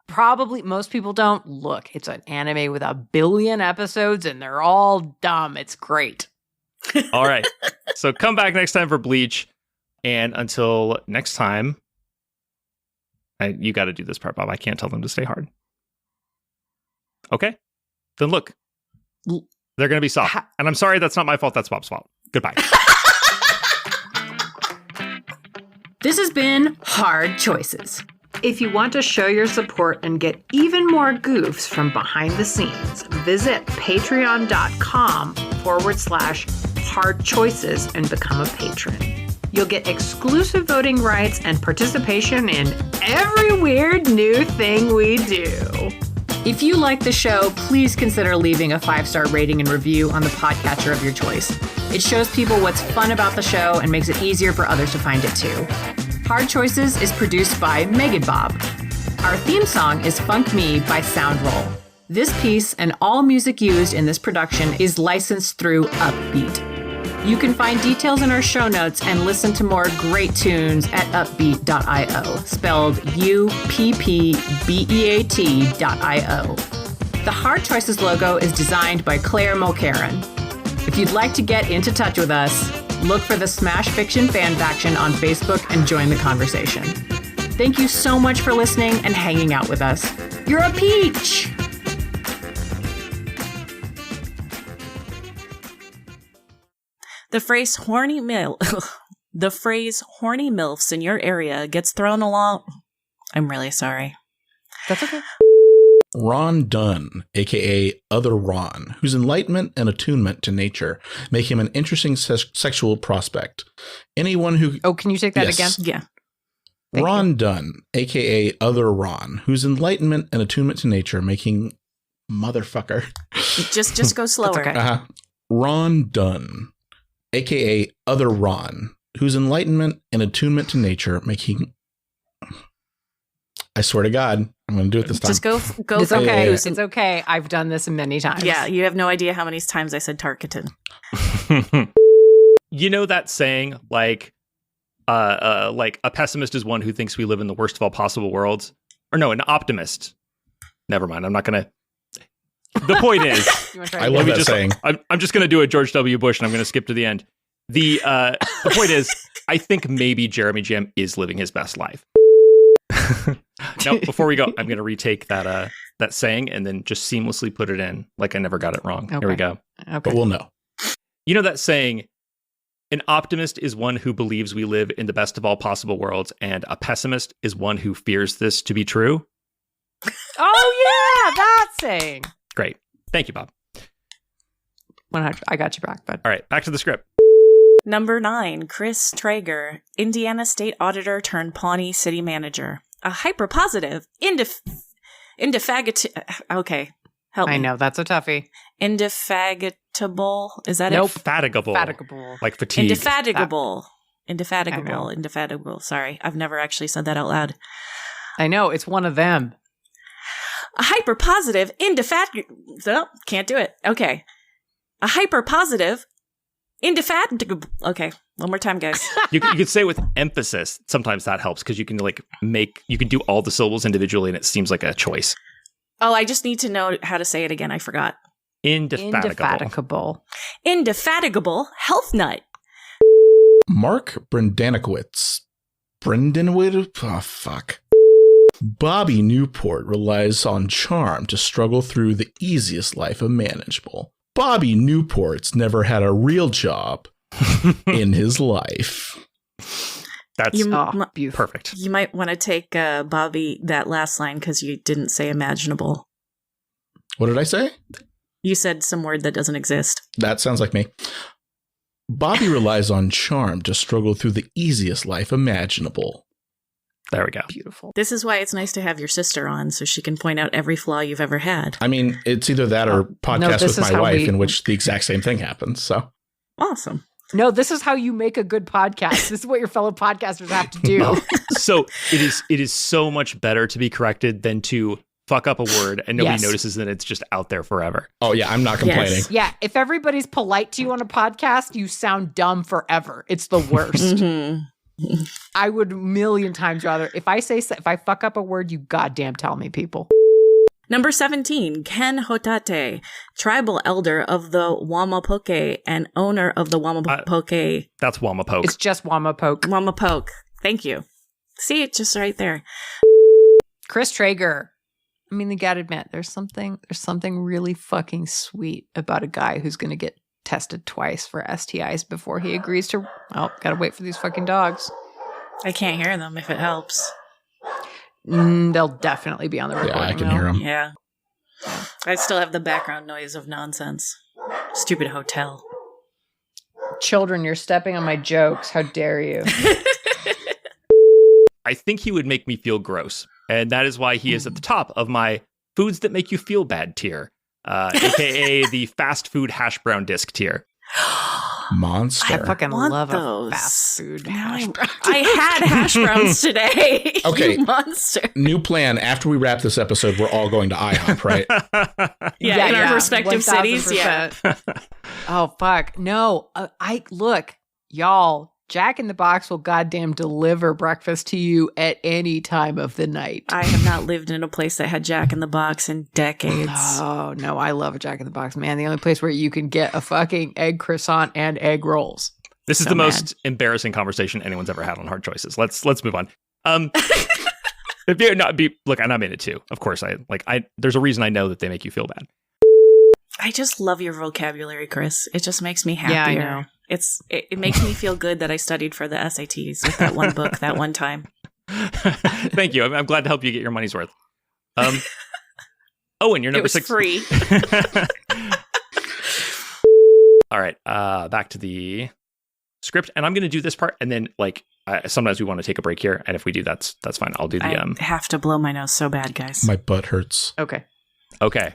Probably most people don't. Look, it's an anime with 1 billion episodes and they're all dumb. It's great. All right. So come back next time for Bleach. And until next time, you got to do this part, Bob. I can't tell them to stay hard. Okay. Then look. They're going to be soft. And I'm sorry, that's not my fault. That's Bob's fault. Goodbye. This has been Hard Choices. If you want to show your support and get even more goofs from behind the scenes, visit patreon.com/hard choices and become a patron. You'll get exclusive voting rights and participation in every weird new thing we do. If you like the show, please consider leaving a 5-star rating and review on the podcatcher of your choice. It shows people what's fun about the show and makes it easier for others to find it too. Hard Choices is produced by MeganBob. Our theme song is Funk Me by Soundroll. This piece and all music used in this production is licensed through Upbeat. You can find details in our show notes and listen to more great tunes at upbeat.io, spelled UPPBEAT.io. The Hard Choices logo is designed by Claire Mulcairn. If you'd like to get into touch with us, look for the Smash Fiction Fan Faction on Facebook and join the conversation. Thank you so much for listening and hanging out with us. You're a peach! The phrase horny MILFs in your area gets thrown along. I'm really sorry. That's okay. Ron Dunn, a.k.a. Other Ron, whose enlightenment and attunement to nature make him an interesting sexual prospect. Anyone who... Oh, can you take that again? Yeah. Ron Dunn, a.k.a. Other Ron, whose enlightenment and attunement to nature making... Motherfucker. Just go slower. Okay. Ron Dunn, a.k.a. Other Ron, whose enlightenment and attunement to nature making... I swear to God, I'm going to do it this time. Just go. It's okay. It's okay. I've done this many times. Yeah, you have no idea how many times I said Tarkatan. You know that saying, like a pessimist is one who thinks we live in the worst of all possible worlds? Or no, an optimist. Never mind. I'm not going to... The point is... I love that saying. I'm just going to do a George W. Bush and I'm going to skip to the end. The point is, I think maybe Jeremy Jim is living his best life. No, before we go, I'm going to retake that saying and then just seamlessly put it in like I never got it wrong. Okay. Here we go. Okay. But we'll know. You know that saying, an optimist is one who believes we live in the best of all possible worlds, and a pessimist is one who fears this to be true? Oh, yeah, that saying. Great. Thank you, Bob. 100. I got you back, bud. All right, back to the script. Number 9, Kris Traeger, Indiana State Auditor turned Pawnee City Manager. A hyper-positive, okay, help me. I know, that's a toughie. Indefatigable, is that Nope. it? Fatigable. Like fatigue. Indefatigable. Sorry, I've never actually said that out loud. I know, it's one of them. A hyper-positive, can't do it. Okay. A hyper-positive, indefatigable. Okay, one more time, guys. You could say it with emphasis. Sometimes that helps because you can you can do all the syllables individually and it seems like a choice. Oh, I just need to know how to say it again. I forgot. Indefatigable. Indefatigable health nut. Mark Brendanowitz. Oh, fuck. Bobby Newport relies on charm to struggle through the easiest life imaginable. Bobby Newport's never had a real job in his life. That's beautiful. perfect. You might want to take Bobby that last line because you didn't say imaginable. What did I say? You said some word that doesn't exist. That sounds like me. Bobby relies on charm to struggle through the easiest life imaginable. There we go. Beautiful. This is why it's nice to have your sister on so she can point out every flaw you've ever had. I mean, it's either that or podcast this with is my how wife in which the exact same thing happens. So Awesome. No, this is how you make a good podcast. This is what your fellow podcasters have to do. So it is so much better to be corrected than to fuck up a word and nobody notices that it's just out there forever. Oh yeah, I'm not complaining. Yes. Yeah, if everybody's polite to you on a podcast, you sound dumb forever. It's the worst. Mm-hmm. I would a million times rather, if I fuck up a word, you goddamn tell me, people. Number 17, Ken Hotate, tribal elder of the Wamapoke and owner of the Wamapoke. That's Wamapoke. It's just Wamapoke. Wamapoke. Thank you. See, it's just right there. Kris Traeger. I mean, they gotta admit, there's something really fucking sweet about a guy who's gonna get tested twice for STIs before he agrees to. Oh, gotta wait for these fucking dogs. I can't hear them if it helps. They'll definitely be on the recording. Yeah, I can hear them. Yeah. I still have the background noise of nonsense. Stupid hotel. Children, you're stepping on my jokes. How dare you? I think he would make me feel gross. And that is why he is at the top of my foods that make you feel bad tier, aka the fast food hash brown disc tier. Monster. I fucking love those. a fast food hash brown. I had hash browns today. Okay. You monster. New plan. After we wrap this episode, we're all going to IHOP, right? Yeah, in our respective 1000%. cities. Yeah. Oh, fuck. No. Look, y'all, Jack in the Box will goddamn deliver breakfast to you at any time of the night. I have not lived in a place that had Jack in the Box in decades. Oh, no, I love a Jack in the Box, man. The only place where you can get a fucking egg croissant and egg rolls. This is So the most embarrassing conversation anyone's ever had on Hard Choices. Let's move on. If you're not look, I'm in it too. Of course, there's a reason I know that they make you feel bad. I just love your vocabulary, Chris. It just makes me happier. Yeah, I know. It makes me feel good that I studied for the SATs with that one book that one time. Thank you. I'm glad to help you get your money's worth. Owen, you're number It was 6. free. All right, back to the script, and I'm going to do this part, and then sometimes we want to take a break here, and if we do, that's fine. I'll do the I have to blow my nose so bad, guys. My butt hurts. Okay. Okay.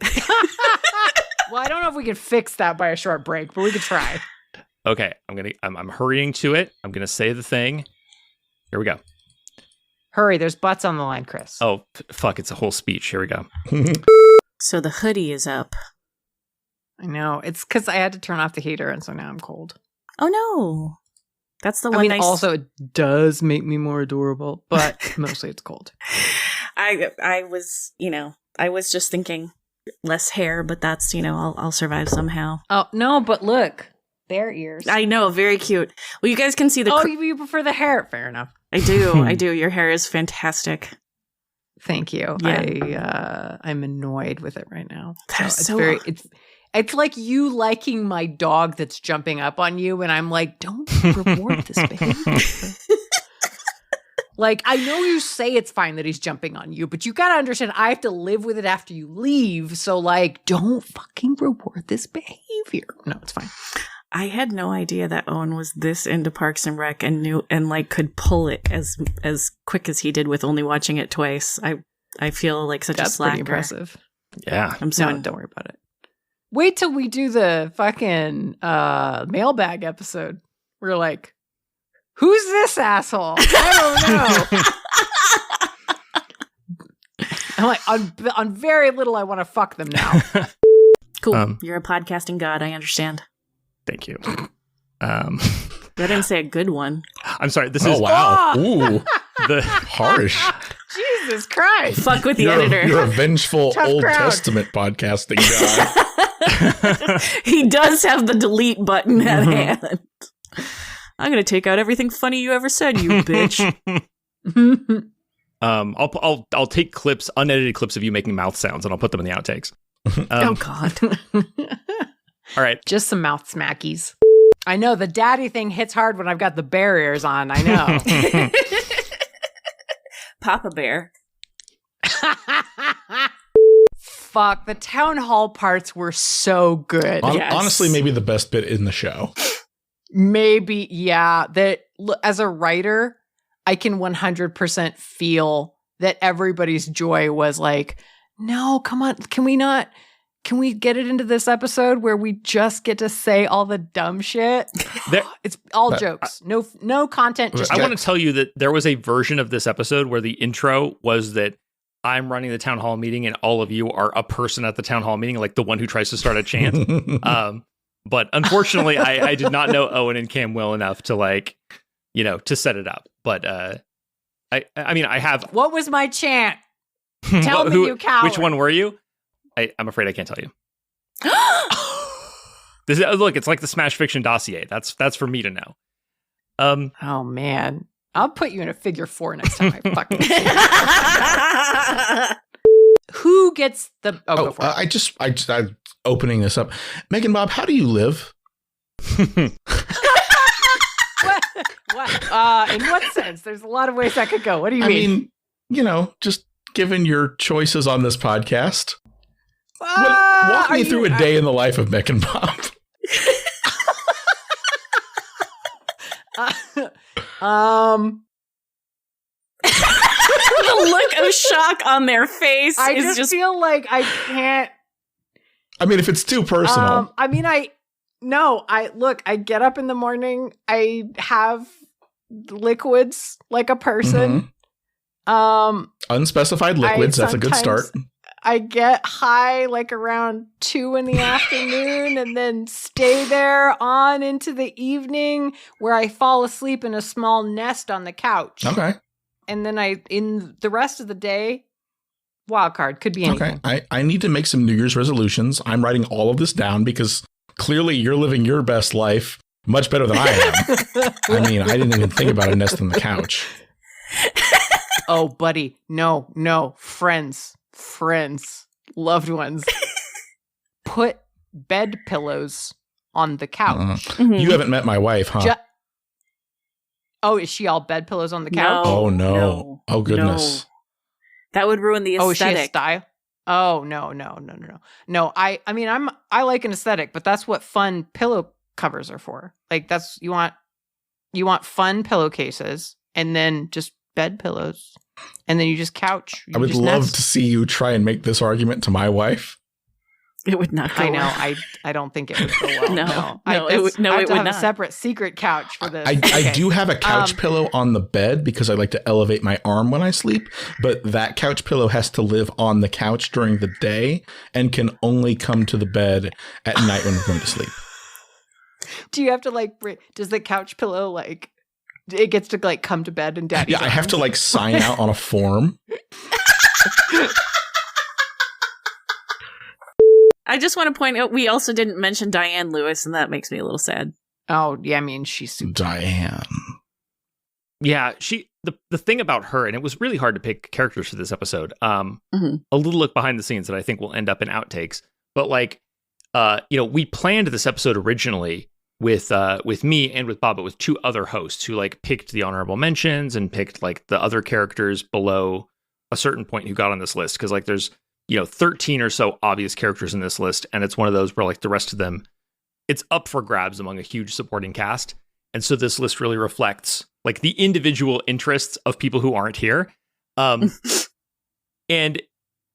Well, I don't know if we can fix that by a short break, but we could try. Okay, I'm hurrying to it. I'm gonna say the thing. Here we go. Hurry, there's butts on the line, Chris. Oh, fuck, it's a whole speech. Here we go. So the hoodie is up. I know. It's because I had to turn off the heater, and so now I'm cold. Oh no. That's the one. I mean, also, it does make me more adorable, but mostly it's cold. I was just thinking less hair, but that's, I'll survive somehow. Oh, no, but look. Bear ears. I know, very cute. Well, you guys can see the... you prefer the hair. Fair enough. I do. Your hair is fantastic. Thank you. Yeah. I'm annoyed with it right now. That's It's like you liking my dog that's jumping up on you, and I'm like, don't reward this behavior. Like, I know you say it's fine that he's jumping on you, but you got to understand I have to live with it after you leave. So, like, don't fucking reward this behavior. No, it's fine. I had no idea that Owen was this into Parks and Rec and knew and like could pull it as quick as he did with only watching it twice. I feel like such a slacker. Pretty impressive. Yeah. I'm sorry. No, don't worry about it. Wait till we do the fucking mailbag episode. We're like, who's this asshole? I don't know. I'm like, on very little, I want to fuck them now. Cool. You're a podcasting god. I understand. Thank you. I didn't say a good one. I'm sorry. This is wow. Ooh, the harsh. Jesus Christ. Fuck with the editor. You're a vengeful Tough Old crowd. Testament podcasting guy. He does have the delete button at hand. I'm going to take out everything funny you ever said, you bitch. I'll take clips, unedited clips of you making mouth sounds, and I'll put them in the outtakes. Oh, God. All right. Just some mouth smackies. I know the daddy thing hits hard when I've got the barriers on. I know. Papa Bear. Fuck, the town hall parts were so good. Yes. Honestly, maybe the best bit in the show. Maybe, yeah. As a writer, I can 100% feel that everybody's joy was like, no, come on, can we get it into this episode where we just get to say all the dumb shit? It's all jokes. No content, just I jokes. want to tell you that there was a version of this episode where the intro was that I'm running the town hall meeting and all of you are a person at the town hall meeting, like the one who tries to start a chant. But unfortunately, I did not know Owen and Kam well enough to to set it up. But I have. What was my chant? Tell me, you coward. Which one were you? I'm afraid I can't tell you. Look, it's like the Smash Fiction dossier. That's for me to know. Oh man, I'll put you in a figure 4 next time I fucking. Who gets the? Go for it. I'm opening this up. MeganBob, how do you live? What? In what sense? There's a lot of ways that could go. What do you mean? I mean, just given your choices on this podcast. Walk me through a day in the life of MeganBob. The look of shock on their face I just feel like I can't. I mean, if it's too personal. I get up in the morning. I have liquids like a person. Mm-hmm. Unspecified liquids. That's a good start. I get high like around 2 in the afternoon and then stay there on into the evening where I fall asleep in a small nest on the couch. Okay. And then in the rest of the day, wild card, could be anything. Okay. I need to make some New Year's resolutions. I'm writing all of this down because clearly you're living your best life much better than I am. I mean, I didn't even think about a nest on the couch. Oh, buddy. No. Friends, loved ones. Put bed pillows on the couch. Mm-hmm. You haven't met my wife, huh? Oh, is she all bed pillows on the couch? No. Oh, goodness. No. That would ruin the aesthetic. Oh, is she a style? Oh, no. No, I mean, I like an aesthetic, but that's what fun pillow covers are for. Like you want fun pillowcases and then just bed pillows. And then you just couch. I would love to see you try and make this argument to my wife. It would not go well. I don't think it would go well. It would have not. A separate secret couch for this. I do have a couch pillow on the bed because I like to elevate my arm when I sleep, but that couch pillow has to live on the couch during the day and can only come to the bed at night when we're going to sleep. Do you have to does the couch pillow it gets to come to bed and daddy's I have to sign out on a form. I just want to point out we also didn't mention Diane Lewis, and that makes me a little sad. Oh, yeah, I mean, she's super. Diane. Yeah, the thing about her, and it was really hard to pick characters for this episode. A little look behind the scenes that I think will end up in outtakes. But like, we planned this episode originally with me and with Bob, but with 2 other hosts who like picked the honorable mentions and picked like the other characters below a certain point who got on this list. Because like there's 13 or so obvious characters in this list, and it's one of those where like the rest of them, it's up for grabs among a huge supporting cast. And so this list really reflects like the individual interests of people who aren't here. And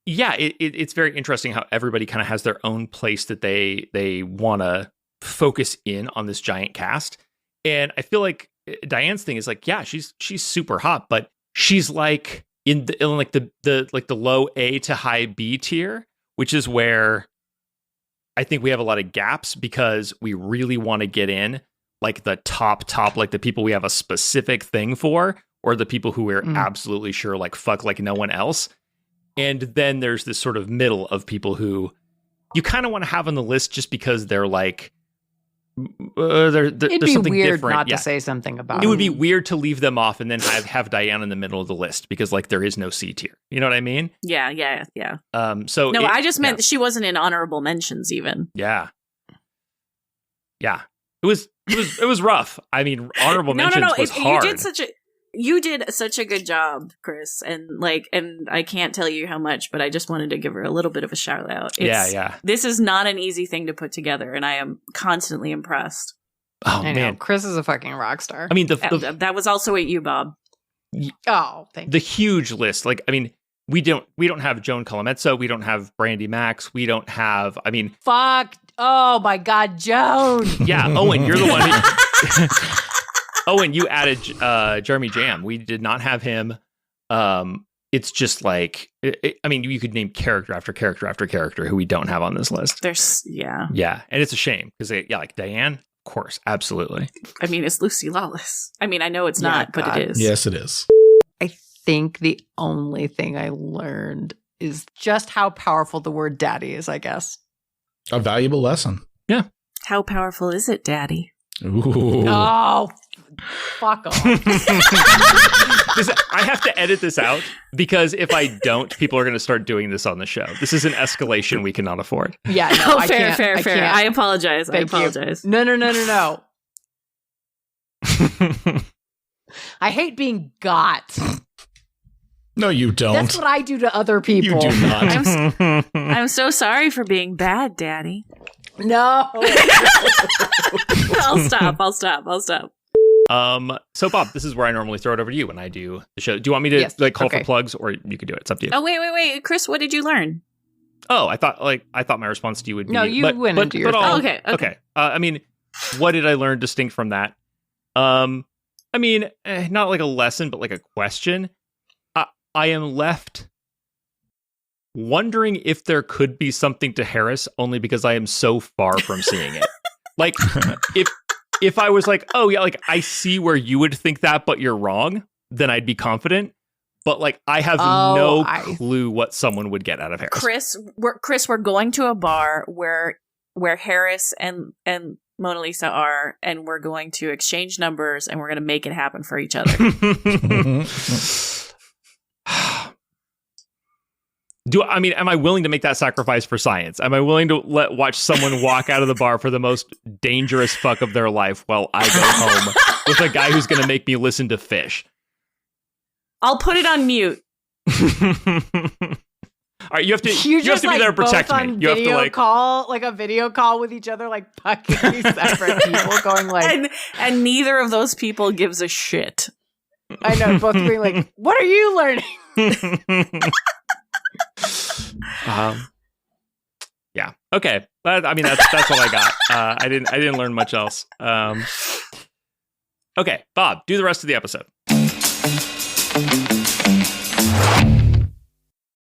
yeah, it's very interesting how everybody kind of has their own place that they want to focus in on this giant cast. And I feel like Diane's thing is like, yeah, she's super hot, but she's like in the low A to high B tier, which is where I think we have a lot of gaps because we really want to get in like the top, like the people we have a specific thing for, or the people who we're absolutely sure like fuck like no one else. And then there's this sort of middle of people who you kind of want to have on the list just because they're like, it'd there's be something weird different. not to say something about it. Would be weird to leave them off and then have Diane in the middle of the list because like there is no C tier. You know what I mean? Yeah. So no, I just meant that she wasn't in honorable mentions even. Yeah. It was rough. I mean, honorable mentions was hard. You did such a good job, Kris, and I can't tell you how much, but I just wanted to give her a little bit of a shout out. This is not an easy thing to put together, and I am constantly impressed. Oh I know. man, Kris is a fucking rock star. I mean, that was also at you, Bob. Oh, thank you. The huge list. Like, I mean, we don't have Joan Calamezzo, we don't have Brandy Max, we don't have. I mean, fuck. Oh my God, Joan. Yeah, Owen, you're the one. Owen, you added Jeremy Jam. We did not have him. It's just like, I mean, you could name character after character after character who we don't have on this list. Yeah, and it's a shame because like Diane, of course, absolutely. I mean, it's Lucy Lawless. I mean, I know it's not, but it is. Yes, it is. I think the only thing I learned is just how powerful the word daddy is, I guess. A valuable lesson. Yeah. How powerful is it, Daddy? Ooh. Oh, fuck off. I have to edit this out because if I don't, people are going to start doing this on the show. This is an escalation we cannot afford. Yeah, no, fair. I apologize. Thank you. No. I hate being got. No, you don't. That's what I do to other people. You do not. I'm so sorry for being bad, Daddy. No. I'll stop. So Bob, this is where I normally throw it over to you when I do the show. Do you want me to call for plugs, or you could do it? It's up to you. Oh, wait. Kris, what did you learn? Oh, I thought my response to you would be... No, you went into your... Okay. I mean, what did I learn distinct from that? I mean, not like a lesson, but like a question. I am left wondering if there could be something to Harris, only because I am so far from seeing it. Like, if I was like, oh yeah, like I see where you would think that, but you're wrong, then I'd be confident. But like, I have no clue what someone would get out of Harris. Kris, we're going to a bar where Harris and Mona Lisa are, and we're going to exchange numbers, and we're going to make it happen for each other. Am I willing to make that sacrifice for science? Am I willing to watch someone walk out of the bar for the most dangerous fuck of their life while I go home with a guy who's going to make me listen to Fish? I'll put it on mute. All right, you have to be there to protect me. You have to like a video call with each other, like fucking these separate people going like, and neither of those people gives a shit. I know, both being like, what are you learning? Yeah. Okay. I mean, that's what I got. I didn't learn much else. Okay, Bob, do the rest of the episode.